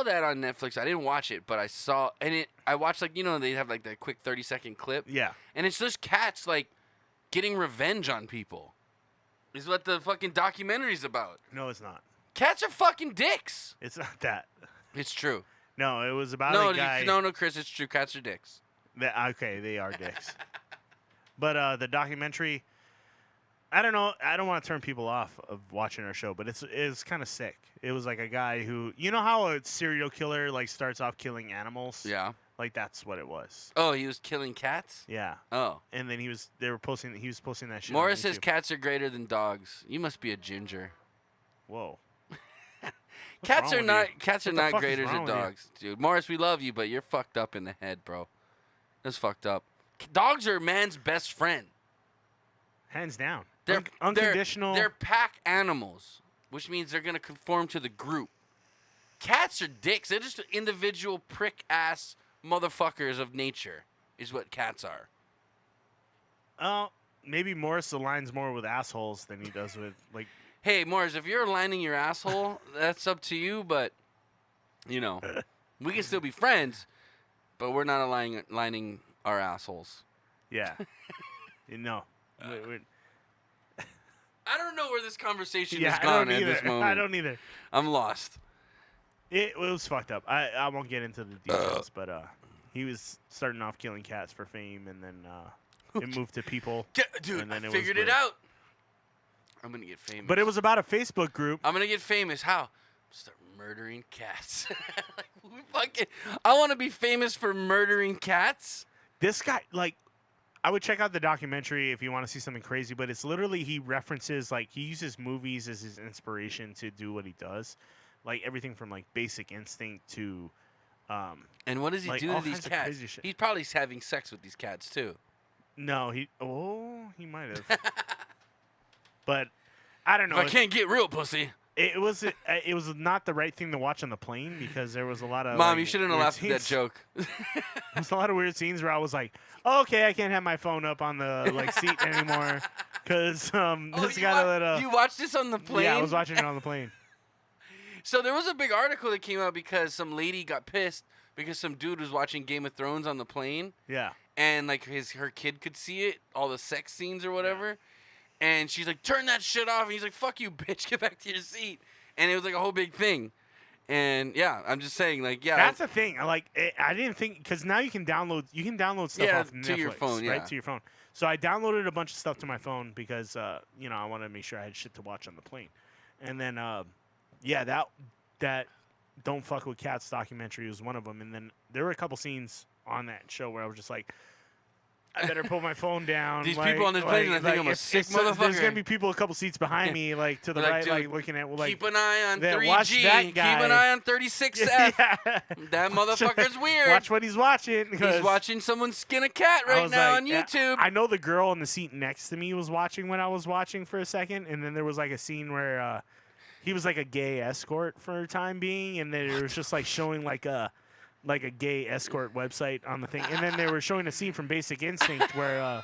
that on Netflix. I didn't watch it, but I saw I watched they have that quick 30-second clip. Yeah. And it's just cats getting revenge on people. Is what the fucking documentary's about. No, it's not. Cats are fucking dicks. It's not that. It's true. No, it was about a guy. No, Chris, it's true. Cats are dicks. Okay, they are dicks. But the documentary, I don't know. I don't want to turn people off of watching our show, but it's kind of sick. It was like a guy who, you know how a serial killer starts off killing animals? Yeah. That's what it was. Oh, he was killing cats? Yeah. Oh. And then he was posting that shit. Morris says cats are greater than dogs. You must be a ginger. Whoa. Cats are not greater than than dogs, dude. Morris, we love you, but you're fucked up in the head, bro. That's fucked up. Dogs are man's best friend. Hands down. They're unconditional. They're pack animals, which means they're gonna conform to the group. Cats are dicks. They're just individual prick ass motherfuckers of nature. Is what cats are. Maybe Morris aligns more with assholes than he does with like. Hey, Morris, if you're aligning your asshole, that's up to you. But you know, we can still be friends. But we're not aligning our assholes. Yeah. No. I don't know where this conversation Yeah, has I gone don't at either. this moment. I don't either. I'm lost. It was fucked up. I won't get into the details, but he was starting off killing cats for fame, and then it moved to people. Dude, and then I was figured it weird. out. I'm gonna get famous. But it was about a Facebook group. I'm gonna get famous. How? Start murdering cats. I want to be famous for murdering cats. This guy, like, I would check out the documentary if you want to see something crazy, but it's literally he references, like, he uses movies as his inspiration to do what he does. Like, everything from, like, Basic Instinct to. And what does he like, do all to these kinds of cats? crazy shit. He's probably having sex with these cats, too. No, he might have. But I don't know. If I can't get real, pussy. It was not the right thing to watch on the plane because there was a lot of. Mom, like, you shouldn't have weird laughed at that scenes. joke. There's a lot of weird scenes where I was like, oh, okay, I can't have my phone up on the like seat anymore because this got you watched this on the plane? Yeah, I was watching it on the plane. So there was a big article that came out because some lady got pissed because some dude was watching Game of Thrones on the plane. Yeah. And like her kid could see it, all the sex scenes or whatever. And she's like, turn that shit off. And he's like, fuck you, bitch, get back to your seat. And it was like a whole big thing. And yeah, I'm just saying, like, yeah. That's the thing. I didn't think because now you can download stuff off Netflix, to your phone, right to your phone. So I downloaded a bunch of stuff to my phone because I wanted to make sure I had shit to watch on the plane. And then that Don't Fuck with Cats documentary was one of them. And then there were a couple scenes on that show where I was just like, I better pull my phone down. These people on this plane, I think I'm a sick motherfucker. There's gonna be people a couple seats behind me, like to the Like, right, dude, like looking at, like keep an eye on that, 3G. watch that Keep guy. an eye on 36F. That motherfucker's weird. Watch what he's watching. He's watching someone skin a cat right now on YouTube. I know the girl in the seat next to me was watching when I was watching for a second, and then there was like a scene where he was like a gay escort for a time being, and then it was just like showing like a gay escort website on the thing, and then they were showing a scene from Basic Instinct where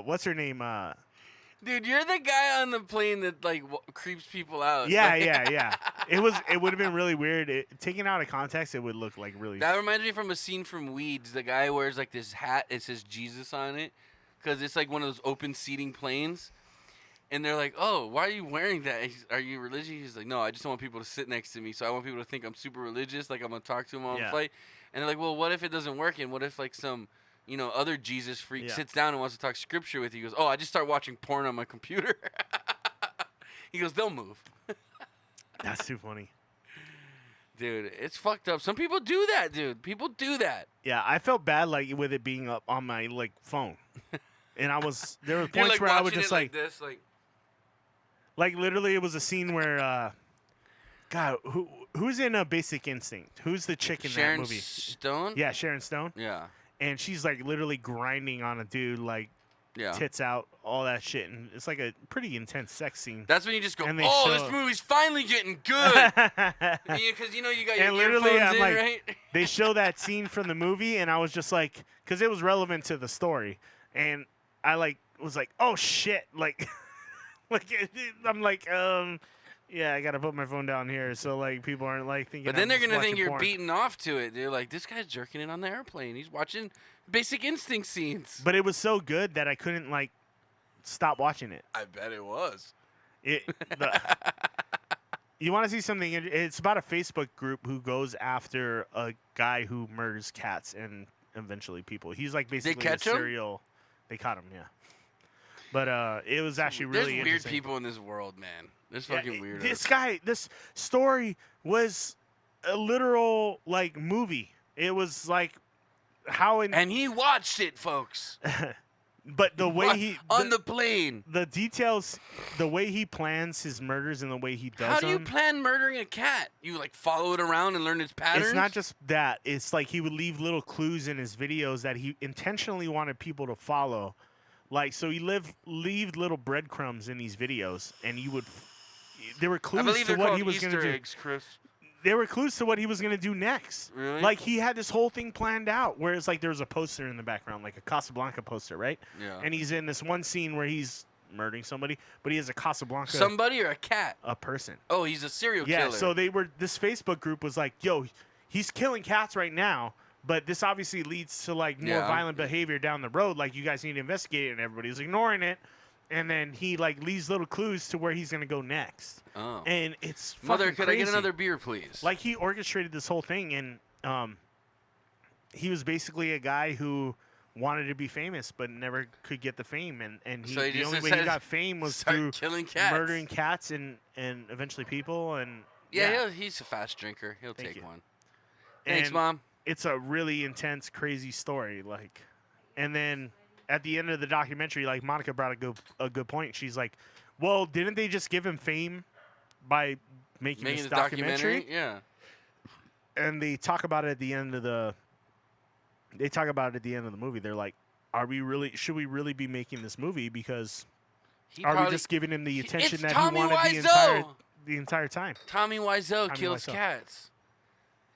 what's her name? Dude, you're the guy on the plane that like creeps people out. Yeah, Like- yeah. It would have been really weird. Taken out of context, it would look like really. That reminds me from a scene from Weeds. The guy wears like this hat. It says Jesus on it, because it's like one of those open seating planes. And they're like, "Oh, why are you wearing that? Are you religious?" He's like, "No, I just don't want people to sit next to me. So I want people to think I'm super religious, like I'm gonna talk to them on the flight." And they're like, "Well, what if it doesn't work? And what if like some, other Jesus freak sits down and wants to talk scripture with you?" He goes, "Oh, I just start watching porn on my computer." He goes, "They'll move." That's too funny. Dude, it's fucked up. Some people do that, dude. People do that. Yeah, I felt bad like with it being up on my like phone, and there were You're points like where I would watching just it like this, like literally it was a scene where God, who's in a Basic Instinct? Who's the chick in Sharon that movie? Stone? Yeah, Sharon Stone. Yeah. And she's like literally grinding on a dude, like tits out, all that shit, and it's like a pretty intense sex scene. That's when you just go, And they "Oh, show- this movie's finally getting good." Because you got your And literally, earphones I'm in, like, right? they show that scene from the movie, and I was just like, because it was relevant to the story, and I was like, oh shit, I'm like, yeah, I gotta put my phone down here, so like people aren't like thinking. But then I'm they're just gonna think watching you're porn. beating off to it. They're like, "This guy's jerking it on the airplane. He's watching Basic Instinct scenes." But it was so good that I couldn't like stop watching it. I bet it was. You want to see something? It's about a Facebook group who goes after a guy who murders cats and eventually people. He's like basically catch a him? serial. They caught him, yeah. But it was actually There's really weird interesting. people in this world, man. There's fucking weirdos. This story was a literal like movie. It was like how and he watched it, folks. But the way he on the plane, the details, the way he plans his murders and the way he does How do you them. plan murdering a cat? You like follow it around and learn its patterns? It's not just that. It's like he would leave little clues in his videos that he intentionally wanted people to follow. Like, so he leave little breadcrumbs in these videos, and you would there were I clues believe to they're what called he was going Easter to do. eggs, Chris. There were clues to what he was going to do next. Really? Like he had this whole thing planned out. Whereas like there was a poster in the background, like a Casablanca poster, right? Yeah. And he's in this one scene where he's murdering somebody, but he has a Casablanca. Somebody or a cat? A person. Oh, he's a serial killer. Yeah. So this Facebook group was like, yo, he's killing cats right now. But this obviously leads to like more violent behavior down the road. Like you guys need to investigate it, and everybody's ignoring it. And then he like leaves little clues to where he's gonna go next. Oh. And it's Mother, fucking could crazy. I get another beer, please? Like he orchestrated this whole thing, and he was basically a guy who wanted to be famous but never could get the fame. And So he the just only way he decided got fame was start through killing cats. murdering cats and eventually people. And Yeah, he's a fast drinker. He'll Thank take you. one. Thanks, And Mom. It's a really intense, crazy story. Like, and then at the end of the documentary, like Monica brought a good point. She's like, "Well, didn't they just give him fame by making this the documentary?" Yeah. And they talk about it at the end of the. They talk about it at the end of the movie. They're like, "Are we really? Should we really be making this movie? Because are we probably- just giving him the attention It's that Tommy he wanted Wiseau! the entire time?" Tommy Wiseau Tommy kills Wiseau. cats,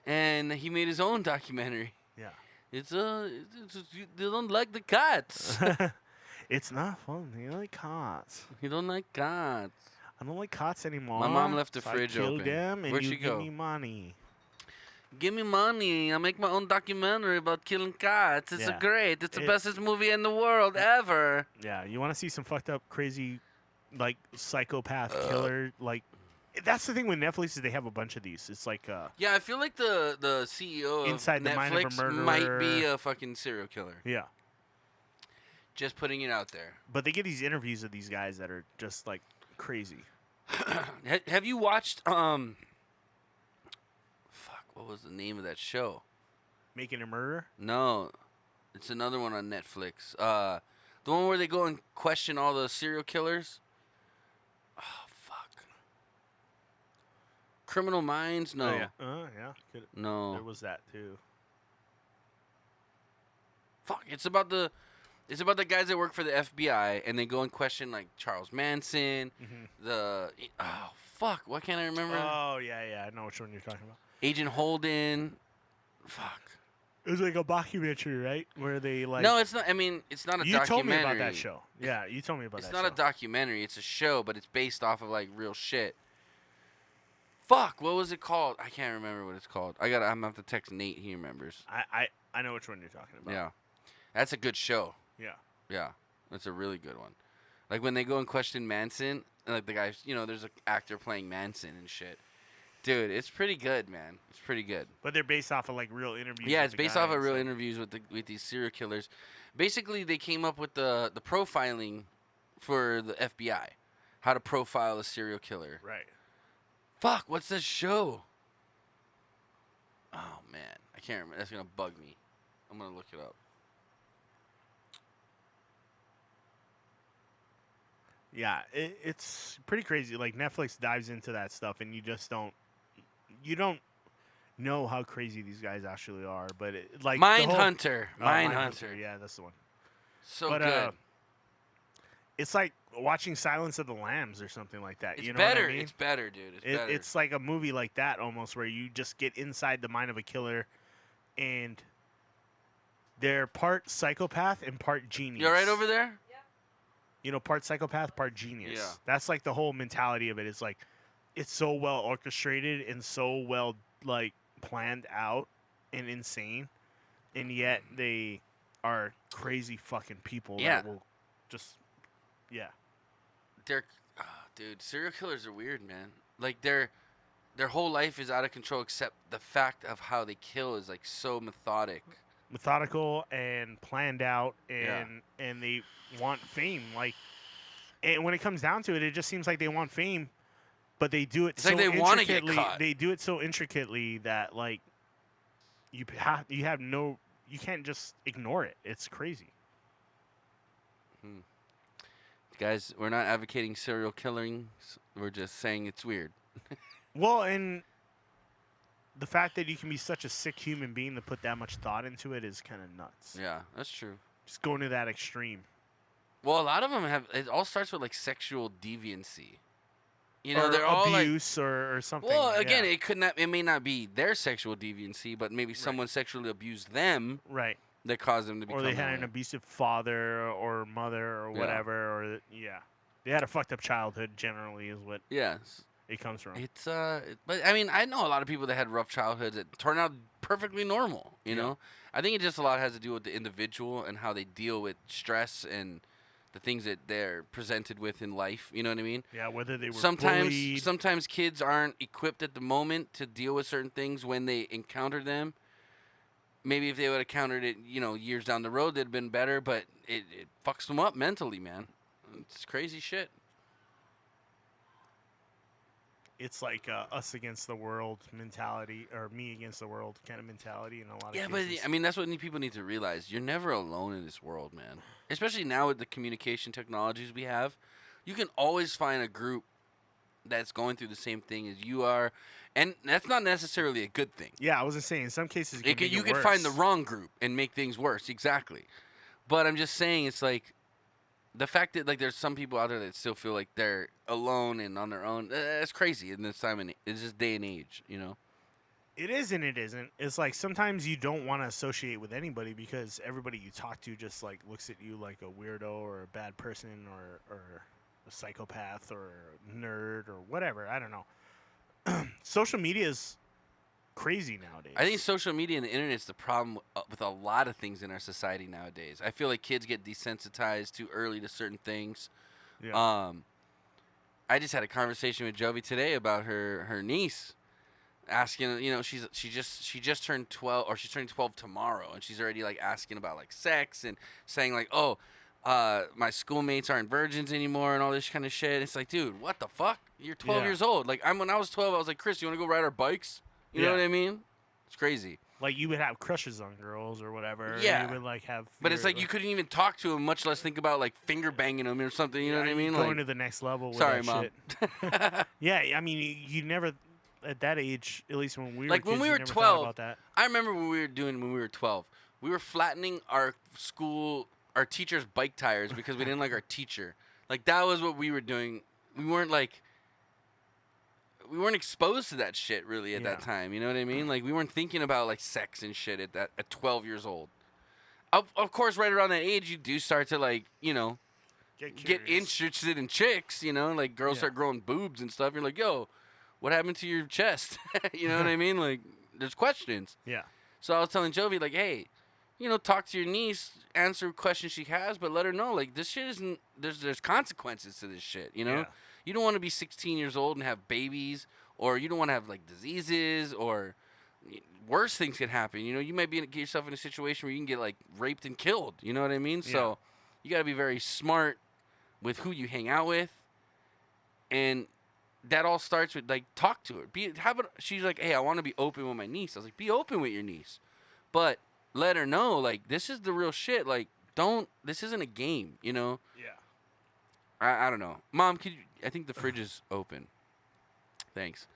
and he made his own documentary. Yeah. It's you don't like the cats. It's not fun. You like cats. You don't like cats. I don't like cats anymore. My mom left the So fridge I killed open. them, and Where'd you she give go? me money. Give me money. I make my own documentary about killing cats. It's Yeah. great. It's the It- bestest movie in the world ever. Yeah, you want to see some fucked up, crazy, like psychopath killer? Like, that's the thing with Netflix is they have a bunch of these. It's like, Yeah, I feel like the CEO of Inside the Mind of a Netflix might be Murderer. a fucking serial killer. yeah. Just putting it out there. But they get these interviews of these guys that are just like crazy. Have you watched fuck, what was the name of that show? Making a Murderer? No. It's another one on Netflix. The one where they go and question all the serial killers. Oh fuck. Criminal Minds? No. Oh, yeah. Yeah. No. There was that too. Fuck, it's about the guys that work for the FBI and they go and question like Charles Manson, oh fuck, why can't I remember? Oh yeah, I know which one you're talking about. Agent Holden. Fuck. It was like a documentary, right? Where they like. No, it's not. I mean, it's not a You documentary. told me about that show. Yeah, you told me about It's that not show. a documentary. It's a show, but it's based off of like real shit. Fuck, what was it called? I can't remember what it's called. I'm gonna have to text Nate. He remembers. I know which one you're talking about. Yeah, that's a good show. Yeah. Yeah, that's a really good one. Like when they go and question Manson, and like the guys, there's an actor playing Manson and shit. Dude, it's pretty good, man. It's pretty good. But they're based off of like real interviews. Yeah, with it's the based off of guys, real like- interviews with these serial killers. Basically, they came up with the profiling for the FBI, how to profile a serial killer. Right. Fuck, what's this show? Oh man, I can't remember. That's gonna bug me. I'm gonna look it up. Yeah, it's pretty crazy. Like Netflix dives into that stuff, and you just don't know how crazy these guys actually are. But like Mindhunter. Oh, Mindhunter. Yeah, that's the one. So but, good. It's like watching Silence of the Lambs or something like that. It's you know better. What I mean? It's better, dude. It's better. It's like a movie like that almost, where you just get inside the mind of a killer, and they're part psychopath and part genius. You all right over there? Part psychopath, part genius. Yeah. That's like the whole mentality of it. It's like it's so well orchestrated and so well like planned out and insane, and yet they are crazy fucking people. Yeah. That will just Dude, serial killers are weird, man. Like their whole life is out of control, except the fact of how they kill is like so methodical and planned out, and they want fame. Like, and when it comes down to it, it just seems like they want fame, but they do it It's so like they wanna get intricately. caught. They do it so intricately that like you can't just ignore it. It's crazy. Guys, we're not advocating serial killing. We're just saying it's weird. Well, and the fact that you can be such a sick human being to put that much thought into it is kind of nuts. Yeah, that's true. Just going to that extreme. Well, a lot of them have. It all starts with like sexual deviancy. You know, or they're all like, abuse or something. well, again, yeah. it may not be their sexual deviancy, but maybe someone sexually abused them Right. that caused them to become Or they that had an way. abusive father or mother or Yeah. whatever, or they had a fucked up childhood. Generally, is what Yes. it comes from. It's but I mean, I know a lot of people that had rough childhoods that turned out perfectly normal. You know, I think it just a lot has to do with the individual and how they deal with stress and the things that they're presented with in life. You know what I mean? Yeah, whether they were sometimes bullied. sometimes kids aren't equipped at the moment to deal with certain things when they encounter them. Maybe if they would have countered it, you know, years down the road, they'd been better. But it fucks them up mentally, man. It's crazy shit. It's like us against the world mentality, or me against the world kind of mentality in a lot of Yeah, cases. but I mean, that's what people need to realize. You're never alone in this world, man. Especially now with the communication technologies we have. You can always find a group that's going through the same thing as you are. And that's not necessarily a good thing. Yeah, I was just saying, in some cases it can make You it could worse. find the wrong group and make things worse. Exactly. But I'm just saying, it's like the fact that like there's some people out there that still feel like they're alone and on their own. That's crazy in this time and it's just day and age, you know. It is and it isn't. It's like sometimes you don't want to associate with anybody because everybody you talk to just like looks at you like a weirdo or a bad person or a psychopath or a nerd or whatever. I don't know. Social media is crazy nowadays. I think social media and the internet's the problem with a lot of things in our society nowadays. I feel like kids get desensitized too early to certain things. Yeah. I just had a conversation with Jovi today about her niece, asking, you know, she just turned 12, or she's turning 12 tomorrow, and she's already like asking about like sex and saying like, oh, my schoolmates aren't virgins anymore and all this kind of shit. It's like, dude, what the fuck? You're 12 Yeah. years old. Like when I was 12, I was like, Chris, you want to go ride our bikes? You know Yeah. what I mean? It's crazy. Like you would have crushes on girls or whatever. Yeah. You would like have. But it's like you couldn't even talk to him, much less think about like finger banging him or something. You know what I mean? Going Like, to the next level. With sorry, that Mom. Shit. Yeah, I mean, you never at that age, at least when we were like when kids, we you were never thought 12, about that. I remember when we were 12. We were flattening our teacher's bike tires because we didn't like our teacher. Like that was what we were doing. We weren't exposed to that shit really at that time. You know what I mean? Like we weren't thinking about like sex and shit at 12 years old. Of course, right around that age, you do start to like, you know, get interested in chicks. You know, like girls start growing boobs and stuff. You're like, yo, what happened to your chest? You know what I mean? Like there's questions. Yeah. So I was telling Jovi like, hey, you know, talk to your niece, answer questions she has, but let her know like this shit isn't. There's consequences to this shit. You know. Yeah. You don't want to be 16 years old and have babies, or you don't want to have like diseases, or worse things can happen. You know, you might get yourself in a situation where you can get like raped and killed. You know what I mean? Yeah. So you got to be very smart with who you hang out with, and that all starts with like talk to her. She's like, hey, I want to be open with my niece. I was like, be open with your niece, but let her know like this is the real shit. Like this isn't a game. You know? Yeah. I don't know. Mom, I think the fridge is open. Thanks.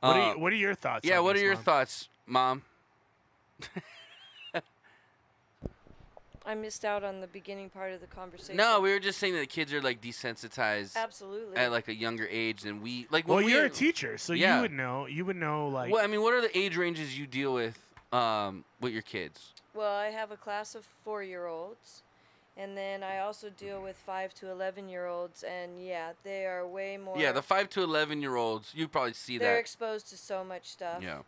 What are your thoughts? Yeah, on what this, are your Mom? thoughts, Mom? I missed out on the beginning part of the conversation. No, we were just saying that kids are like desensitized Absolutely. at like a younger age than we. Like, Well, when you're we, a teacher, so yeah. you would know. You would know, like. Well, I mean, what are the age ranges you deal with your kids? Well, I have a class of 4-year-olds, and then I also deal with 5 to 11-year-olds, and yeah, they are way more. Yeah, the 5 to 11-year-olds, you probably see they're that. exposed to so much stuff. Yeah.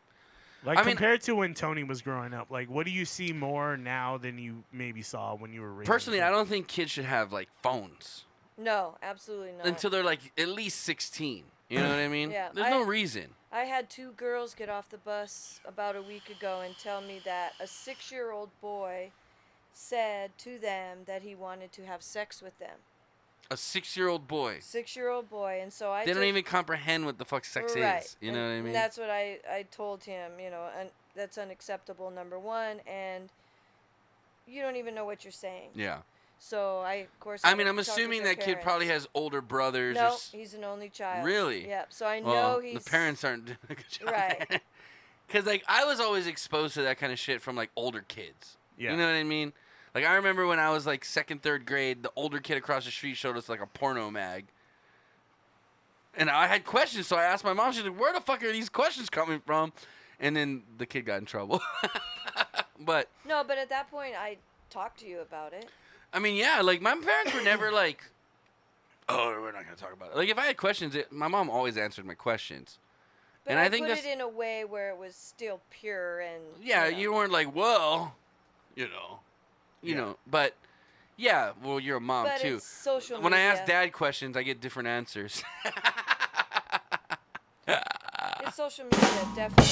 Like I mean, compared to when Tony was growing up, like what do you see more now than you maybe saw when you were raising? Personally, I don't think kids should have like phones No, absolutely not. until they're like at least 16. You know what I mean? Yeah, There's no reason. I had 2 girls get off the bus about a week ago and tell me that a 6-year-old boy said to them that he wanted to have sex with them. A 6-year-old boy. 6-year-old boy, and so They don't even comprehend what the fuck sex right. is. You know what I mean? And that's what I told him, you know, and that's unacceptable, number one, and you don't even know what you're saying. Yeah. So of course. I mean, I'm talked with assuming their that kid probably parents. has older brothers. No, he's an only child. Really? Yeah. So I know Well, he's. the parents aren't doing a good job. Right. Because like I was always exposed to that kind of shit from like older kids. Yeah. You know what I mean? Like I remember when I was like 2nd, 3rd grade, the older kid across the street showed us like a porno mag. And I had questions, so I asked my mom. She's like, "Where the fuck are these questions coming from?" And then the kid got in trouble. But No, but at that point, I talked to you about it. I mean, yeah, like my parents were never like, "Oh, we're not gonna talk about it." Like if I had questions, my mom always answered my questions. But And I I think put that's it in a way where it was still pure and. yeah. you know. You weren't like, "Well, you Yeah. know," but yeah. Well, you're a mom But too. it's social When I media. ask dad questions, I get different answers. It's social media, definitely.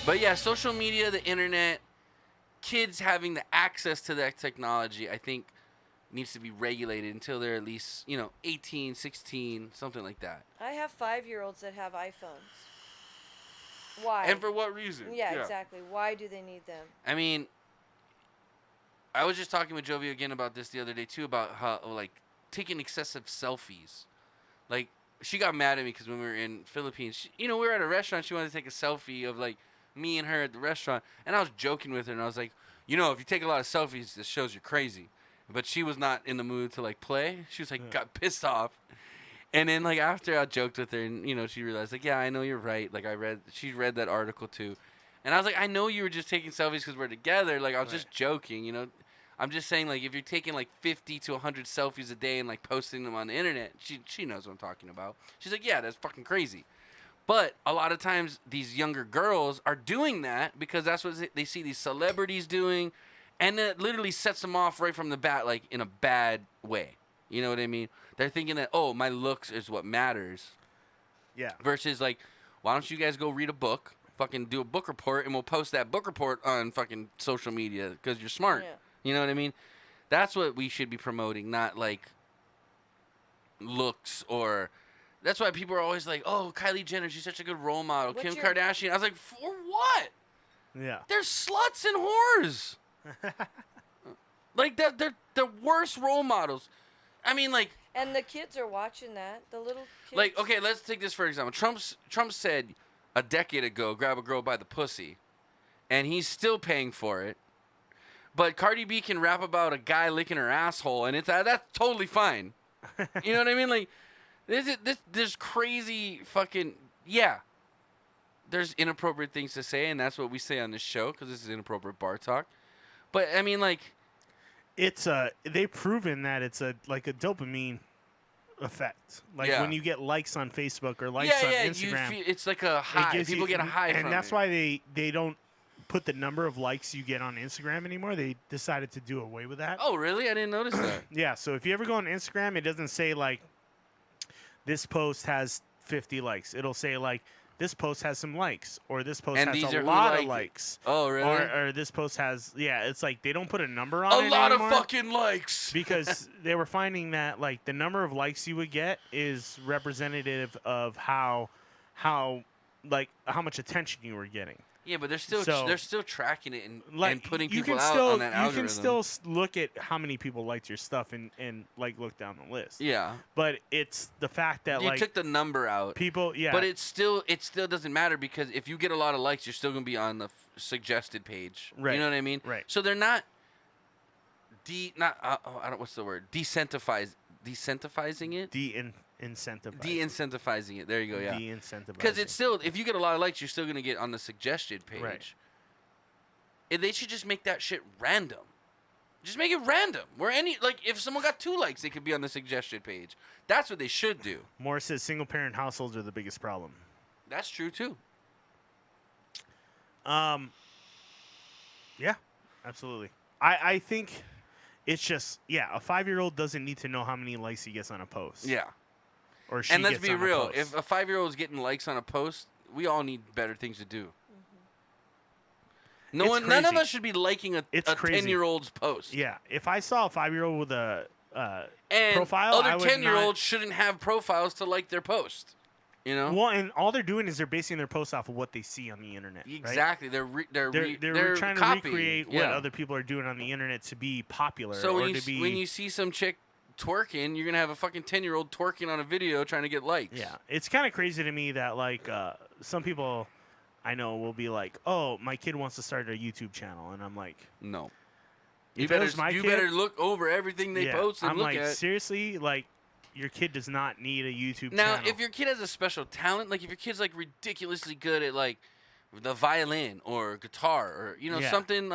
But yeah, social media, the internet, kids having the access to that technology, I think needs to be regulated until they're at least, 18, 16, something like that. I have 5-year-olds that have iPhones. Why? And for what reason? Yeah, exactly. Why do they need them? I mean, I was just talking with Jovi again about this the other day too, about how, like, taking excessive selfies. Like, she got mad at me because when we were in Philippines, we were at a restaurant, she wanted to take a selfie of, like, me and her at the restaurant, and I was joking with her, and I was like, if you take a lot of selfies, this shows you're crazy. But she was not in the mood to, like, play. She was, like, got pissed off. And then, like, after I joked with her, and, she realized, like, yeah, I know you're right. Like, she read that article, too. And I was like, I know you were just taking selfies because we're together. Like, I was just joking, I'm just saying, like, if you're taking, like, 50 to 100 selfies a day and, like, posting them on the internet, she knows what I'm talking about. She's like, yeah, that's fucking crazy. But a lot of times, these younger girls are doing that because that's what they see these celebrities doing, and it literally sets them off right from the bat, like, in a bad way. You know what I mean? They're thinking that, oh, my looks is what matters. Yeah. Versus, like, why don't you guys go read a book, fucking do a book report, and we'll post that book report on fucking social media because you're smart. Yeah. You know what I mean? That's what we should be promoting, not, like, looks or... That's why people are always like, oh, Kylie Jenner, she's such a good role model. What's Kim your- Kardashian. I was like, for what? Yeah. They're sluts and whores. Like, they're the worst role models. I mean, like... And the kids are watching that. The little kids. Like, okay, let's take this for example. Trump said a decade ago, grab a girl by the pussy. And he's still paying for it. But Cardi B can rap about a guy licking her asshole, and that's totally fine. You know what I mean? Like, there's crazy fucking... Yeah. There's inappropriate things to say, and that's what we say on this show, because this is inappropriate bar talk. But, I mean, like... It's they've proven that it's a dopamine effect. Like Yeah. when you get likes on Facebook or likes yeah, on yeah, Instagram, you feel, it's like a high. gives People you- get a high and from that's it. why they don't put the number of likes you get on Instagram anymore. They decided to do away with that. Oh, really? I didn't notice that. Yeah, so if you ever go on Instagram, it doesn't say like this post has 50 likes. It'll say like this post has some likes, or this post And has these a are who lot like of it. likes. Oh, really? Or this post has it's like they don't put a number on A it lot anymore of fucking likes. because they were finding that like the number of likes you would get is representative of how much attention you were getting. Yeah, but they're still So- tracking it and, Like and putting you people can out still on that you algorithm. can still look at how many people liked your stuff and like look down the list. Yeah. But it's the fact that You like took the number out. people But it still doesn't matter because if you get a lot of likes, you're still gonna be on the suggested page. Right. You know what I mean? Right. So they're not what's the word? Decentivizing it. incentivizing. De-incentivizing it. There you go. Yeah. De-incentivizing. Because it's still, if you get a lot of likes, you're still gonna get on the suggested page. Right. And they should just make that shit random. Just make it random. If someone got 2 likes, they could be on the suggested page. That's what they should do. Moore says single parent households are the biggest problem. That's true too. Yeah, absolutely. I think it's just a 5-year-old doesn't need to know how many likes he gets on a post. Yeah. Or she And let's gets be on a real. post. If a 5-year-old is getting likes on a post, we all need better things to do. It's None of crazy. us should be liking a crazy. 10-year-old's post. Yeah, if I saw a 5-year-old with a And profile, I other would 10-year-olds shouldn't have profiles to like their post. You know? Well, and all they're doing is they're basing their posts off of what they see on the internet. right? Exactly. They're Trying to copying. recreate what Yeah. other people are doing on the internet to be popular. So or when to be, when you see some chick twerking, you're gonna have a fucking 10-year-old twerking on a video trying to get likes. yeah, it's kind of crazy to me that like some people I know will be like, "Oh, my kid wants to start a YouTube channel," and I'm like, No. If it was my you kid- better look over everything they post and I'm look like, at. seriously, like your kid does not need a YouTube Now, channel. if your kid has a special talent, like if your kid's like ridiculously good at like the violin or guitar or Yeah. something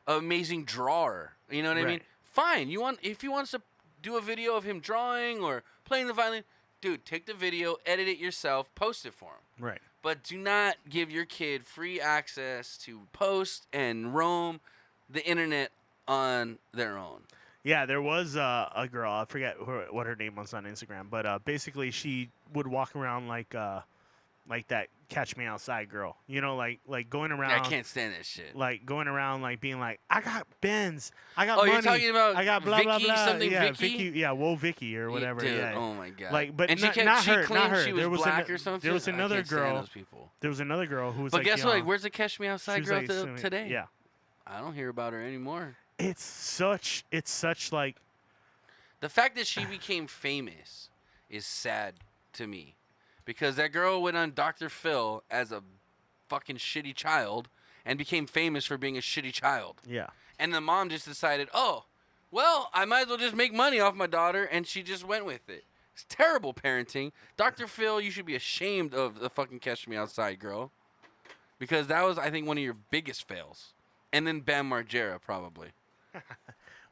amazing drawer, you know what I mean? Right. Fine. If he wants to do a video of him drawing or playing the violin, dude, take the video, edit it yourself, post it for him. Right. But do not give your kid free access to post and roam the internet on their own. Yeah, there was a girl. I forget what her name was on Instagram, but basically she would walk around like that Catch Me Outside girl. You know, like going around. I can't stand that shit. Like going around like being like, I got Benz, I got Oh, money. you're talking about I got blah blah Vicky, blah. something yeah, Vicky? Yeah, whoa Vicky or Yeah, whatever. dude, yeah. oh my God. Like, but And she kept- not she her. Not claimed her. she was there was black or something? There was I another can't stand girl. those people. There was another girl who was But like, guess you what? know, Where's the Catch Me she Outside was girl like, today? Yeah. I don't hear about her anymore. It's such like. The fact that she became famous is sad to me, because that girl went on Dr. Phil as a fucking shitty child and became famous for being a shitty child. Yeah. And the mom just decided, oh, well, I might as well just make money off my daughter, and she just went with it. It's terrible parenting. Dr. Phil, you should be ashamed of the fucking Catch Me Outside girl, because that was, I think, one of your biggest fails. And then Bam Margera, probably.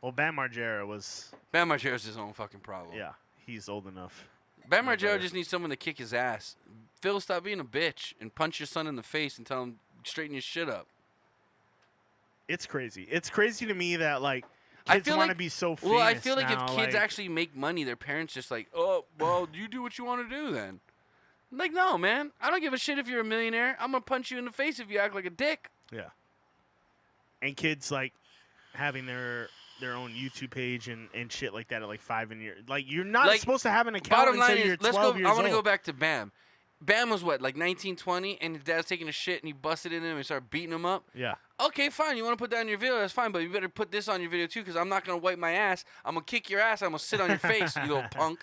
Well, Bam Margera was. Bam Margera's his own fucking problem. Yeah, he's old enough. Bam No Margera better. just needs someone to kick his ass. Phil, stop being a bitch and punch your son in the face and tell him straighten your shit up. It's crazy. It's crazy to me that like I kids feel want like to be so famous. Well, I feel like now, if kids like, actually make money, their parents just like, oh, well, you do what you want to do then. Like, no, man, I don't give a shit if you're a millionaire. I'm gonna punch you in the face if you act like a dick. Yeah. And kids like having their own YouTube page and shit like that at like 5 and like you're not Like, supposed to have an account Bottom until line you're is, let's 12 go. years I want to old. go back to Bam. Bam was what, like 1920, and his dad's taking a shit, and he busted in him and started beating him up. Yeah. Okay, fine. You want to put that in your video? That's fine, but you better put this on your video too, because I'm not gonna wipe my ass. I'm gonna kick your ass. I'm gonna sit on your face, you little punk.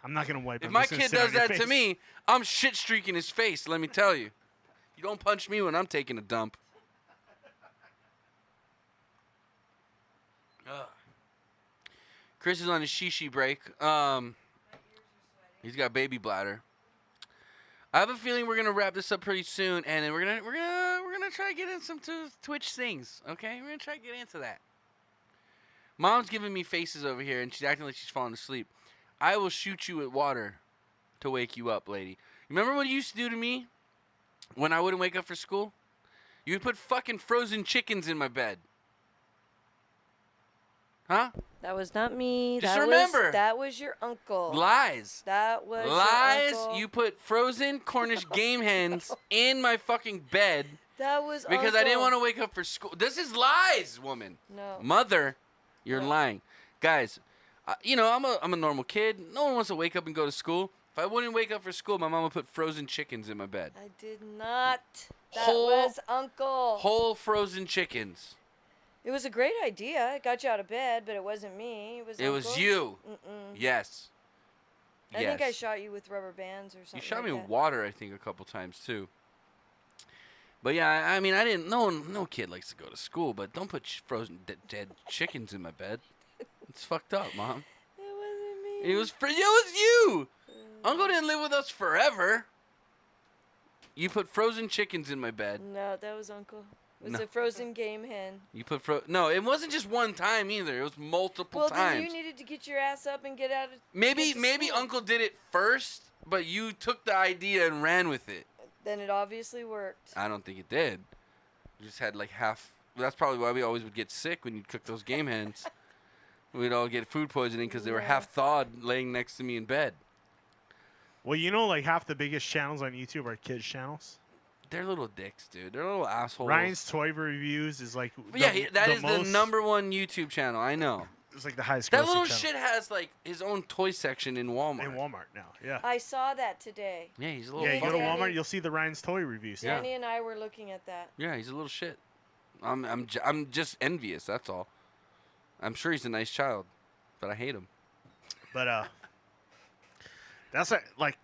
I'm not gonna wipe. If I'm my just gonna kid sit on does your that to face. me, I'm shit streaking his face. Let me tell you. You don't punch me when I'm taking a dump. Ugh. Chris is on his shishi break. He's got baby bladder. I have a feeling we're gonna wrap this up pretty soon, and then we're gonna try to get in some Twitch things. Okay, we're gonna try to get into that. Mom's giving me faces over here, and she's acting like she's falling asleep. I will shoot you with water to wake you up, lady. Remember what you used to do to me when I wouldn't wake up for school? You would put fucking frozen chickens in my bed. Huh? That was not me. Just that remember. that was your uncle. Lies. That was Lies. Your uncle. You put frozen Cornish game hens in my fucking bed That was because I didn't uncle. want to wake up for school. This is lies, woman. No. Mother, you're lying. Guys, you know, I'm a normal kid. No one wants to wake up and go to school. If I wouldn't wake up for school, my mom would put frozen chickens in my bed. I did not. That Whole- was uncle. Whole frozen chickens. It was a great idea. It got you out of bed, but it wasn't me. It was. It was Uncle. you. Mm-mm. Yes. I think I Yes. shot you with rubber bands or something. You shot like me that. with water, I think, a couple times too. But yeah, I mean, I didn't. No kid likes to go to school, but don't put frozen dead chickens in my bed. It's fucked up, Mom. It wasn't me. It was you. Uncle didn't live with us forever. You put frozen chickens in my bed. No, that was uncle. It was No. a frozen game hen. You put no. It wasn't just one time either. It was multiple Well, times. then you needed to get your ass up and get out of. Maybe get to school. Uncle did it first, but you took the idea and ran with it. Then it obviously worked. I don't think it did. We just had like half. That's probably why we always would get sick when you'd cook those game hens. We'd all get food poisoning because they were Yeah. half thawed laying next to me in bed. Well, you know, like half the biggest channels on YouTube are kids channels. They're little dicks, dude. They're little assholes. Ryan's Toy Reviews is like. But yeah, that is most, the number one YouTube channel. I know. It's like the highest. That grossing little channel. shit has like his own toy section in Walmart. In Walmart now, yeah. I saw that today. Yeah, he's a little. Yeah, you go to fucking- Walmart, you'll see the Ryan's Toy Reviews. Yeah. Danny and I were looking at that. Yeah, he's a little shit. I'm just envious. That's all. I'm sure he's a nice child, but I hate him. But that's like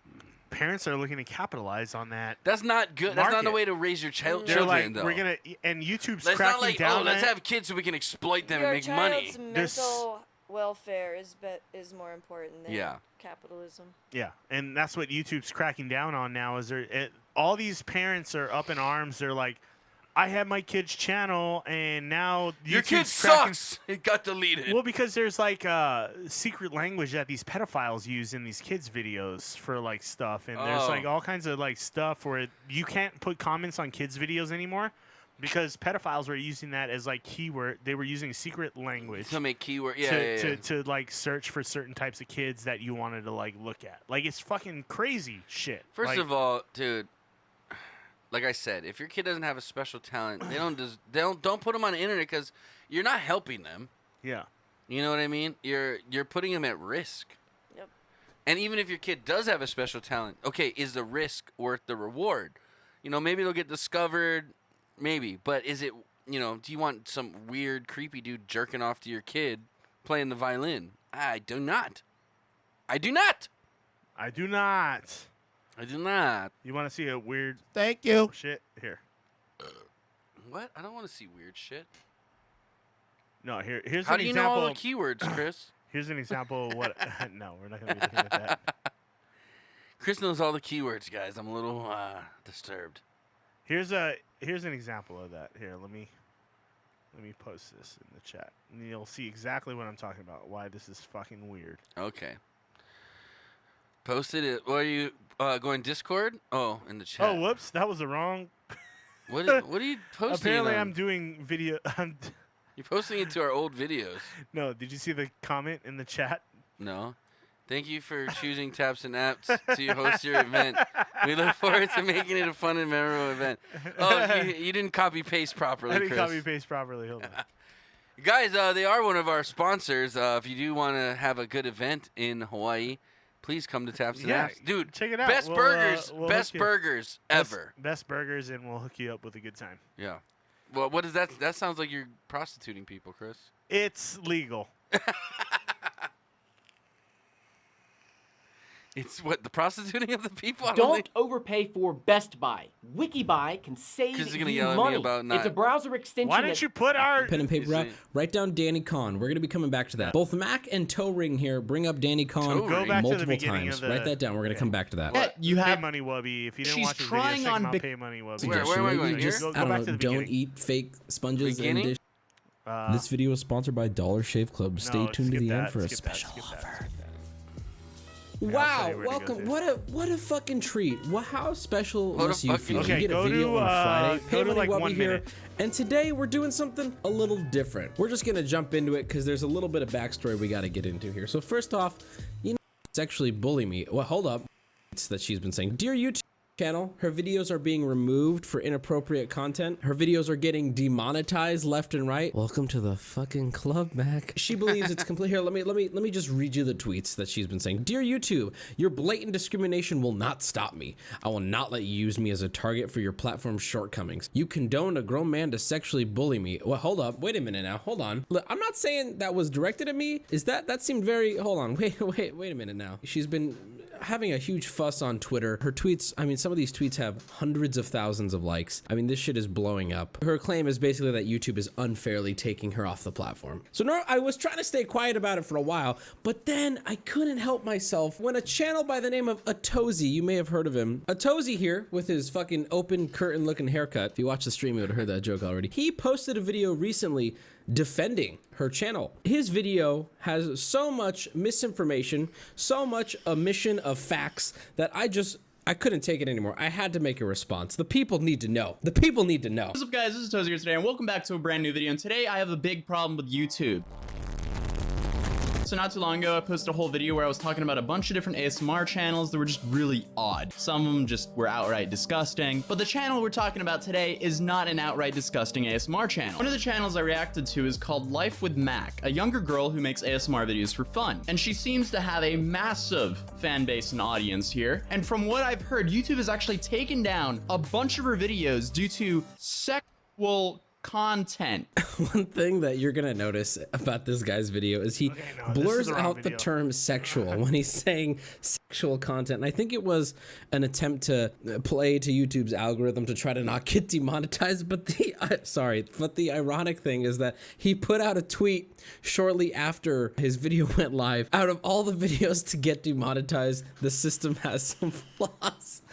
parents are looking to capitalize on that. That's not good. That's not the market. way to raise your They're children, like, though. we're gonna, and YouTube's Let's cracking not like, down. oh, let's on it. have kids so we can exploit them Your and make money. child's mental welfare is more important than Yeah. capitalism. Yeah, and that's what YouTube's cracking down on now. Is all these parents are up in arms. They're like, I had my kid's channel, and now Your kid YouTube's cracking- sucks. It got deleted. Well, because there's like secret language that these pedophiles use in these kids' videos for like stuff, and there's like all kinds of like stuff where you can't put comments on kids' videos anymore because pedophiles were using that as like keyword. They were using secret language To make keyword. Yeah, to, yeah, yeah. to like search for certain types of kids that you wanted to like look at. Like it's fucking crazy shit. First Like, of all, dude, like I said, if your kid doesn't have a special talent, don't put them on the internet because you're not helping them. yeah. You know what I mean? You're putting them at risk. Yep. And even if your kid does have a special talent, okay, is the risk worth the reward? You know, maybe they'll get discovered, maybe, but is it? You know, do you want some weird, creepy dude jerking off to your kid playing the violin? I do not. I do not. I do not. I do not. You want to see a weird Thank you. shit here? What? I don't want to see weird shit. No, here's How an do you know example. all the keywords, Chris? Here's an example of what. No, we're not gonna be looking at that. Chris knows all the keywords, guys. I'm a little disturbed. Here's an example of that. Here, let me post this in the chat, and you'll see exactly what I'm talking about. Why this is fucking weird. Okay. Posted it. What are you going Discord? Oh, in the chat. Oh, whoops, that was the wrong. What are you posting? Apparently, it on? I'm doing video. You're posting it to our old videos. No, did you see the comment in the chat? No. Thank you for choosing Taps and Apps to host your event. We look forward to making it a fun and memorable event. Oh, you didn't copy paste properly, I didn't Chris. copy paste properly. Hold on. Guys, they are one of our sponsors. If you do want to have a good event in Hawaii, please come to Taps and Yeah, Apps. Dude, check it out. Best We'll, burgers. we'll Best hook you- burgers ever. Best burgers, and we'll hook you up with a good time. Yeah. Well, what is that? That sounds like you're prostituting people, Chris. It's legal. It's what, the prostituting of the people? I Don't think- overpay for Best Buy. WikiBuy can save 'Cause he's gonna you yell at me money. about not- It's a browser extension. Why didn't you put our Pen and paper out. Write down Danny Kahn. We're going to be coming back to that. Both Mac and Toe Ring here bring up Danny Kahn Go back to the multiple beginning times. of the- Write that down. We're going to come back to that. Yeah, you have Pay Money Wubby. If you didn't She's watch his trying videos, check on him out. big- Pay Money Wubby. Where am I going? Maybe just, Go I back don't to know, the don't beginning. eat fake sponges and Beginning? dish. This video is sponsored by Dollar Shave Club. Stay tuned to skip the that, end for a skip that, special skip that, offer. skip that. Wow, tell you where to go welcome. to. What a fucking treat. Well, how special What a must you fucking feel? treat. You get a Okay, video go on to, a Friday. go Hey, to, like, Wubby 1 here. minute. And today we're doing something a little different. We're just gonna jump into it because there's a little bit of backstory we got to get into here. So first off, you know, sexually bully me. Well, hold up. It's that she's been saying, dear YouTube channel, her videos are being removed for inappropriate content. Her videos are getting demonetized left and right. Welcome to the fucking club, Mac. She believes it's complete. Here, let me just read you the tweets that she's been saying. Dear YouTube, your blatant discrimination will not stop me. I will not let you use me as a target for your platform's shortcomings. You condoned a grown man to sexually bully me. Well, hold up. Wait a minute now. Hold on. Look, I'm not saying that was directed at me. Is that seemed very, hold on. Wait a minute now. She's been having a huge fuss on Twitter. Her tweets, I mean, some of these tweets have hundreds of thousands of likes. I mean, this shit is blowing up. Her claim is basically that YouTube is unfairly taking her off the platform. So no, I was trying to stay quiet about it for a while, but then I couldn't help myself when a channel by the name of Atozy, you may have heard of him, Atozy here with his fucking open curtain looking haircut. If you watch the stream, you would have heard that joke already. He posted a video recently defending her channel. His video has so much misinformation, so much omission of facts that I couldn't take it anymore. I had to make a response. The people need to know. The people need to know. What's up, guys? This is Tozy here today, and welcome back to a brand new video. And today I have a big problem with YouTube. So not too long ago, I posted a whole video where I was talking about a bunch of different ASMR channels that were just really odd. Some of them just were outright disgusting, but the channel we're talking about today is not an outright disgusting ASMR channel. One of the channels I reacted to is called Life with Mac, a younger girl who makes ASMR videos for fun. And she seems to have a massive fan base and audience here. And from what I've heard, YouTube has actually taken down a bunch of her videos due to sexual content. One thing that you're gonna notice about this guy's video is he blurs out the term sexual when he's saying sexual content. And I think it was an attempt to play to YouTube's algorithm to try to not get demonetized. But the ironic thing is that he put out a tweet shortly after his video went live. Out of all the videos to get demonetized, the system has some flaws.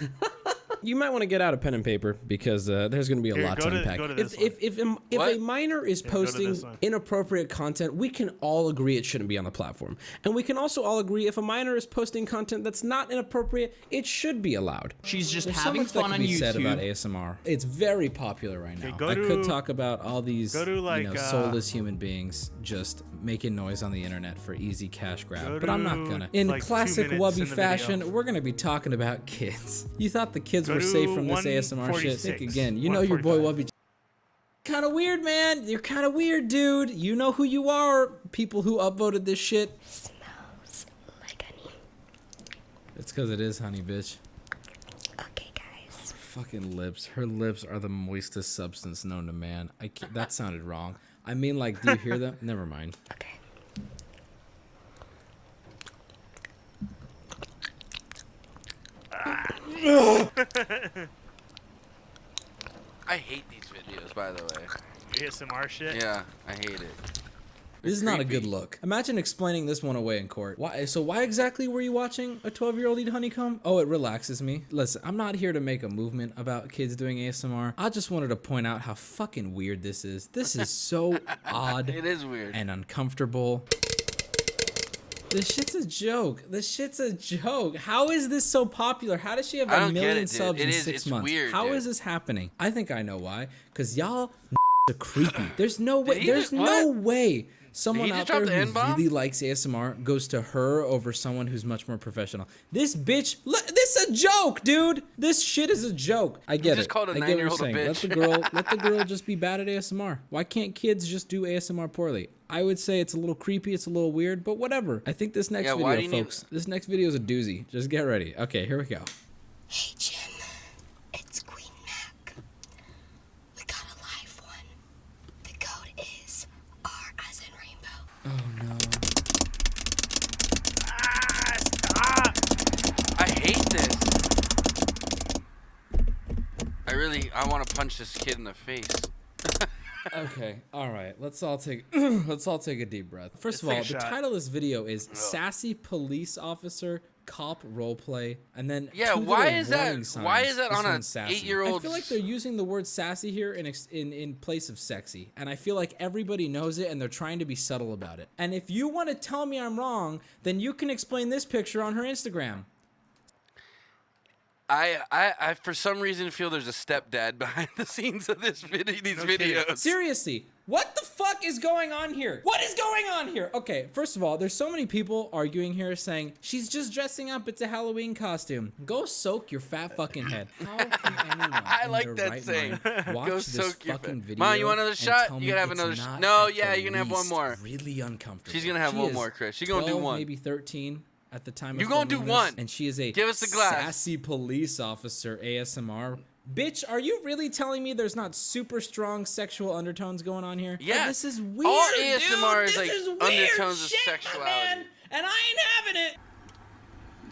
You might want to get out a pen and paper because there's going to be a lot to unpack. If a minor is posting inappropriate content, we can all agree it shouldn't be on the platform. And we can also all agree if a minor is posting content that's not inappropriate, it should be allowed. She's just There's having so much fun that on can be YouTube. said about ASMR. It's very popular right now. I could talk about all these soulless human beings just making noise on the internet for easy cash grab, but I'm not gonna. In classic Wubby fashion, we're gonna be talking about kids. You thought the kids were safe from this ASMR shit? Think again. You know your boy Wubby. Kind of weird, man. You're kind of weird, dude. You know who you are. People who upvoted this shit. Smells like honey. It's because it is honey, bitch. Okay, guys. Fucking lips. Her lips are the moistest substance known to man. That sounded wrong. I mean, like, do you hear them? Never mind. Okay. I hate these videos, by the way. ASMR shit? Yeah, I hate it. This is not a good look. Imagine explaining this one away in court. Why? So why exactly were you watching a 12-year-old eat honeycomb? Oh, it relaxes me. Listen, I'm not here to make a movement about kids doing ASMR. I just wanted to point out how fucking weird this is. This is so odd. It is weird. And uncomfortable. This shit's a joke. This shit's a joke. How is this so popular? How does she have a million subs in 6 months? Weird, How is this happening? I think I know why. Because y'all are creepy. There's no way. There's no way someone out there who really likes ASMR goes to her over someone who's much more professional. This bitch, this is a joke, dude. This shit is a joke. I get it. Just called a I get what you're 9-year-old a saying. bitch. Let the girl just be bad at ASMR. Why can't kids just do ASMR poorly? I would say it's a little creepy, it's a little weird, but whatever. I think this next video, folks, this next video is a doozy. Just get ready. Okay, here we go. Hey, Jim. It's Queen Mac. We got a live one. The code is R as in rainbow. Oh, no. Stop! I hate this. I want to punch this kid in the face. Okay, all right. Let's all take a deep breath. First of all, the title of this video is "Sassy Police Officer Cop Roleplay," and then why is that on a 8-year-old? I feel like they're using the word "sassy" here in place of "sexy," and I feel like everybody knows it, and they're trying to be subtle about it. And if you want to tell me I'm wrong, then you can explain this picture on her Instagram. I for some reason feel there's a stepdad behind the scenes of these videos. Seriously, what the fuck is going on here? What is going on here? Okay, first of all, there's so many people arguing here saying she's just dressing up. It's a Halloween costume. Go soak your fat fucking head. How can anyone I in like their that right saying. mind watch Go this soak your fucking fat. video? Mom, you want another and shot? tell You me gotta have it's another not shot. No, at yeah, the you're gonna have one least more. Really uncomfortable. She's gonna have She one is more, Chris. She's gonna do 12, one. maybe 13. At the time, You're gonna do one. And she is a Give us the glass. sassy police officer ASMR. Bitch, are you really telling me there's not super strong sexual undertones going on here? Yeah. This is weird, All ASMR dude. is like This is weird undertones of shit, sexuality. man, and I ain't having it.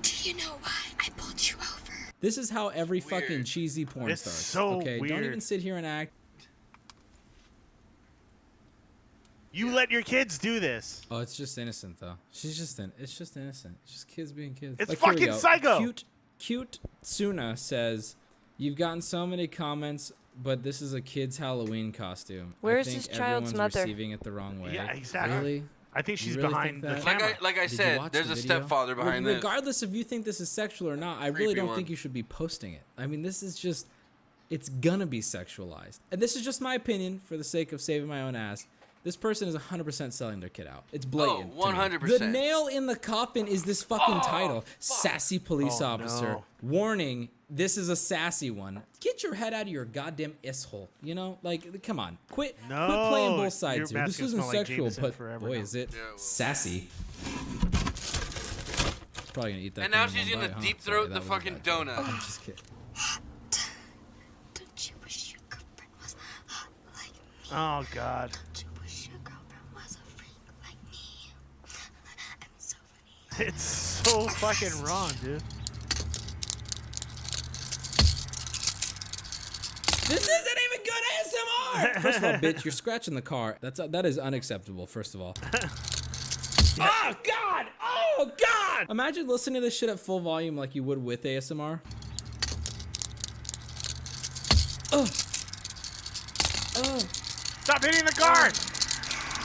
Do you know why I pulled you over? This is how every fucking cheesy porn It's starts. so okay, don't weird. even sit here and act. You let your kids do this. Oh, it's just innocent though. It's just innocent. It's just kids being kids. It's Like, here we fucking go. psycho. Cute Tsuna says, "You've gotten so many comments, but this is a kid's Halloween costume. Where I is think this child's everyone's mother?" receiving it the wrong way." Yeah, exactly. Really? I think she's You really behind think the that? camera. Like I Did you said, watch there's the a video? stepfather behind this. Regardless if you think this is sexual or not, I really Creepy don't one. think you should be posting it. I mean, this is just, it's gonna be sexualized. And this is just my opinion for the sake of saving my own ass. This person is 100% selling their kid out. It's blatant. Oh, to me. 100%. The nail in the coffin is this fucking title. Sassy police officer. no. Warning, this is a sassy one. Get your head out of your goddamn asshole. You know, like, come on. Quit playing No, both sides your here. mask This gonna isn't smell like sexual, Jameson but forever boy, now. is it Yeah, well. sassy. Probably gonna eat that. And now thing in she's one gonna bite, huh? deep Sorry, throat that the was a fucking bad joke. donut. I'm just kidding. Don't you wish your girlfriend was hot like me? Oh God. Wish your girlfriend was a freak like me. I'm so funny. It's so fucking wrong, dude. This isn't even good ASMR! First of all, bitch, you're scratching the car. That is unacceptable, first of all. Oh, God! Oh, God! Imagine listening to this shit at full volume like you would with ASMR. Oh. Oh. Stop hitting the car!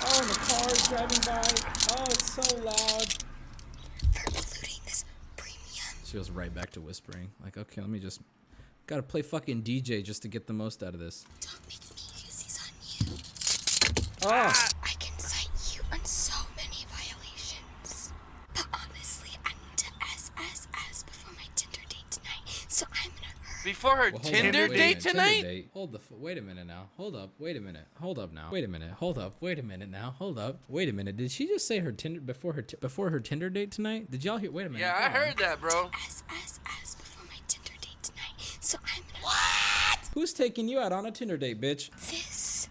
Oh, the car is driving by. Oh, it's so loud. She goes right back to whispering. Like, okay, let me just... Gotta play fucking DJ just to get the most out of this. Don't make me use these on you. Oh! I can cite you on so many violations. But honestly, I need to SSS before my Tinder date tonight. So I'm gonna hurry. Before her Well, hold Tinder on, wait a date minute, Tinder tonight? date. Hold the wait a minute now. Hold up. Wait a minute. Hold up now. Wait a minute. Hold up. Wait a minute now. Hold up. Wait a minute. Did she just say her Tinder before her Tinder date tonight? Did y'all hear? Wait a minute. Yeah, I hold on. heard that, bro. SSS before my Tinder date tonight. So I'm gonna. What? Who's taking you out on a Tinder date, bitch? This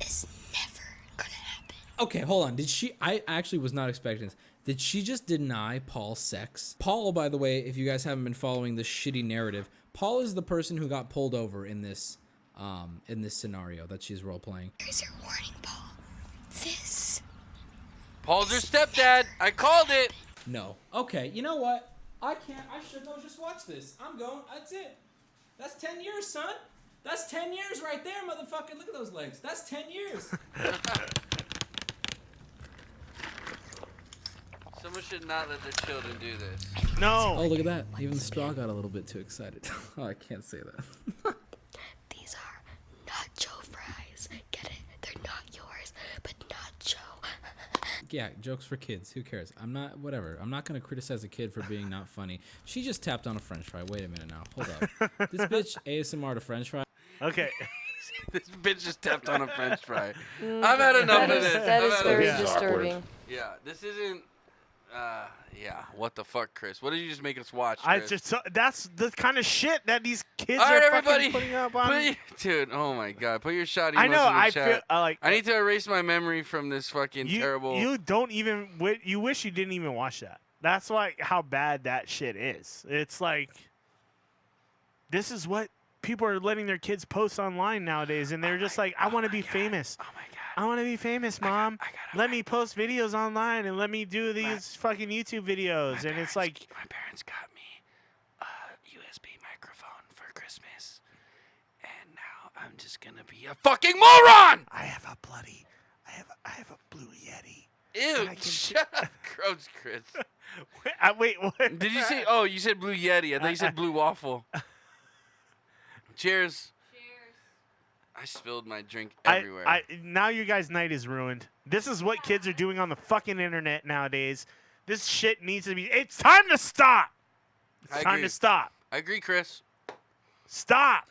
is never gonna happen. Okay, hold on. Did she? I actually was not expecting this. Did she just deny Paul sex? Paul, by the way, if you guys haven't been following this shitty narrative, Paul is the person who got pulled over in this scenario that she's role playing. Here's your warning, Paul. This. Paul's her stepdad. I called it. No. Okay, you know what? I can't. I should know. Just watch this. I'm going. That's it. That's 10 years, son. That's 10 years right there, motherfucker. Look at those legs. That's 10 years. Someone should not let their children do this. No. Oh, look at that. Even Straw got a little bit too excited. Oh, I can't say that. These are nacho fries. Get it? They're not yours, but nacho. Yeah, jokes for kids. Who cares? I'm not, whatever. I'm not going to criticize a kid for being not funny. She just tapped on a french fry. Wait a minute now. Hold up. This bitch ASMR to french fry. Okay. This bitch just tapped on a french fry. I've had enough of this. That is very Yeah. disturbing. Yeah, this isn't. Yeah. What the fuck, Chris? What did you just make us watch, I Chris? just that's the kind of shit that these kids All right, are everybody. fucking putting up on. Dude, oh my god, put your shot emoji I know. in the I chat. feel like I need to erase my memory from this fucking you, terrible. You don't even. You wish you didn't even watch that. That's like how bad that shit is. It's like this is what people are letting their kids post online nowadays, and they're just like, I want to be famous. Oh my god. I want to be famous, Mom. Let me post videos online and let me do these fucking YouTube videos. And it's like, My parents got me a USB microphone for Christmas, and now I'm just gonna be a fucking moron. I have a blue Yeti. Ew! Shut up, gross, Chris. Wait, what? Did you say? Oh, you said blue Yeti. I thought you said blue waffle. Cheers. I spilled my drink everywhere. Now your guys' night is ruined. This is what kids are doing on the fucking internet nowadays. This shit needs to be. It's time to stop. It's time to stop. I agree, Chris. Stop.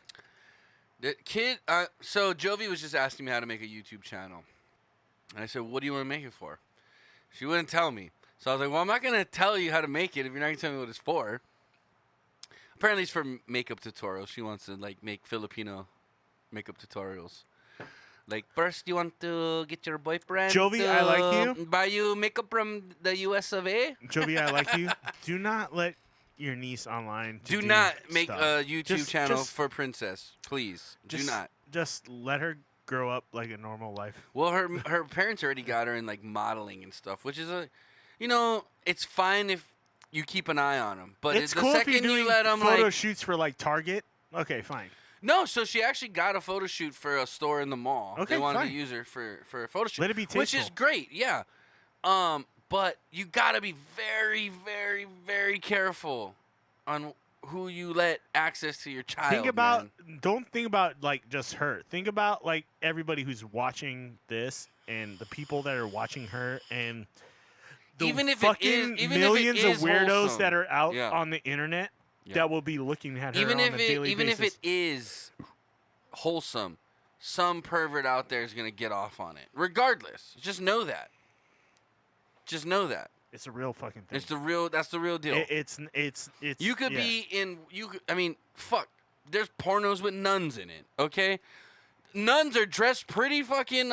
The kid. So Jovi was just asking me how to make a YouTube channel, and I said, "What do you want to make it for?" She wouldn't tell me. So I was like, "Well, I'm not gonna tell you how to make it if you're not gonna tell me what it's for." Apparently, it's for makeup tutorials. She wants to like make Filipino makeup tutorials. Like, first you want to get your boyfriend Jovi, to I like you. buy you makeup from the US of A. Jovi, I like you. Do not let your niece online. Do not make stuff. a YouTube channel just- for Princess, please. Do not. Just let her grow up like a normal life. Well, her parents already got her in like modeling and stuff, which is it's fine if you keep an eye on them. But It's the cool if second you're doing you let them photo like shoots for like Target. Okay, fine. no, so she actually got a photo shoot for a store in the mall. Okay, they wanted fine. to use her for a photo shoot. Let it be which is tasteful. great, yeah. But you gotta be very, very, very careful on who you let access to your child. Think about. man. Don't think about like just her. Think about like everybody who's watching this and the people that are watching her and the Even if it fucking is- even if it millions is of weirdos wholesome. that are out Yeah. on the internet Yeah. that will be looking at her even on if a it daily even basis. if it is wholesome, some pervert out there is gonna get off on it. Regardless, just know that. Just know that. It's a real fucking thing. It's the real. That's the real deal. It's. You could yeah. be in. I mean, fuck. There's pornos with nuns in it. Okay. nuns are dressed pretty fucking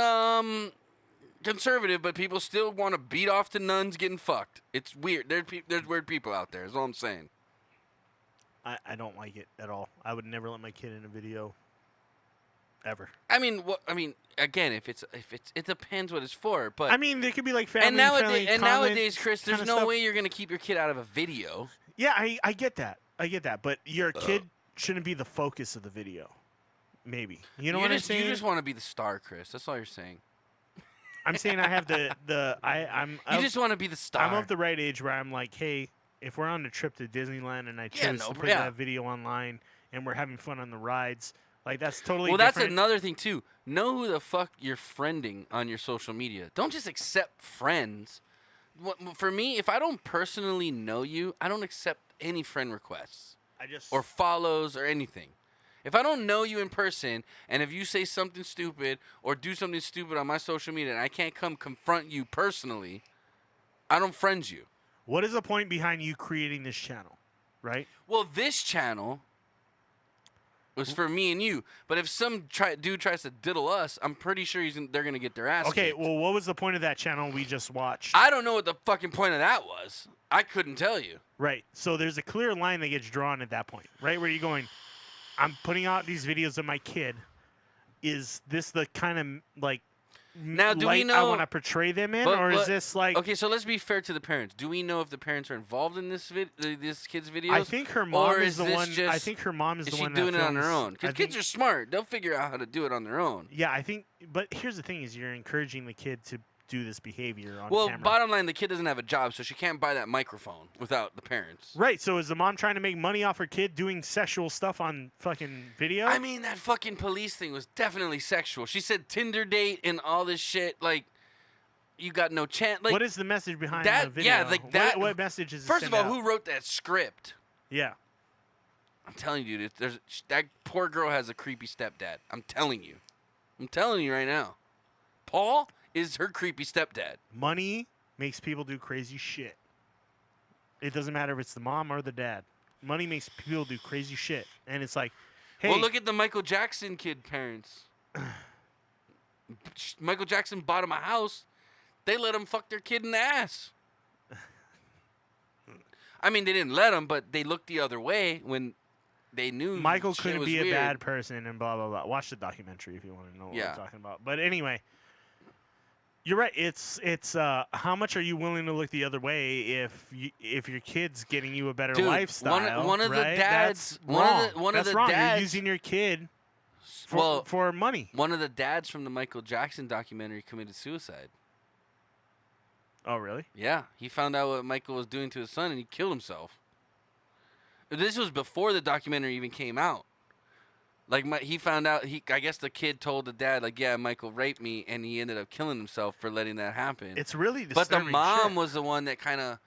conservative, but people still want to beat off to nuns getting fucked. It's weird. There's weird people out there. Is all I'm saying. I don't like it at all. I would never let my kid in a video. Ever. I mean, again, if it depends what it's for. But I mean, there could be like family nowadays, Chris, there's no stuff. way you're gonna keep your kid out of a video. Yeah, I get that. But your kid shouldn't be the focus of the video. Maybe. You know what I'm saying? You just want to be the star, Chris. That's all you're saying. I'm saying I have You just want to be the star. I'm of the right age where I'm like, hey, if we're on a trip to Disneyland and I chose to put that video online and we're having fun on the rides, like that's totally different. That's another thing too. Know who the fuck you're friending on your social media. Don't just accept friends. For me, if I don't personally know you, I don't accept any friend requests or follows or anything. If I don't know you in person, and if you say something stupid or do something stupid on my social media and I can't come confront you personally, I don't friend you. What is the point behind you creating this channel, right? Well, this channel was for me and you. But if some dude tries to diddle us, I'm pretty sure they're going to get their ass kicked. Well, what was the point of that channel we just watched? I don't know what the fucking point of that was. I couldn't tell you. Right. So there's a clear line that gets drawn at that point, right? Where you're going, I'm putting out these videos of my kid. Is this the kind of like now do we know I want to portray them in, or is this like okay? So let's be fair to the parents. Do we know if the parents are involved in this kid's videos? I think her mom or is the one. Just, I think her mom is the one doing it on films. her own. Because kids are smart. They'll figure out how to do it on their own. Yeah, I think. But here's the thing: is you're encouraging the kid to do this behavior on camera. Well, bottom line, the kid doesn't have a job, so she can't buy that microphone without the parents. Right. So is the mom trying to make money off her kid doing sexual stuff on fucking video? I mean, that fucking police thing was definitely sexual. She said Tinder date and all this shit. Like, you got no chance. Like, what is the message behind that? The video? Yeah, like that. What message is? First of all, who wrote that script? Yeah. I'm telling you, dude. That poor girl has a creepy stepdad. I'm telling you. I'm telling you right now. Paul is her creepy stepdad. Money makes people do crazy shit. It doesn't matter if it's the mom or the dad. Money makes people do crazy shit. And it's like, hey. Well, look at the Michael Jackson kid parents. Michael Jackson bought him a house. They let him fuck their kid in the ass. I mean, they didn't let him, but they looked the other way when they knew Michael shit couldn't was be weird. a bad person and blah, blah, blah. Watch the documentary if you want to know what I'm talking about. But anyway. You're right. It's how much are you willing to look the other way if your kid's getting you a better lifestyle? One of the dads, that's wrong. one of the wrong. dads, You're using your kid for money. One of the dads from the Michael Jackson documentary committed suicide. Oh, really? Yeah, he found out what Michael was doing to his son and he killed himself. This was before the documentary even came out. Like he found out. I guess the kid told the dad, like, yeah, Michael raped me, and he ended up killing himself for letting that happen. It's really disturbing. But the mom shit. was the one that kind of,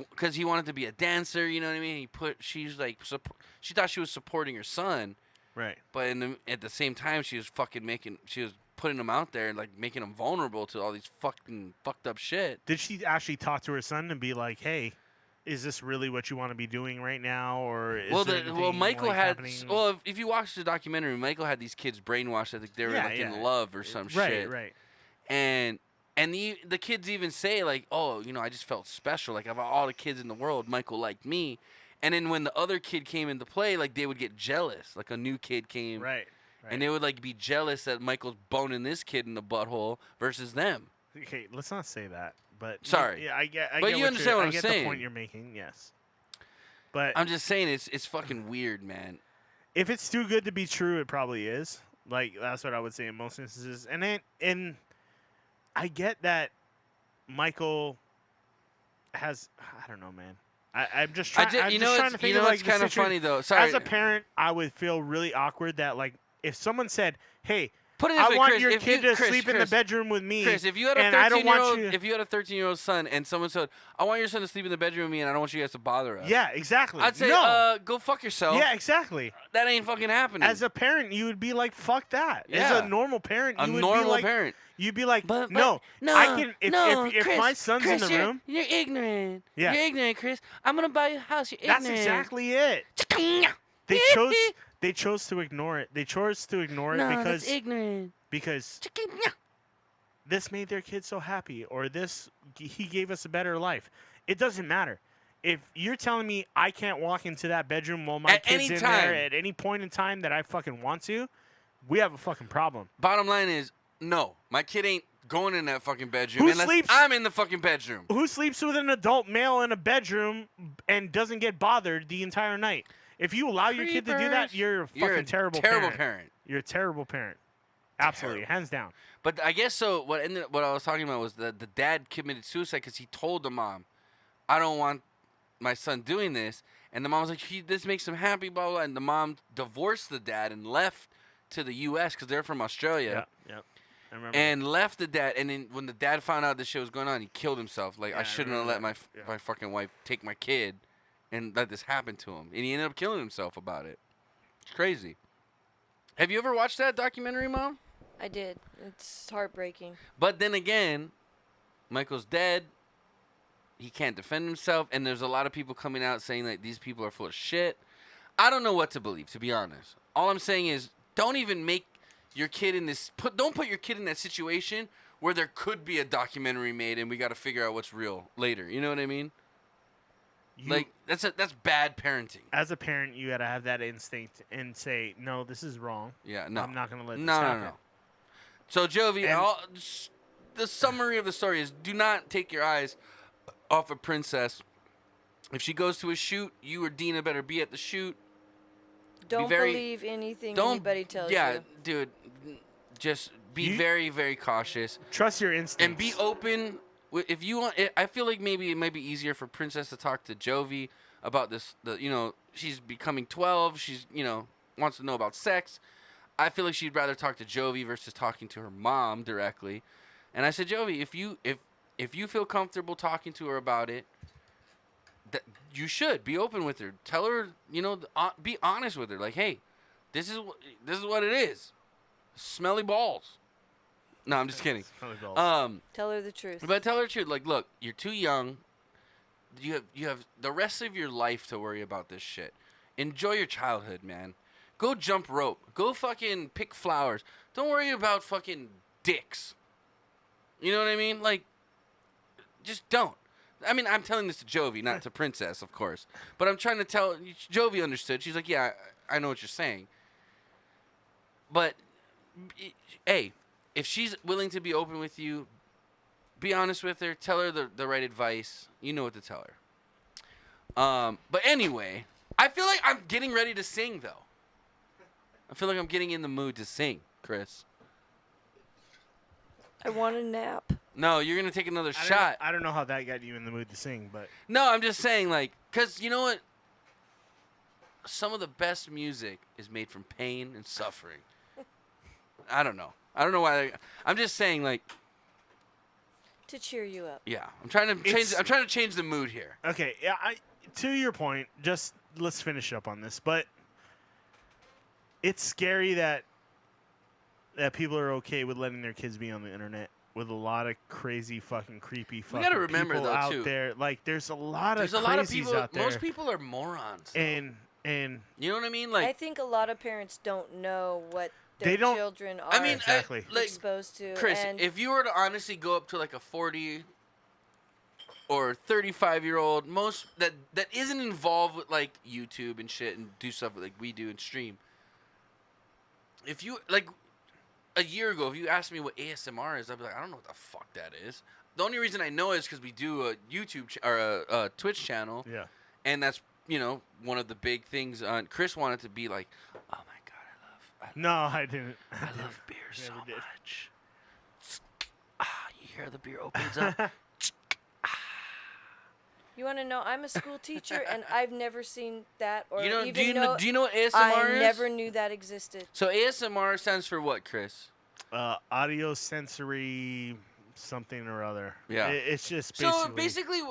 because he wanted to be a dancer. You know what I mean? She thought she was supporting her son, right? But at the same time, she was putting him out there and like making him vulnerable to all these fucking fucked up shit. Did she actually talk to her son and be like, hey? Is this really what you want to be doing right now, or is Michael like had happening? Well, if you watch the documentary, Michael had these kids brainwashed that they were in love or some shit. Right. And the kids even say like, oh, I just felt special. Like, of all the kids in the world, Michael liked me. And then when the other kid came into play, like they would get jealous. Like a new kid came, right. And they would like be jealous that Michael's boning this kid in the butthole versus them. Okay, let's not say that. But sorry. Yeah, I get. But you understand what I'm saying. I get the point you're making. Yes. But I'm just saying it's fucking weird, man. If it's too good to be true, it probably is. Like that's what I would say in most instances. And I get that Michael has. I don't know, man. I'm just trying. I'm just trying to think of like it's kind of funny though. Sorry. As a parent, I would feel really awkward that like if someone said, "Hey." Put it this way, want Chris, your kid to sleep in the bedroom with me. Chris, if you had a 13-year-old son and someone said, "I want your son to sleep in the bedroom with me, and I don't want you guys to bother us," yeah, exactly. I'd say, no. Go fuck yourself. Yeah, exactly. That ain't fucking happening. As a parent, you would be like, "Fuck that." Yeah. As a normal parent, you would be like, you'd be like, but, "No, I can." If Chris, my son's in the room, you're ignorant. Yeah. You're ignorant, Chris. I'm gonna buy you a house. You're ignorant. That's exactly it. they chose to ignore it. They chose to ignore it because that's ignorant. Because this made their kids so happy, or he gave us a better life. It doesn't matter. If you're telling me I can't walk into that bedroom while my At kid's any in time. there at any point in time that I fucking want to, we have a fucking problem. Bottom line is, no, my kid ain't going in that fucking bedroom Who unless sleeps- I'm in the fucking bedroom. Who sleeps with an adult male in a bedroom and doesn't get bothered the entire night? If you allow your kid to do that, Creepers. you're a You're fucking a terrible terrible parent. parent. You're a terrible parent. Absolutely, hands down. But I guess so. What I was talking about was that the dad committed suicide because he told the mom, "I don't want my son doing this," and the mom was like, "This makes him happy," blah blah. And the mom divorced the dad and left to the U.S. because they're from Australia. Yeah. I remember. And left the dad, and then when the dad found out this shit was going on, he killed himself. Like, Yeah, I I shouldn't have let remember my fucking wife take my kid and let this happen to him. And he ended up killing himself about it. It's crazy. Have you ever watched that documentary, Mom? I did. It's heartbreaking. But then again, Michael's dead. He can't defend himself, and there's a lot of people coming out saying that these people are full of shit. I don't know what to believe, to be honest. All I'm saying is, don't even make your kid in this. Don't put your kid in that situation where there could be a documentary made, and we got to figure out what's real later. You know what I mean? Like that's bad parenting. As a parent, you gotta have that instinct and say, "No, this is wrong. Yeah, no. I'm not gonna let this No. happen." So Jovi, And- the summary of the story is: do not take your eyes off of Princess. If she goes to a shoot, you or Dina better be at the shoot. Don't believe anything anybody tells you. Yeah, dude, just be very, very cautious. Trust your instincts. And be open. If you want, I feel like maybe it might be easier for Princess to talk to Jovi about this. She's becoming 12. She's, wants to know about sex. I feel like she'd rather talk to Jovi versus talking to her mom directly. And I said, Jovi, if you feel comfortable talking to her about it, that you should be open with her. Tell her, be honest with her. Like, hey, this is what it is. Smelly balls. No, I'm just kidding. Smelly balls. Tell her the truth. But tell her the truth. Like, look, you're too young. You have the rest of your life to worry about this shit. Enjoy your childhood, man. Go jump rope. Go fucking pick flowers. Don't worry about fucking dicks. You know what I mean? Like, just don't. I mean, I'm telling this to Jovi, not to Princess, of course. But I'm trying to tell Jovi understood. She's like, yeah, I know what you're saying. But, hey, if she's willing to be open with you, be honest with her. Tell her the right advice. You know what to tell her. But anyway, I feel like I'm getting ready to sing, though. I feel like I'm getting in the mood to sing, Chris. I want a nap. No, you're going to take another shot. I don't know how that got you in the mood to sing, but No, I'm just saying, like, because you know what? Some of the best music is made from pain and suffering. I don't know. I don't know why. I'm just saying, like, To cheer you up. yeah. I'm trying to change the mood here. okay. Yeah, to your point, just let's finish up on this. But it's scary that people are okay with letting their kids be on the internet with a lot of crazy fucking creepy fucking gotta remember, people though, out too. there. Like, there's a lot There's of a lot of crazies people. out there. Most people are morons. and You know what I mean? I Like, think a lot of parents don't know what They their don't- children are I mean, Exactly. like, exposed to. Chris, and if you were to honestly go up to like a 40 or 35-year-old, most that isn't involved with like YouTube and shit and do stuff like we do and stream. If you like a year ago, if you asked me what ASMR is, I'd be like, I don't know what the fuck that is. The only reason I know is because we do a YouTube or a Twitch channel. Yeah. And that's one of the big things. Chris wanted to be like, oh my god, No, I didn't. I love beer so Never did. much. You hear the beer opens up. you want to know? I'm a school teacher, and I've never seen that or You know- even do you know. know- do you know what ASMR I is? never knew that existed. So ASMR stands for what, Chris? Audio sensory something or other. Yeah. It's just So basically,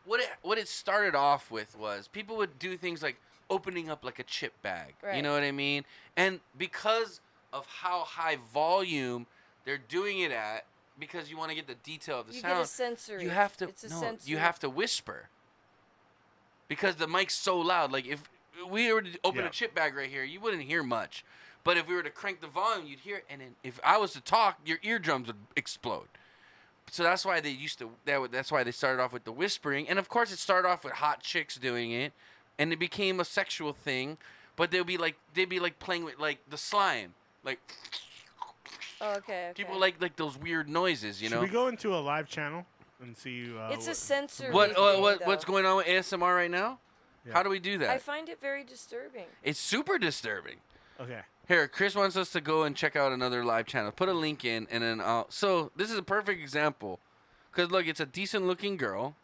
what it started off with was people would do things like opening up like a chip bag. You Right. know what I mean? And because of how high volume they're doing it at, because you want to get the detail of the You sound, get a sensory. you have to It's a no, sensory. you have to whisper. Because the mic's so loud. Like if we were to open Yeah. a chip bag right here, you wouldn't hear much. But if we were to crank the volume, you'd hear it. And then if I was to talk, your eardrums would explode. So that's why they used to. That's why they started off with the whispering. And of course, it started off with hot chicks doing it, and it became a sexual thing. But they'd be like playing with like the slime, like. Oh, okay. People like those weird noises, you know. Should we go into a live channel and see? It's a sensory What's thing, going on with ASMR right now? Yeah. How do we do that? I find it very disturbing. It's super disturbing. Okay. Here, Chris wants us to go and check out another live channel. Put a link in, and then so this is a perfect example, because look, it's a decent looking girl,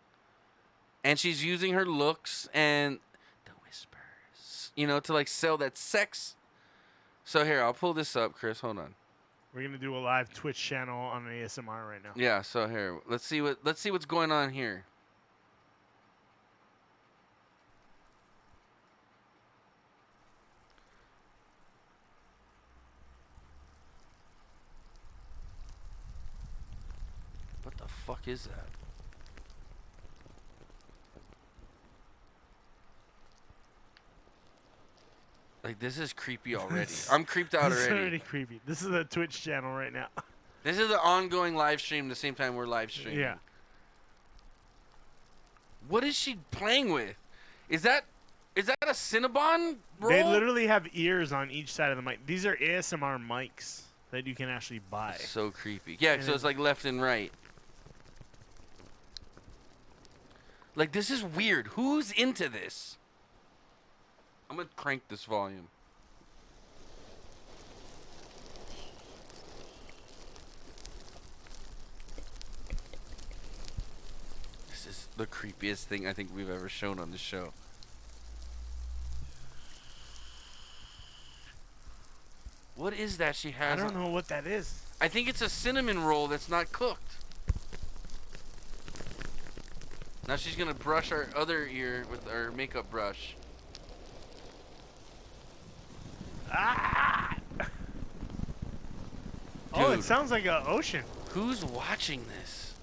and she's using her looks and the whispers, you know, to like sell that sex. So here, I'll pull this up, Chris. Hold on. We're gonna do a live Twitch channel on ASMR right now. Yeah. So here, let's see what's going on here. What the fuck is that? Like, this is creepy already. I'm creeped out This is already. already creepy. This is a Twitch channel right now. This is an ongoing live stream the same time we're live streaming. Yeah. What is she playing with? Is that a Cinnabon roll? They literally have ears on each side of the mic. These are ASMR mics that you can actually buy. So creepy. Yeah, so it's like left and right. Like, this is weird. Who's into this? I'm gonna crank this volume. This is the creepiest thing I think we've ever shown on the show. What is that she has? I don't know what that is. I think it's a cinnamon roll that's not cooked. Now she's gonna brush our other ear with our makeup brush. Ah! Oh, it Dude. sounds like an ocean. Who's watching this?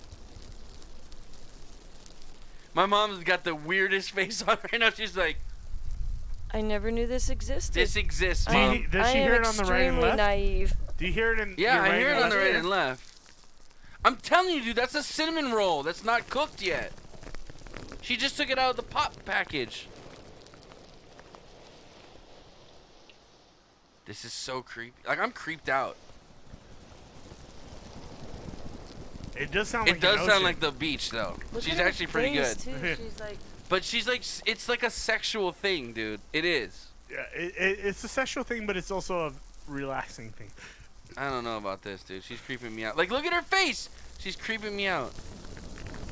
My mom's got the weirdest face on right now. She's like, I never knew this existed. this exists, Do you- Mom. does she I hear am it on the right and extremely left? naive. Do you hear it in Yeah, your I right hear and it on the left right ear? and left. I'm telling you, dude, that's a cinnamon roll. That's not cooked yet. She just took it out of the pop package. This is so creepy. Like, I'm creeped out. It does sound It like does an sound ocean. like the beach, though. Look She's at her actually pretty good. face, too. She's like, But she's like, it's like a sexual thing, dude. It is. Yeah, it's a sexual thing, but it's also a relaxing thing. I don't know about this, dude. She's creeping me out. Like, look at her face. She's creeping me out.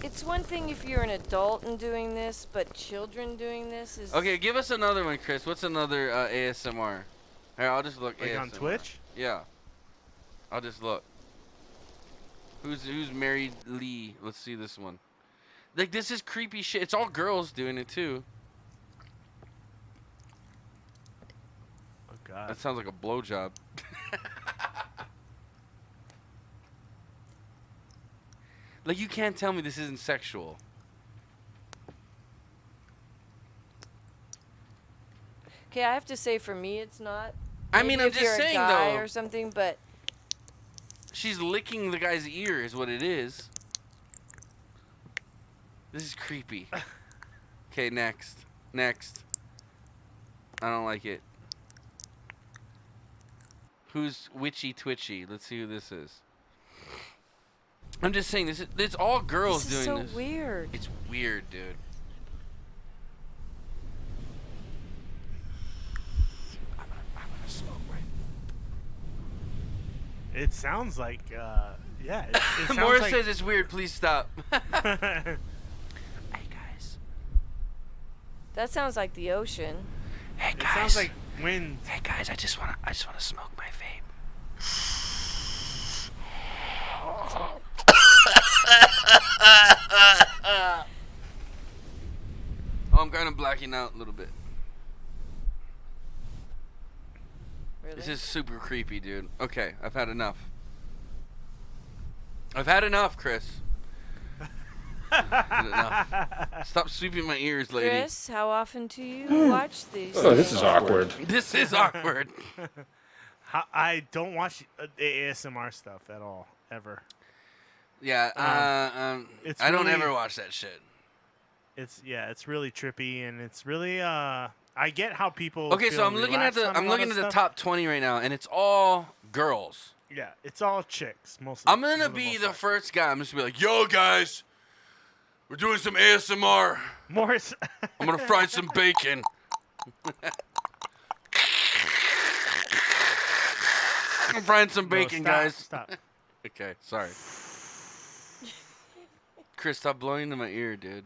it's one thing if you're an adult and doing this, but children doing this is. Okay, give us another one, Chris. What's another ASMR? Here, I'll just look. Like ASMR. on Twitch? Yeah. I'll just look. Who's Mary Lee? Let's see this one. Like, this is creepy shit. It's all girls doing it too. Oh God. That sounds like a blowjob. Like, you can't tell me this isn't sexual. Okay, I have to say for me it's not. I mean, Maybe I'm if just you're saying, a guy though. or something, but She's licking the guy's ear is what it is. This is creepy. Okay, next. Next. I don't like it. Who's Witchy Twitchy? Let's see who this is. I'm just saying, it's all girls this is doing so this. weird. It's weird, dude. I'm gonna smoke right. It sounds like, yeah. It sounds Morris like, says it's weird. Please stop. That sounds like the ocean. Hey it guys. sounds like wind. Hey guys, I just wanna smoke my vape. Oh, I'm kind of blacking out a little bit. Really? This is super creepy, dude. Okay, I've had enough. I've had enough, Chris. Enough. Stop sweeping my ears, lady. Chris, how often do you watch these? Oh, this is awkward. This is awkward. I don't watch the ASMR stuff at all, ever. Yeah, It's I don't really- ever watch that shit. It's really trippy, and it's really I get how people. Okay, so feel I'm looking at relaxed on a lot the of stuff. top 20 right now, and it's all girls. Yeah, it's all chicks mostly. I'm gonna be the first guy. I'm just gonna be like, yo guys, we're doing some ASMR. Morris. I'm gonna fry some bacon. I'm frying some bacon, guys. Stop. Okay, sorry. Chris, stop blowing into my ear, dude.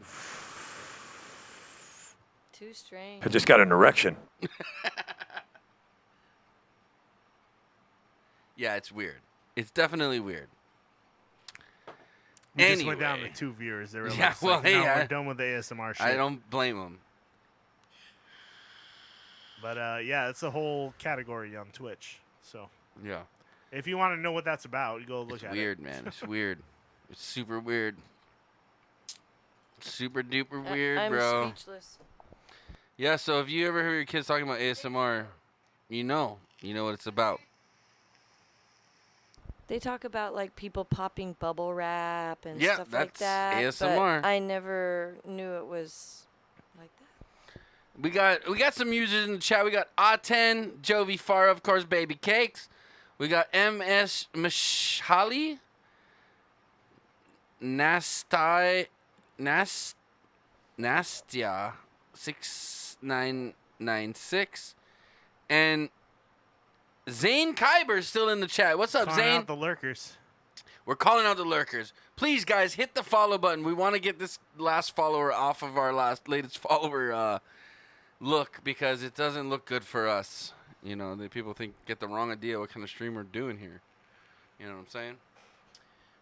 Too strange. I just got an erection. Yeah, it's weird. It's definitely weird. We just went down to 2 viewers. They were Yeah, like, well, hey, we're done with the ASMR shit. I don't blame them. But yeah, it's a whole category on Twitch. So Yeah. if you want to know what that's about, you go look It's at weird, it. man. It's weird. It's super weird. Super duper weird, I'm bro. speechless. Yeah, so if you ever hear your kids talking about ASMR, you know what it's about. They talk about like people popping bubble wrap and Yeah, stuff like that's that. ASMR. But I never knew it was like that. We got some users in the chat. We got A10, Jovi Farah, of course, Baby Cakes. We got MS Mashali, Nastia 6996, and Zane Kyber's still in the chat. What's up, Calling Zane? out the lurkers. We're calling out the lurkers. Please, guys, hit the follow button. We want to get this last follower off of our latest follower look, because it doesn't look good for us. You know, the people get the wrong idea what kind of stream we're doing here. You know what I'm saying?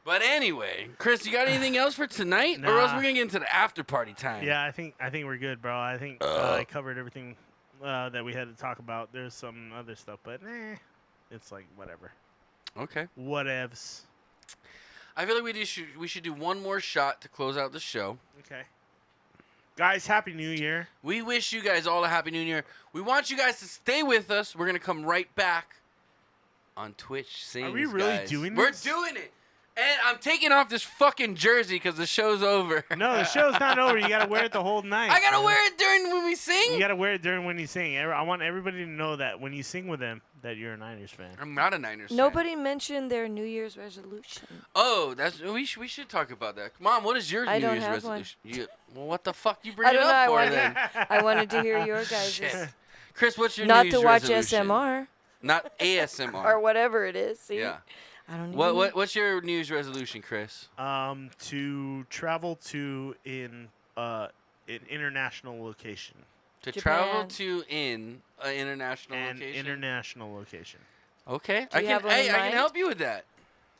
But anyway, Chris, you got anything else for tonight, or else Nah. we're gonna get into the after party time? Yeah, I think we're good, bro. I think I covered everything that we had to talk about. There's some other stuff, but it's like whatever. Okay. Whatevs. I feel like we should do one more shot to close out the show. Okay. Guys, Happy New Year. We wish you guys all a Happy New Year. We want you guys to stay with us. We're going to come right back on Twitch Sings, Are we really guys. doing We're this? doing it. And I'm taking off this fucking jersey because the show's over. No, the show's not over. You gotta wear it the whole night. I got to man. wear it during when we sing? You gotta wear it during when you sing. I want everybody to know that when you sing with them, that you're a Niners fan. I'm not a Niners fan. Nobody mentioned their New Year's resolution. Oh, we should talk about that. Mom, what is your I New don't Year's have one. resolution? Well, what the fuck you bring I it don't up know. for then? I wanted to hear your guys'. Shit. Chris, what's your Not New to Year's watch resolution? SMR. Not ASMR. Or whatever it is. See? Yeah. I don't even know. What's your New Year's resolution, Chris? To travel to an international location. To Japan. travel to an international An location. international location. Okay, Do you have one in I can mind? help you with that.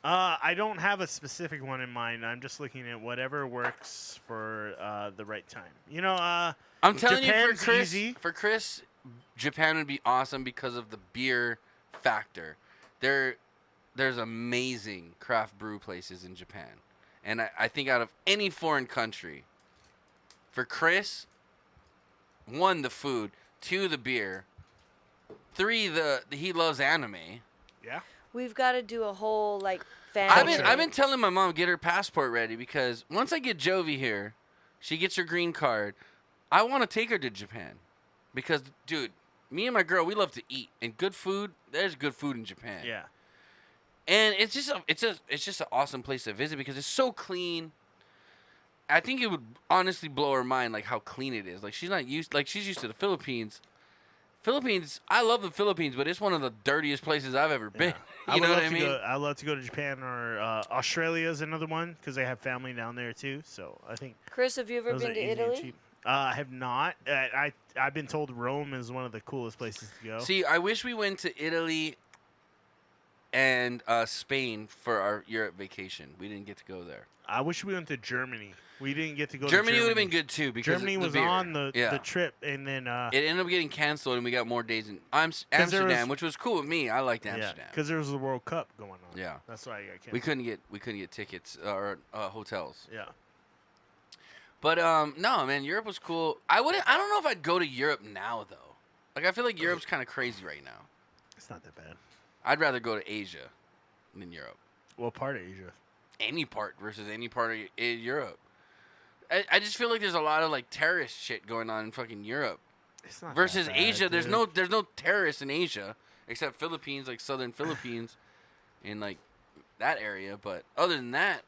I don't have a specific one in mind. I'm just looking at whatever works for the right time. You know, I'm telling Japan's you, easy. for Chris, Japan would be awesome because of the beer factor. There's amazing craft brew places in Japan, and I think out of any foreign country, for Chris, 1, the food, 2, the beer, 3, he loves anime. Yeah. We've got to do a whole like family. I've been telling my mom get her passport ready, because once I get Jovi here, she gets her green card. I want to take her to Japan, because dude, me and my girl, we love to eat, and good food. There's good food in Japan. Yeah. And it's just an awesome place to visit because it's so clean. I think it would honestly blow her mind like how clean it is. Like she's used to the Philippines. I love the Philippines, but it's one of the dirtiest places I've ever been. You know what I mean? I love to go to Japan, or Australia is another one because they have family down there too. So I think. Chris, have you ever those been are to easy and Italy? cheap. I have not. I've been told Rome is one of the coolest places to go. See, I wish we went to Italy and Spain for our Europe vacation. We didn't get to go there. I wish we went to Germany. We didn't get to go. Germany to would have been good too because Germany of the was beer. on the Yeah. trip, and then It ended up getting canceled, and we got more days in there Amsterdam, was- which was cool with me. I liked Amsterdam. because there was the World Cup going on. Yeah. That's why I got canceled. We couldn't get tickets or hotels. Yeah. But no, man, Europe was cool. I don't know if I'd go to Europe now though. Like I feel like Europe's kind of crazy right now. It's not that bad. I'd rather go to Asia than Europe. What part of Asia? Any part versus any part of Europe. I just feel like there's a lot of like terrorist shit going on in fucking Europe. It's not versus that bad, Asia. There's dude. no terrorists in Asia except Philippines, like southern Philippines, in like that area. But other than that,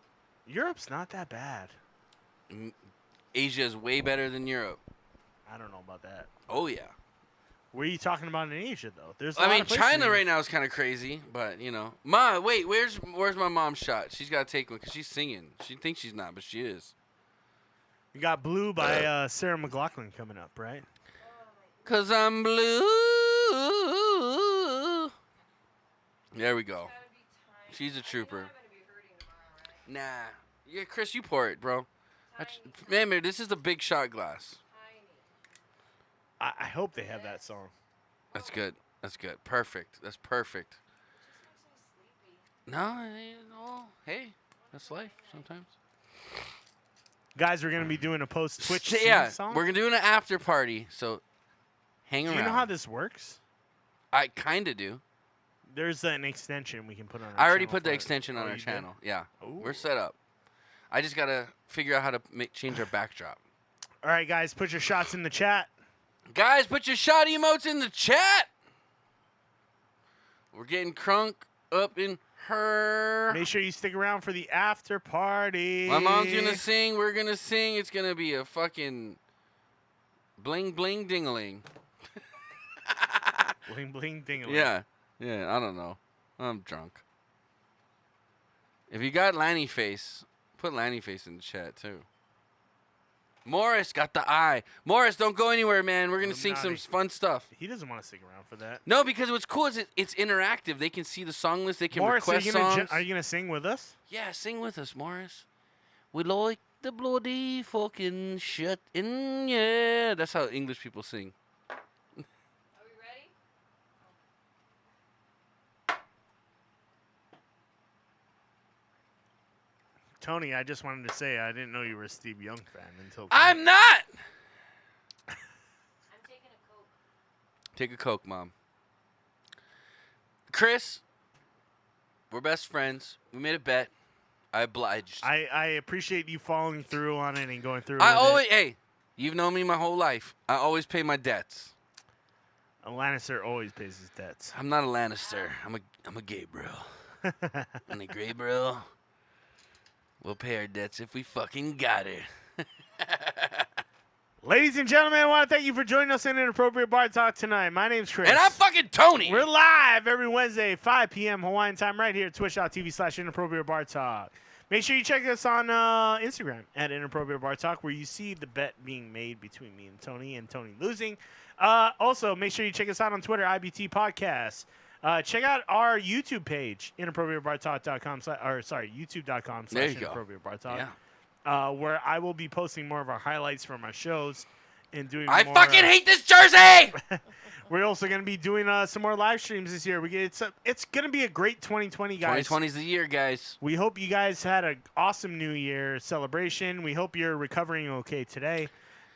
Europe's not that bad. Asia is way better than Europe. I don't know about that. Oh yeah. Where are you talking about in Asia though? There's. I mean, China right now is kind of crazy, but you know, Ma, wait, where's my mom's shot? She's got to take one because she's singing. She thinks she's not, but she is. You got Blue by Sarah McLachlan coming up, right? 'Cause I'm blue. There we go. She's a trooper. Nah. Yeah, Chris, you pour it, bro. Man, this is the big shot glass. I hope they have that song. That's good. That's good. Perfect. That's perfect. No, hey, that's life sometimes. Guys, we're gonna be doing a post Twitch song. We're gonna do an after party, so hang around. Do you know how this works? I kind of do. There's an extension we can put on our I already channel put the for it. extension on Oh, our you did? channel. Yeah, Ooh. we're set up. I just gotta figure out how to change our backdrop. All right, guys, put your shots in the chat. Guys, put your shot emotes in the chat. We're getting crunk up in her. Make sure you stick around for the after party. My mom's gonna sing. We're gonna sing. It's gonna be a fucking bling bling dingaling. Bling bling ding. Yeah. I don't know. I'm drunk. If you got Lanny face, put Lanny face in the chat too. Morris got the eye. Morris, don't go anywhere, man. We're gonna sing some fun stuff. He doesn't want to stick around for that. No, because what's cool is it's interactive. They can see the song list. They can Morris, request songs. are you gonna sing with us? Yeah, sing with us, Morris. We like the bloody fucking shit in, yeah. That's how English people sing. Tony, I just wanted to say I didn't know you were a Steve Young fan until. I'm not. I'm taking a Coke. Take a Coke, Mom. Chris, we're best friends. We made a bet. I obliged. I appreciate you following through on it and going through. Hey, you've known me my whole life. I always pay my debts. A Lannister always pays his debts. I'm not a Lannister. I'm a Gabriel. And a Gabriel. We'll pay our debts if we fucking got it. Ladies and gentlemen, I want to thank you for joining us in Inappropriate Bar Talk tonight. My name's Chris. And I'm fucking Tony. We're live every Wednesday, 5 p.m. Hawaiian time right here at twitch.tv/Inappropriate Bar Talk. Make sure you check us on Instagram at Inappropriate Bar Talk, where you see the bet being made between me and Tony losing. Also, make sure you check us out on Twitter, IBT Podcast. Check out our YouTube page, inappropriatebartalk.com, youtube.com/inappropriatebartalk. Yeah. Where I will be posting more of our highlights from our shows and doing I more, fucking hate this jersey! We're also going to be doing some more live streams this year. It's going to be a great 2020, guys. 2020's the year, guys. We hope you guys had an awesome New Year celebration. We hope you're recovering okay today.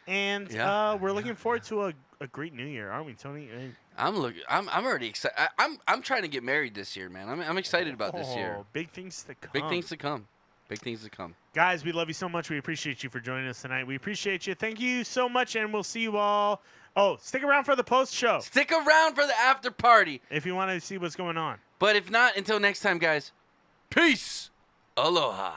And we're looking forward to a great New Year, aren't we, Tony? I'm already excited. I'm trying to get married this year, man. I'm excited about this year. Big things to come. Big things to come. Big things to come. Guys, we love you so much. We appreciate you for joining us tonight. We appreciate you. Thank you so much, and we'll see you all. Oh, stick around for the post show. Stick around for the after party. If you want to see what's going on. But if not, until next time, guys. Peace. Aloha.